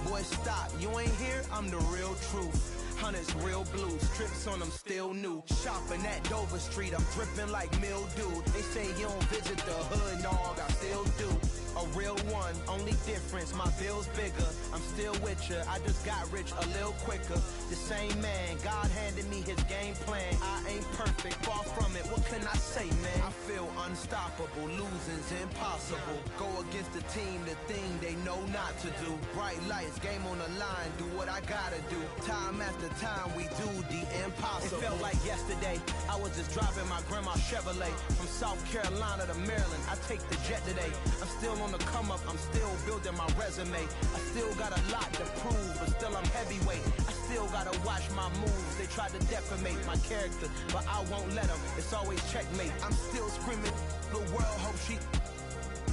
[SPEAKER 14] Boy, stop, you ain't here, I'm the real truth. Hunters, real blues, strips on them still new. Shopping at Dover Street, I'm dripping like mildew. They say you don't visit the hood, dog, I still do. A real one, only difference, my bill's bigger. I'm still with ya, I just got rich a little quicker. The same man, God handed me his game plan. I ain't perfect, far from it, what can I say, man? I feel unstoppable, losing's impossible. Go against the team, the thing they know not to do. Bright lights, game on the line, do what I gotta do. Time after time, we do the impossible. It felt like yesterday, I was just driving my grandma's Chevrolet. From South Carolina to Maryland, I take the jet today. I'm still on the come up, I'm still building my resume. I still got a lot to prove, but still I'm heavyweight. I still gotta watch my moves. They tried to defamate my character, but I won't let them. It's always checkmate. I'm still screaming, the world hope she.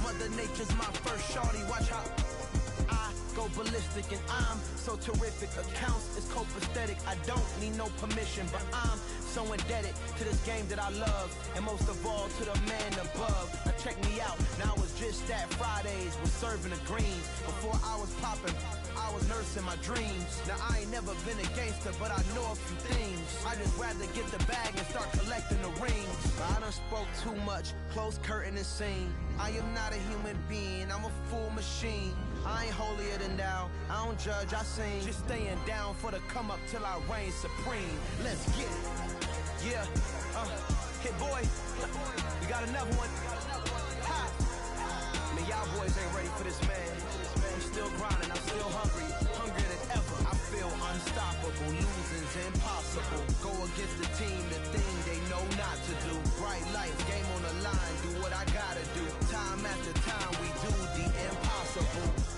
[SPEAKER 14] Mother Nature's my first shorty. Watch how I go ballistic, and I'm so terrific. Accounts is copacetic. I don't need no permission, but I'm So indebted to this game that I love, and most of all to the man above. Now check me out, now I was just at Fridays, was serving the greens. Before I was popping, I was nursing my dreams. Now I ain't never been a gangster, but I know a few things. I just rather get the bag and start collecting the rings. But I done spoke too much, close curtain and scene. I am not a human being, I'm a full machine. I ain't holier than thou, I don't judge, I sing. Just staying down for the come up till I reign supreme. Let's get it. Yeah, hit boy, we got another one. Ha! Man, y'all boys ain't ready for this, man. I'm still grinding, I'm still hungry, hungrier than ever. I feel unstoppable, losing's impossible. Go against the team, the thing they know not to do. Bright lights, game on the line, do what I gotta do. Time after time, we do the impossible.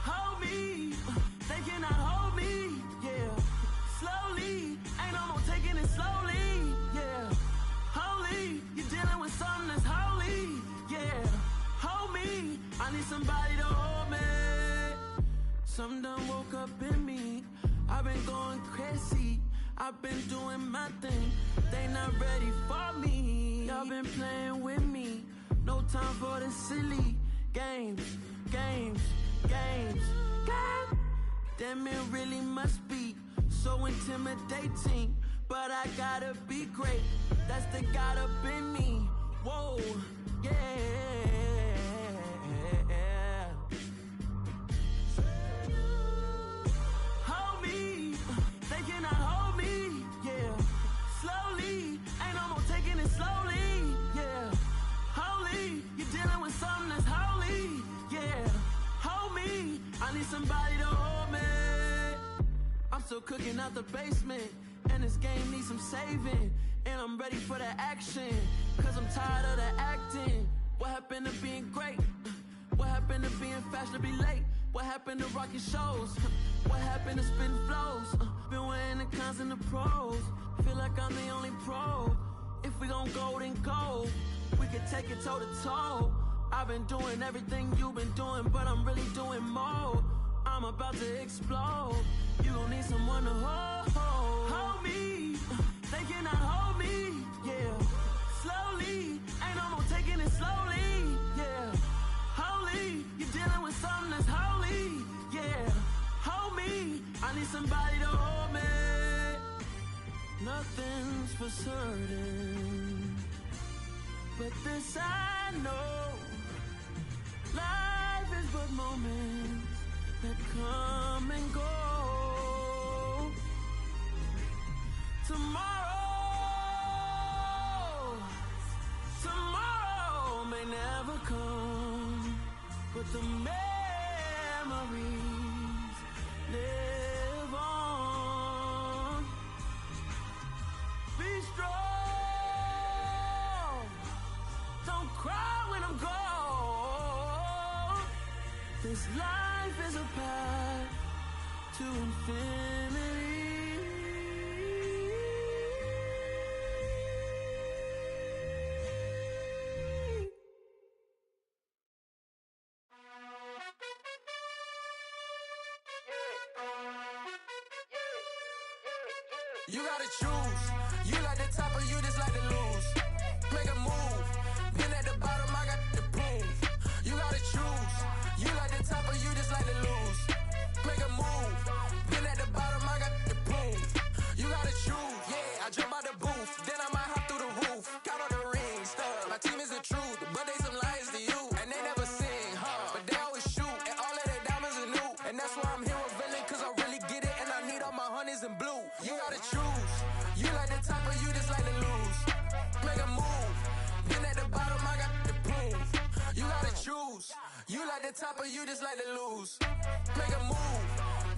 [SPEAKER 19] Hold me, they cannot hold me, yeah. Slowly, ain't no more taking it slowly, yeah. Holy, you're dealing with something that's holy, yeah. Hold me, I need somebody to hold me. Something done woke up in me, I've been going crazy, I've been doing my thing, they not ready for me. Y'all been playing with me, no time for the silly games, games, games, games. Damn, it really must be so intimidating, but I gotta be great, that's the God up in me. Whoa, yeah. Hold me, they cannot hold me, yeah. Slowly, ain't no more taking it slowly, yeah. Holy, you're dealing with something that's holy, yeah. Hold me, I need somebody to hold me. I'm still cooking out the basement, and this game needs some saving. And I'm ready for the action, cause I'm tired of the acting. What happened to being great? What happened to being fashionably late? What happened to rocking shows? What happened to spitting flows? Been wearing the cons and the pros. Feel like I'm the only pro. If we gon' go, then go. We could take it toe to toe. I've been doing everything you've been doing, but I'm really doing more. I'm about to explode. You gon' need someone to hold. Hold me, they cannot hold me, yeah. Slowly, ain't no more taking it slowly, yeah. Holy, you're dealing with something that's holy, yeah. Hold me, I need somebody to hold me. Nothing's for certain, but this I know. Life is but moments that come and go. Tomorrow may never come, but the memories live on. Be strong, don't cry when I'm gone. This life is a path to infinity.
[SPEAKER 20] You gotta choose. You like the top or you just like to lose. Make a move. Been at the bottom, I got the proof. You gotta choose. You like the top or you just like to lose. Make a move. Been at the bottom, I got the proof. You gotta choose. Yeah, I jump out the booth. Then I might hop through the roof. Count on the rings. My team is the truth, but they some liars to you. And they never sing, but they always shoot. And all of their diamonds are new. And that's why I'm here with villain, cause I really get it. And I need all my honeys roses and blue. You gotta choose. You like the top or you just like to lose. Make a move. Been at the bottom, I got the proof. You gotta choose. You like the top or you just like to lose. Make a move.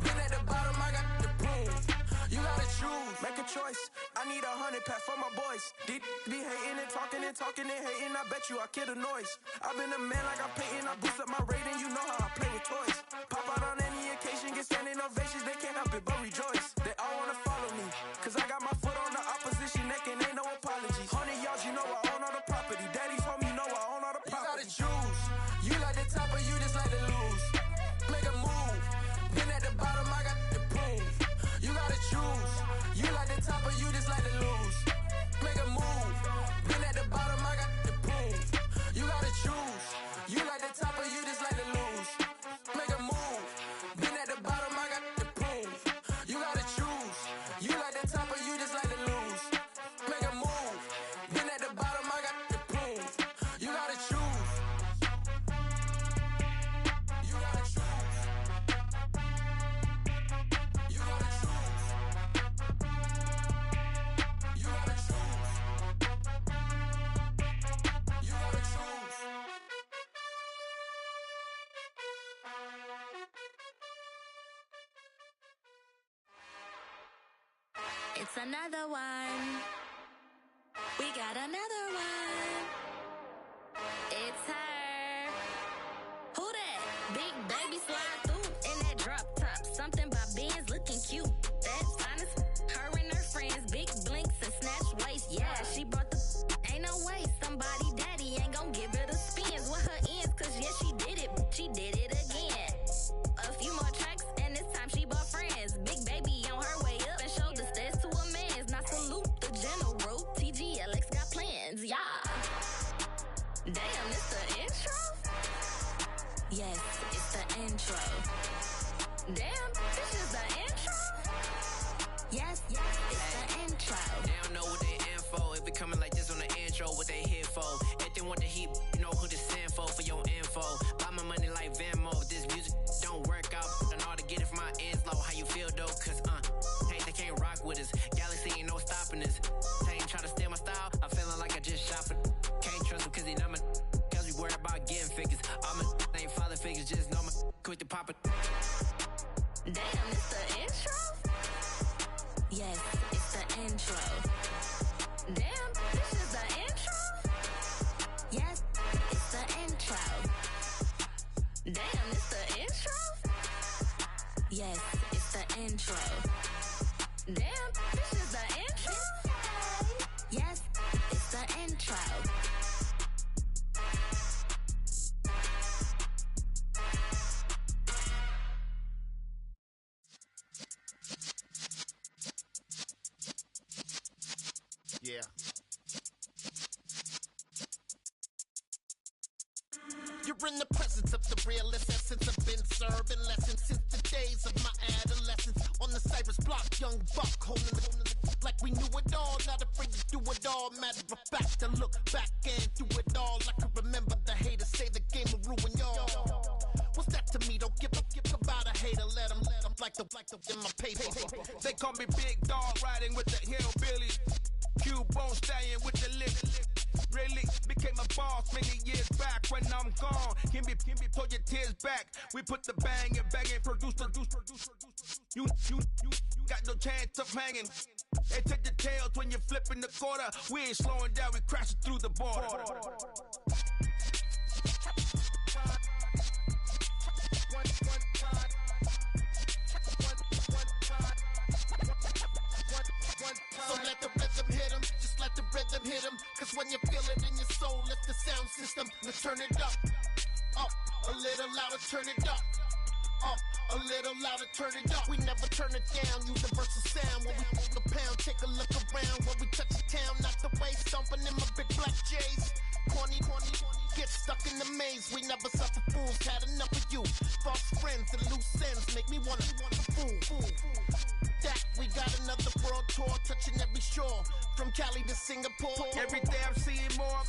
[SPEAKER 20] Been at the bottom, I got the proof. You gotta choose.
[SPEAKER 14] Make a choice. I need 100 pack for my boys. Be hating and talking and hating. I bet you I kill the noise. I've been a man like I'm painting. I boost up my rating. You know how I play with toys. Pop out on any occasion, get standing ovations. They can't help it but rejoice. They all wanna follow me, cause I got my foot on the opposition neck and ain't no apologies. 100 yards, you know I own all the property. Daddy's home, you know I own all the property.
[SPEAKER 20] You gotta choose. You like the top or you just like to lose. Make a move. Been at the bottom, I got the proof. You gotta choose. You like the top or you just like to lose. Make a move. Been at the bottom, I got the proof. You gotta choose. You like the top or you just like to lose. Make a move. Been at the bottom, I got the proof. You gotta choose. You like the top or you just like to lose. Make a move. Been at the bottom, I got the proof. You gotta choose. You gotta choose. You gotta choose. You gotta choose. You gotta choose.
[SPEAKER 16] It's another one. We got another one. It's her. Who that? Big baby slide through in that drop top. Something by Benz looking cute. That's honest. Her and her friends, big blinks and snatch waist. Yeah, she brought the. Ain't no way somebody daddy ain't gon' give her the spins with her ends. Cause yeah, she did it. She did it again. A few more tracks and this time she bought friends. Big baby on her way up and showed the stairs to a man's. Now salute the general. TGLX got plans, yeah. Damn, it's the intro? Yes, it's the intro. Damn, this is the intro? Yes, it's the intro.
[SPEAKER 21] They don't know what they in for. If it coming like this on the intro, what they here for? If they want the heat, you know who to send for your info. Buy my money like Venmo. If this music don't work out, I know how to get it from my ends low. How you feel though? Cause hey, they can't rock with us. Galaxy ain't no stopping us. They ain't try to steal my style. I'm feeling like I just shot for. Can't trust them cause they not my. Cause we worried about getting figures. All my ain't father figures, just know my quick to pop it.
[SPEAKER 16] Damn, it's the intro? Yes, it's the intro. Damn, this is the intro? Yes, it's the intro. Damn, it's the intro? Yes, it's the intro. Damn, this is the intro? Yes, it's the intro.
[SPEAKER 22] Yeah. You're in the presence of the realest essence. I've been serving lessons since the days of my adolescence. On the Cypress block, young buck holding the like we knew it all. Not afraid to do it all. Matter of fact, to look back and do it all. I can remember the haters say the game will ruin y'all. What's that to me? Don't give about a hater. Let them like the in my paper.
[SPEAKER 23] They call me Big Dog, riding with the hillbillies. Q-Bone stallion with the lip. Really became a boss many years back. When I'm gone, can be pull your tears back. We put the bang and produce. You got no chance of hanging. They take the tails when you're flipping the quarter. We ain't slowing down, we crashing through the border.
[SPEAKER 22] So let the rhythm hit him, just let the rhythm hit him. Cause when you feel it in your soul, lift the sound system. Now turn it up, a little louder, turn it up. A little louder, turn it up. We never turn it down, universal sound. When we hold the pound, take a look around. When we touch the town, not the way, stomping in my big black J's. Corny, get stuck in the maze. We never suffer fools, had enough of you. False friends and loose ends make me wanna fool. That we got another world tour, touching every shore, from Cali to Singapore.
[SPEAKER 23] Every day I'm seeing more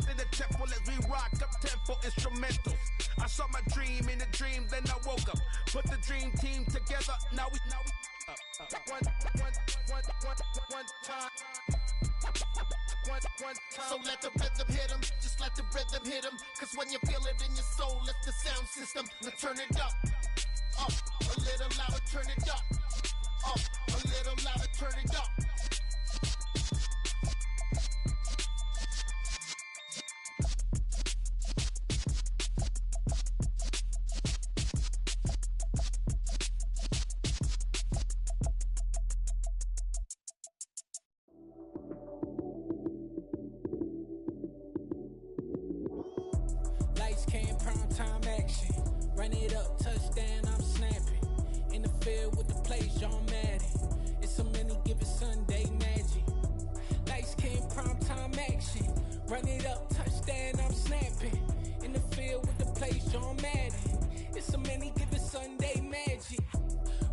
[SPEAKER 23] in the temple as we rock up tempo instrumentals. I saw my dream in a dream, then I woke up. Put the dream team together, now we
[SPEAKER 22] So let the rhythm hit him, just let the rhythm hit him. Cause when you feel it in your soul, lift the sound system. Now turn it up, a little louder, turn it up, a little louder, turn it up.
[SPEAKER 2] Lights came, prime time action. Run it up, touchdown, I'm snapping. In the field with the plays, John Madden. It's so many, give it Sunday magic. Lights came, prime time action. Run it up, touchdown, I'm snapping. In the field with the plays, John Madden. It's so many, give it Sunday magic.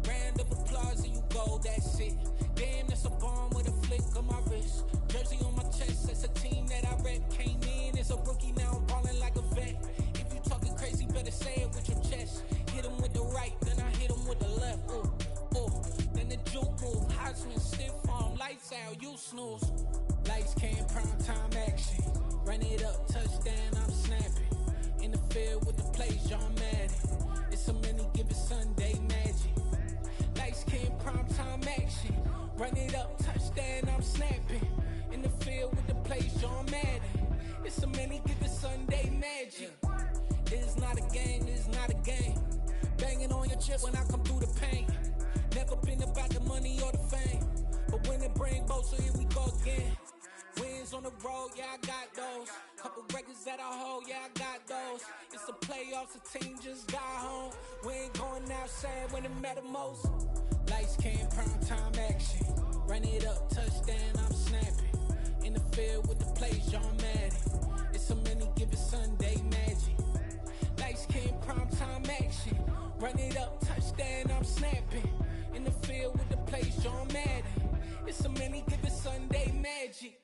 [SPEAKER 2] Round of applause and you go, that's it. Damn, that's a bomb with a flick on my wrist. Jersey on my chest, that's a team that I rep. Came in as a rookie, now I'm ballin' like a vet. If you talking crazy, better say it with your chest. Hit him with the right, then I hit him with the left. Ooh, ooh. Then the juke move, Heisman, stiff arm, lights out, you snooze. Lights came, prime time action. Run it up, touchdown, I'm snapping. In the field with the plays, John Madden. It's so many, give it Sunday magic. Lights came, prime time action. Run it up, touchdown, I'm snapping. In the field with the plays, John Madden. It's so many, give it Sunday magic. This is not a game, this is not a game. Banging on your chest when I come through the pain. Never been about the money or the fame. But when it bring both, so here we go again. Wins on the road, yeah, I got those. Couple records that I hold, yeah, I got those. It's the playoffs, the team just got home. We ain't going outside when it matter most. Lights came, prime time action. Run it up, touchdown, I'm snapping. In the field with the plays, John Madden. It's so many, give it Sunday magic. Lights came, prime time action. Run it up, touchdown, I'm snapping. In the field with the plays, John Madden. It's so many, give it Sunday magic.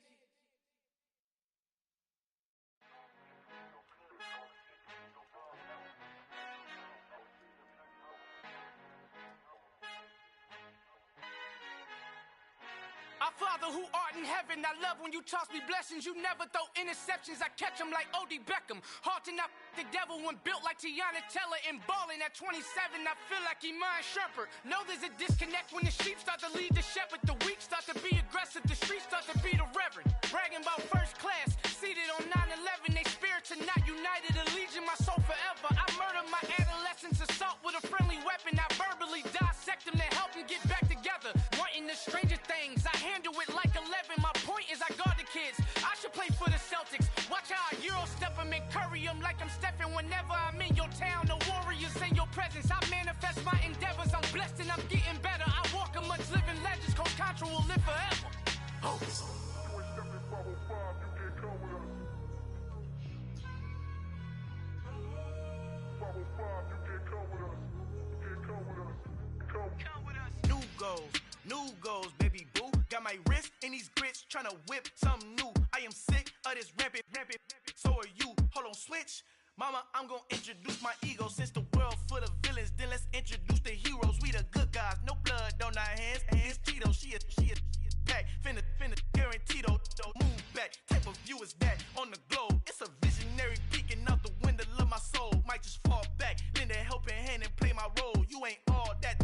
[SPEAKER 4] Our Father who art in heaven, I love when you toss me blessings. You never throw interceptions, I catch them like O.D. Beckham. Hard to not the devil when built like Tiana Teller and balling at 27. I feel like Iman Shumpert. Know there's a disconnect when the sheep start to lead the shepherd. The weak start to be aggressive, the streets start to be the reverend. Bragging about first class, seated on 9/11. They spirits are not united, allegiant my soul forever. I murder my adolescence, assault with a friendly weapon. I verbally dissect them to help them get back together. Wanting the stranger things, I handle it like 11. My point is I guard the kids. I should play for the Celtics. Watch how I Euro step them and curry them like I'm Stephen. Whenever I'm in your town, the Warriors in your presence. I manifest my endeavors. I'm blessed and I'm getting better. I walk amongst living legends. Coach Contra will live forever. Oh.
[SPEAKER 23] New goals, baby boo. Got my wrist in these grits, tryna whip something new. I am sick of this rampant. So are you. Hold on, switch. Mama, I'm gonna introduce my ego. Since the world full of villains, then let's introduce the heroes. We the good guys, no blood on our hands. Hands Tito, she a pack. Finna guarantee though. Move back. Type of view is that on the globe? It's a visionary peeking out the window of my soul. Might just fall back, lend a helping hand and play my role. You ain't all that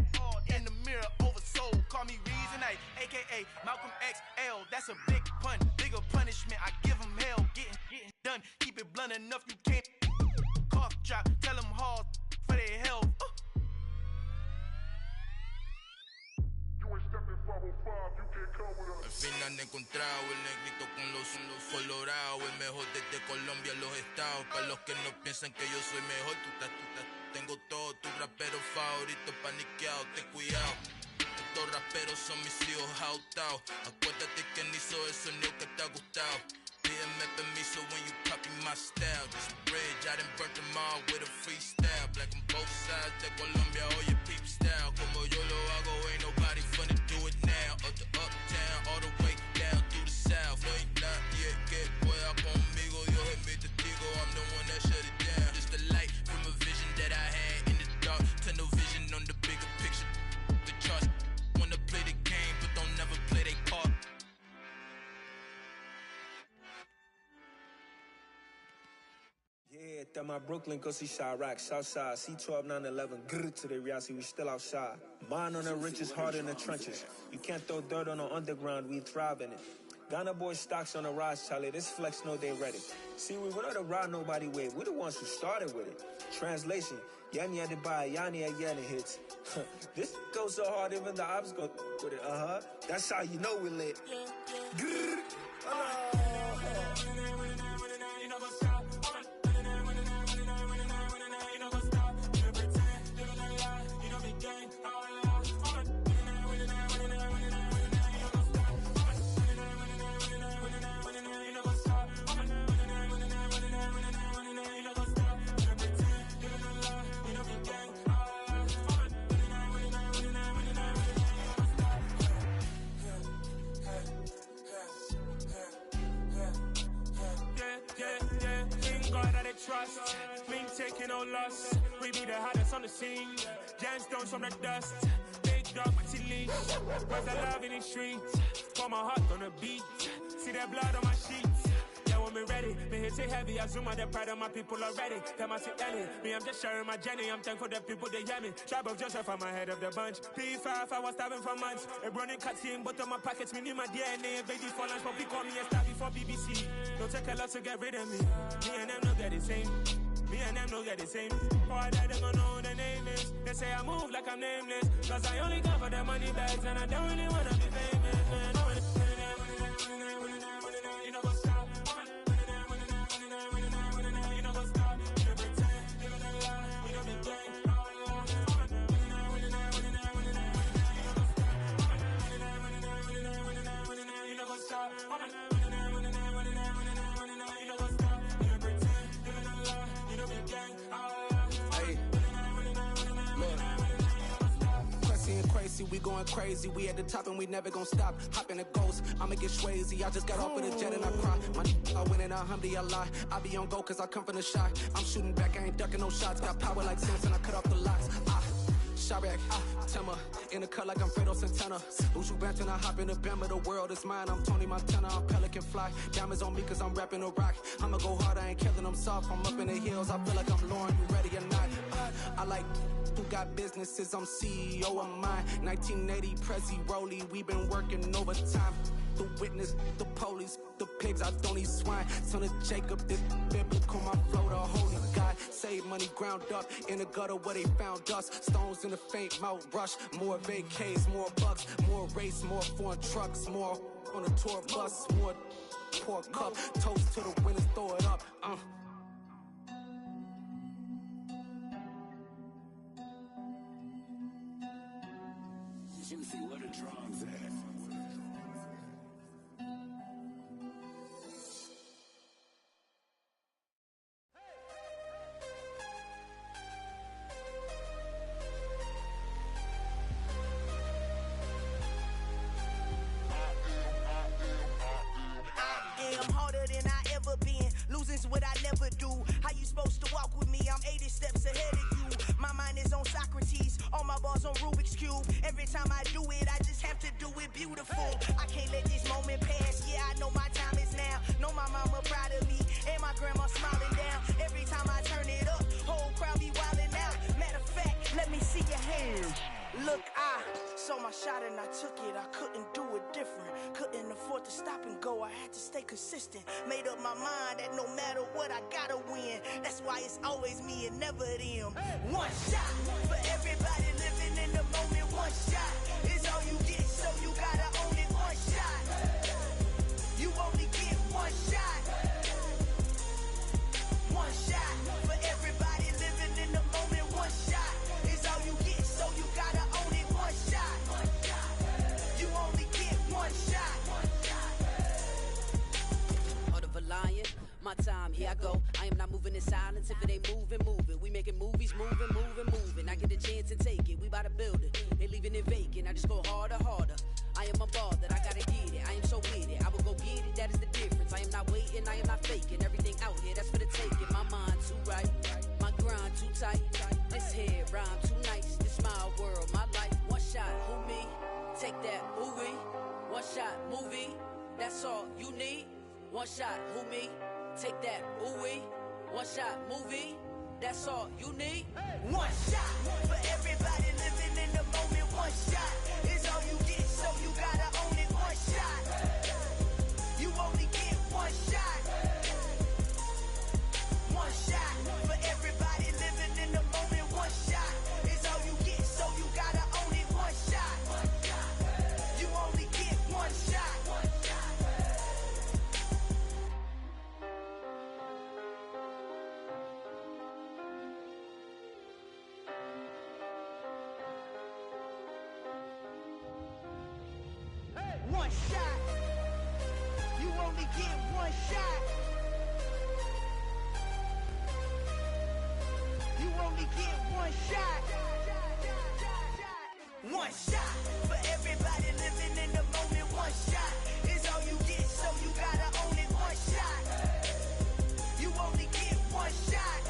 [SPEAKER 23] in the mirror oversold. Call me Reasonite, aka Malcolm XL. That's a big pun, bigger punishment. I give him hell, getting done. Keep it blunt enough, you can't cough drop. Tell them hard for their health.
[SPEAKER 5] Al fin han encontrado el negrito con los colorados, el mejor desde Colombia, los estados. Para los que no piensan que yo soy mejor, tengo todos tus raperos favoritos paniqueados, ten cuidado. Estos raperos son mis hijos jautados. Acuérdate que ni hizo el sonido que te ha gustado. Pídeme permiso when you copy my style. This bridge, I done burnt them all with a freestyle. Black on both sides de Colombia, oye peep style. Como yo lo hago, ain't nobody finna do it now. Up to uptown, all the way down through the south. No hay nadie que pueda conmigo. Dios es mi testigo, I'm the one that shut it down. Just the light from a vision that I had in the dark. Tunnel vision on the bigger picture. The charts
[SPEAKER 3] at my Brooklyn, go see Chirac, Southside, C12, 911, grrr to the reality, we still outside. Mine on the riches, hard in the trenches. You can't throw dirt on the underground, we thrive in it. Ghana boys stocks on the rise, Charlie, this flex know they ready. See, we were not the ride nobody with, we the ones who started with it. Translation, Yanni had to buy, Yanni had Yanni hits. This goes so hard, even the ops go with it, That's how you know we lit. Grrr.
[SPEAKER 9] Trust, we ain't taking no loss. We be the hottest on the scene. Gemstones from the dust. Big dog, but she leash. Where's the love in the streets? Pour my heart on the beat. See that blood on my sheets. Yeah, when me ready, me hit it heavy. I zoom out the pride of my people already. Them I see Ellie. Me, I'm just sharing my journey. I'm thankful that people they hear me. Tribe of Joseph, I'm ahead of the bunch. P5, I was starving for months. A running cutscene, but on my pockets, me knew my DNA. Baby for lunch, but we call me a star before BBC. Don't take a lot to get rid of me. Me and them no get the same. Me and them no get the same. Boy, that they gonna know who the name is. They say I move like I'm nameless. Cause I only come for the money bags. And I don't really wanna be famous, man. You know what's up? You know what's up? You know pretend. You know the lie. You know the game. You know what's up?
[SPEAKER 14] Crazy, we going crazy. We at the top and we never gonna stop. Hop in a ghost, I'ma get swayzy. I just got off of the jet and I cry. I win in a Humvee, I lie. I be on go cause I come from the shot. I'm shooting back, I ain't ducking no shots. Got power like Samson, I cut off the locks. Chirac, Tema, in the cut like I'm Fredo Santana. Usual Banton, I hop in the Bama, the world is mine. I'm Tony Montana, I'm Pelican Fly. Diamonds on me cause I'm rapping a rock. I'ma go hard, I ain't killing them soft. I'm up in the hills, I feel like I'm Lauren, you ready or not? I like who got businesses, I'm CEO of mine. 1980, Prezi Rolly, we been working overtime. The witness, the police, the pigs, I don't eat swine. Son of Jacob, this biblical, my flow, the holy God. Save money ground up in the gutter where they found us. Stones in the faint mouth rush. More vacays, more bucks, more race, more foreign trucks, more on a tour bus, more pour cup. Toast to the winners, throw it up.
[SPEAKER 11] Juicy, where the drums at?
[SPEAKER 24] Losing's what I never do. How you supposed to walk with me? I'm 80 steps ahead of you. My mind is on Socrates, all my bars on Rubik's Cube. Every time I do it, I just have to do it beautiful. I can't let this moment pass. Yeah, I know my time is now. Know my mama proud of me, and my grandma smiling down. Every time I turn it up, whole crowd be wildin' out. Matter of fact, let me see your hands. Look, I saw my shot and I took it. I couldn't do it different. Couldn't afford to stop and go. I had to stay consistent. Made up my mind that no matter what, I gotta win. That's why it's always me and never them. One shot for everybody living in the moment. One shot is all you get, so you gotta own it. One shot. You only get one shot. One shot for everybody living in the moment. One shot is all you get, so you gotta own it. One shot. You only get one shot.
[SPEAKER 21] Heart of a lion, my time, here I go. I am not moving in silence. If it ain't moving, moving. We making movies, moving. I get a chance and take it. We bout to build it. They leaving it vacant. I just go harder. I am a ball that I gotta get it. I am so with it. I will go get it. That is the difference. I am not waiting. I am not faking. Everything out here, that's for the taking. My mind too right. My grind too tight. This head rhyme too nice. This my world, my life. One shot, who me? Take that, movie. One shot, movie. That's all you need. One shot, who me? Take that, ooh-wee.
[SPEAKER 7] One shot movie, that's all you need.
[SPEAKER 24] One shot for everybody living in the moment. One shot is all you get, so you gotta own it. One shot, you only get one shot. One shot for everybody living in the moment. One shot is all you get, so you gotta own it. One shot, you only get one shot. One shot. You only get one shot. You only get one shot. One shot for everybody living in the moment. One shot is all you get, so you gotta own it. One shot. You only get one shot.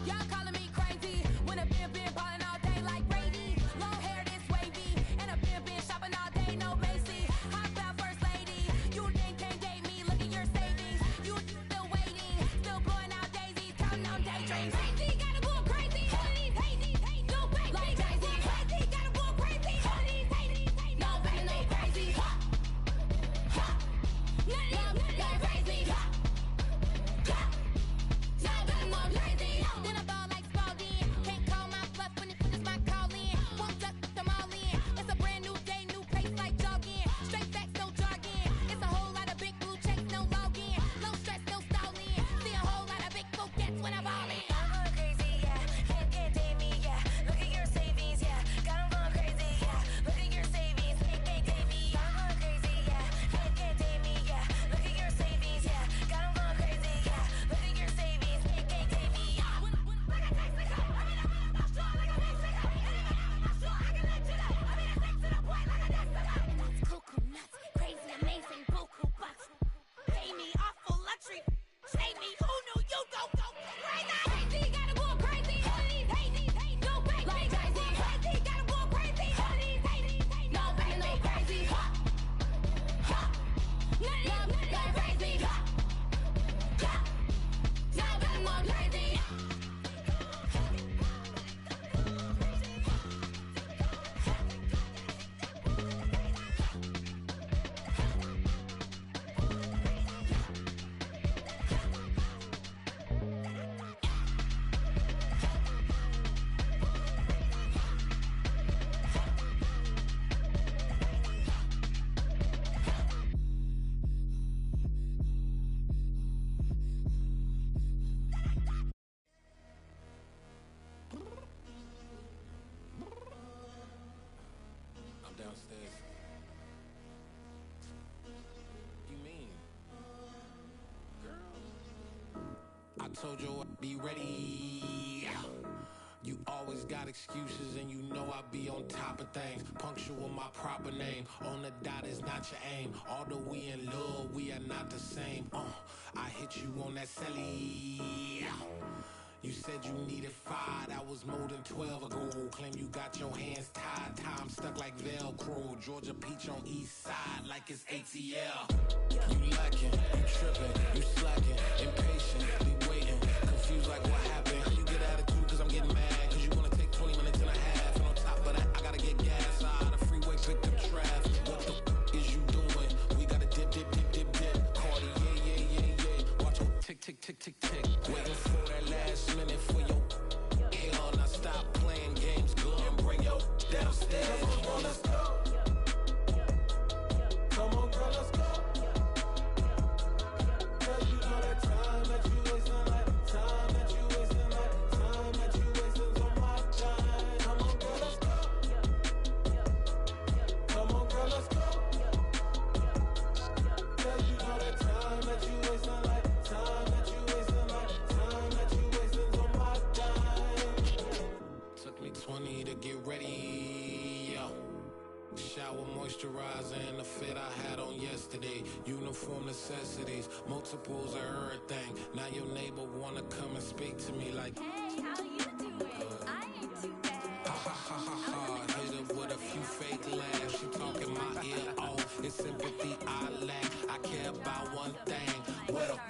[SPEAKER 8] Y'all calling me crazy when a been ballin' all day like Brady. Long hair this wavy, and a been shopping all day, no Macy. Hop out first lady, you can't date me. Look at your savings, you still waiting, still blowing out daisies, counting on daydreams. Crazy, gotta go crazy. All of these hating, no crazy. Like crazy, crazy, gotta go crazy. All of these hating, no crazy, no crazy. None of them go crazy. Then I ball like Spalding. Can't call my bluff when it's my calling. Won't duck them all in. It's a brand new day, new pace like jogging. Straight facts, no jargon. It's a whole lot of big blue checks, no login. No stress, no stalling. See a whole lot of big focus when I'm ballin'. I'm going crazy, yeah. Can't date me, yeah. Look at your savings, yeah. Got 'em going crazy, yeah. Look at your savings, can't date me. I'm going crazy, yeah. Can't date me, yeah. Look at your savings, yeah. Got 'em going crazy, yeah. Look at your savings, can't date me. Crazy, amazing, buku bucks. Pay me awful luxury. Say me, who knew you don't go crazy? Crazy, gotta go crazy. All of these hating, go crazy. Like crazy, crazy, gotta go crazy. All of these hating, no crazy, no crazy. None of them go crazy. Now I'm more crazy.
[SPEAKER 12] I'm downstairs. You mean? Girl. I told you I'd be ready. You always got excuses and you know I be on top of things. Punctual my proper name. On the dot is not your aim. Although we in love, we are not the same. I hit you on that celly. You said you needed 5, that was more than 12 ago. Claim you got your hands tied, time stuck like Velcro. Georgia Peach on east side like it's ATL. You lacking, you tripping, you slacking, impatient, be waiting, confused like what happened. How you get attitude cause I'm getting mad, cause you wanna take 20 minutes and a half. And on top of that, I gotta get gas out of the freeway, pick up traffic. What the is you doing? We gotta dip. Cardi, yeah. Watch your tick. Waiting for that last minute for your hell. Now stop playing games, girl, and bring your downstairs. Come on, let's go. Come on, girl, let's go. Girl, you know that time that you wasting, like time that you wasting, like time that you wasting on my time. Come on, girl, let's go. Come on, girl, let's go. Girl, you know that time that you wasting, like time that you wasting. moisturizer and the fit I had on yesterday. Uniform necessities, multiples of everything. Now your neighbor wanna come and speak to me like,
[SPEAKER 8] hey, how you doing? I ain't too bad.
[SPEAKER 12] Ha ha ha ha ha. Hit her with a few fake laughs. She talking my ear off. It's sympathy I lack. I care about one thing. What up?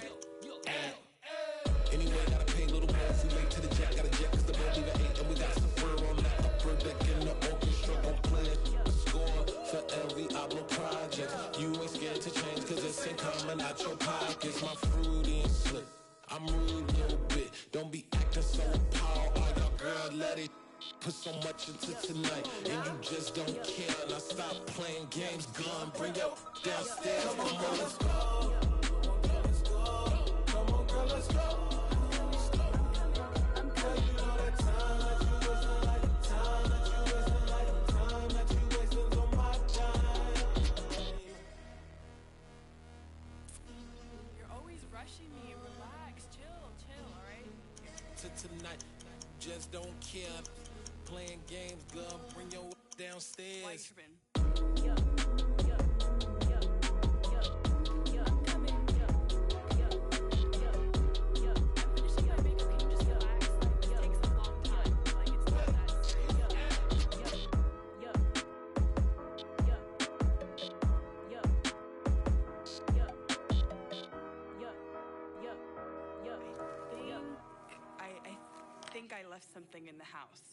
[SPEAKER 12] Anyway, gotta pay a little more if we late to the jack. Got a jet cause the boat even ate. And we got some fur on the upper deck in the orchestra. Gon' play a score for every Ablo project. You ain't scared to change cause it's ain't coming out your pockets. My fruity and slip. I'm rude a little bit. Don't be acting so appalled. All y'all girl, let it put so much into tonight. And you just don't care. Now stop playing games. Gun, bring your downstairs. Come on, let's go. Come on, girl, let's go. Tonight, just don't care. Playing games, girl, bring your downstairs.
[SPEAKER 1] I left something in the house.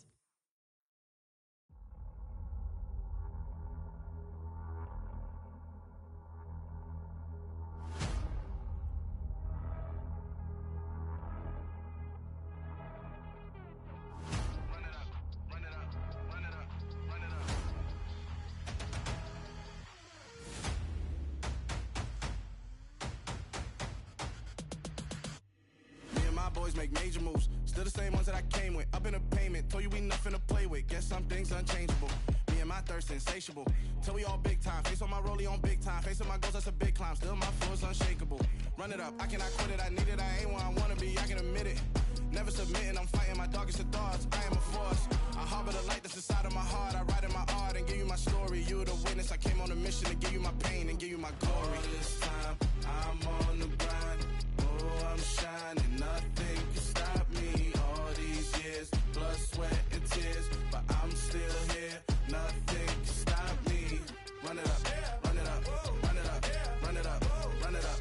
[SPEAKER 6] Boys make major moves, still the same ones that I came with. Up in a payment, told you we nothing to play with. Guess some things unchangeable. Me and my thirst insatiable. Till we all big time. Face on my rollie on big time. Facing my goals, that's a big climb. Still my flow is unshakable. Run it up, I cannot quit it. I need it, I ain't where I wanna be. I can admit it. Never submitting, I'm fighting my darkest of thoughts. I am a force. I harbor the light that's inside of my heart. I write in my art and give you my story. You the witness. I came on a mission to give you my pain and give you my glory. All this time, I'm on the grind. Oh, I'm shining. Nothing can stop me. All these years, blood, sweat, and tears. But I'm still here. Nothing can stop me. Run it up, run it up, run it up, run it up, run it up.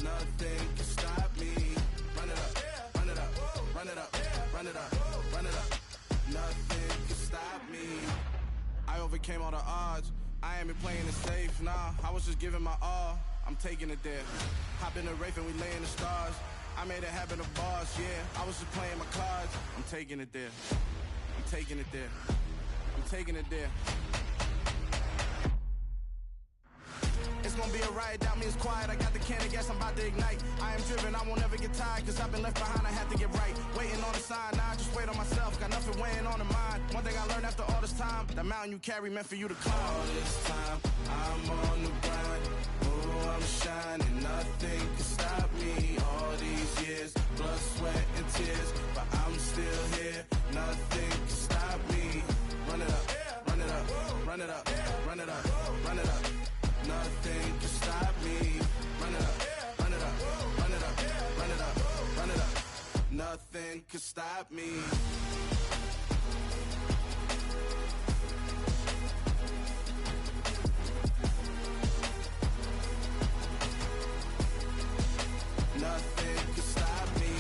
[SPEAKER 6] Nothing can stop me. Run it up, run it up, run it up, run it up, run it up. Nothing can stop me. I overcame all the odds. I ain't been playing it safe, nah. I was just giving my all. I'm taking it there. Hop in the Wraith and we lay in the stars. I made it happen to boss, yeah. I was just playing my cards. I'm taking it there. I'm taking it there. I'm taking it there. It's gonna be a riot, doubt me it's quiet. I got the can of gas, I'm about to ignite. I am driven, I won't ever get tired, cause I've been left behind, I have to get right. Waiting on the sign, now I just wait on myself. Got nothing weighing on the mind. One thing I learned after all this time, the mountain you carry meant for you to climb. All this time, I'm on the grind. Oh, I'm shining, nothing can stop me. All these years, blood, sweat, and tears. But I'm still here, nothing can stop me. Run it up, run it up, run it up, run it up, run it up. Nothing can stop me. Run it up, run it up, run it up, run it up, run it up. Nothing can stop me. Nothing can stop me.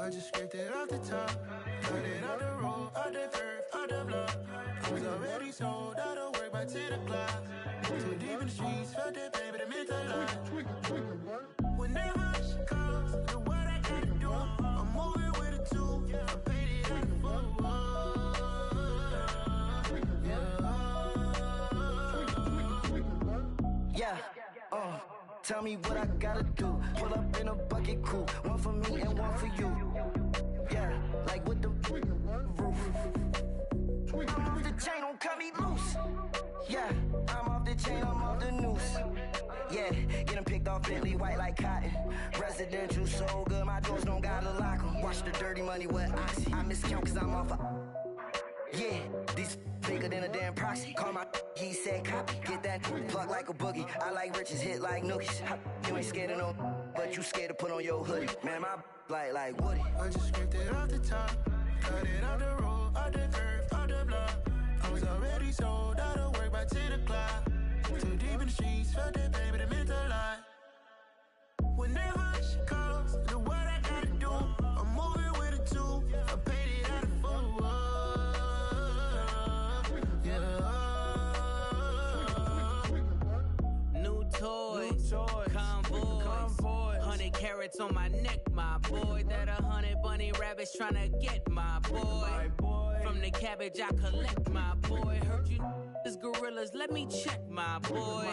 [SPEAKER 19] I just scraped it off the top, cut it out the road, out the curve, out the block. Was already sold, out of work by 10 o'clock. Too deep in the streets, felt that baby, that meant a lot. Whenever she calls, know what I gotta do. I'm moving with a two, I paid it out the full.
[SPEAKER 13] Yeah, tell me what I gotta do. Pull up in a bucket coupe, one for me and one for you. Yeah, like with the roof. I'm off the chain, don't cut me loose. Yeah, I'm off the chain, I'm off the noose. Yeah, get him picked off Bentley, white like cotton. Residential so good, my doors don't gotta lock 'em. Watch the dirty money with Oxy. I miscount cause I'm off a... Yeah, these bigger than a damn proxy. Call my he said copy. Get that plug like a boogie. I like riches, hit like nookies. You ain't scared of no, but you scared to put on your hoodie. Man, my like Woody.
[SPEAKER 19] I just scraped it off the top. Cut it off the road, off the curve, off the block. I was already sold out of work by 10 o'clock. Too deep in the streets, felt that baby, the mental lie. Whenever she calls, do what I gotta do. I'm moving with a two. I paid it out of full. Yeah.
[SPEAKER 21] New toys, convoys, 100 carats on my neck, my boy. That 100 bunny rabbits tryna get my boy. From the cabbage I collect, my boy. Heard you is gorillas, let me check, my boy.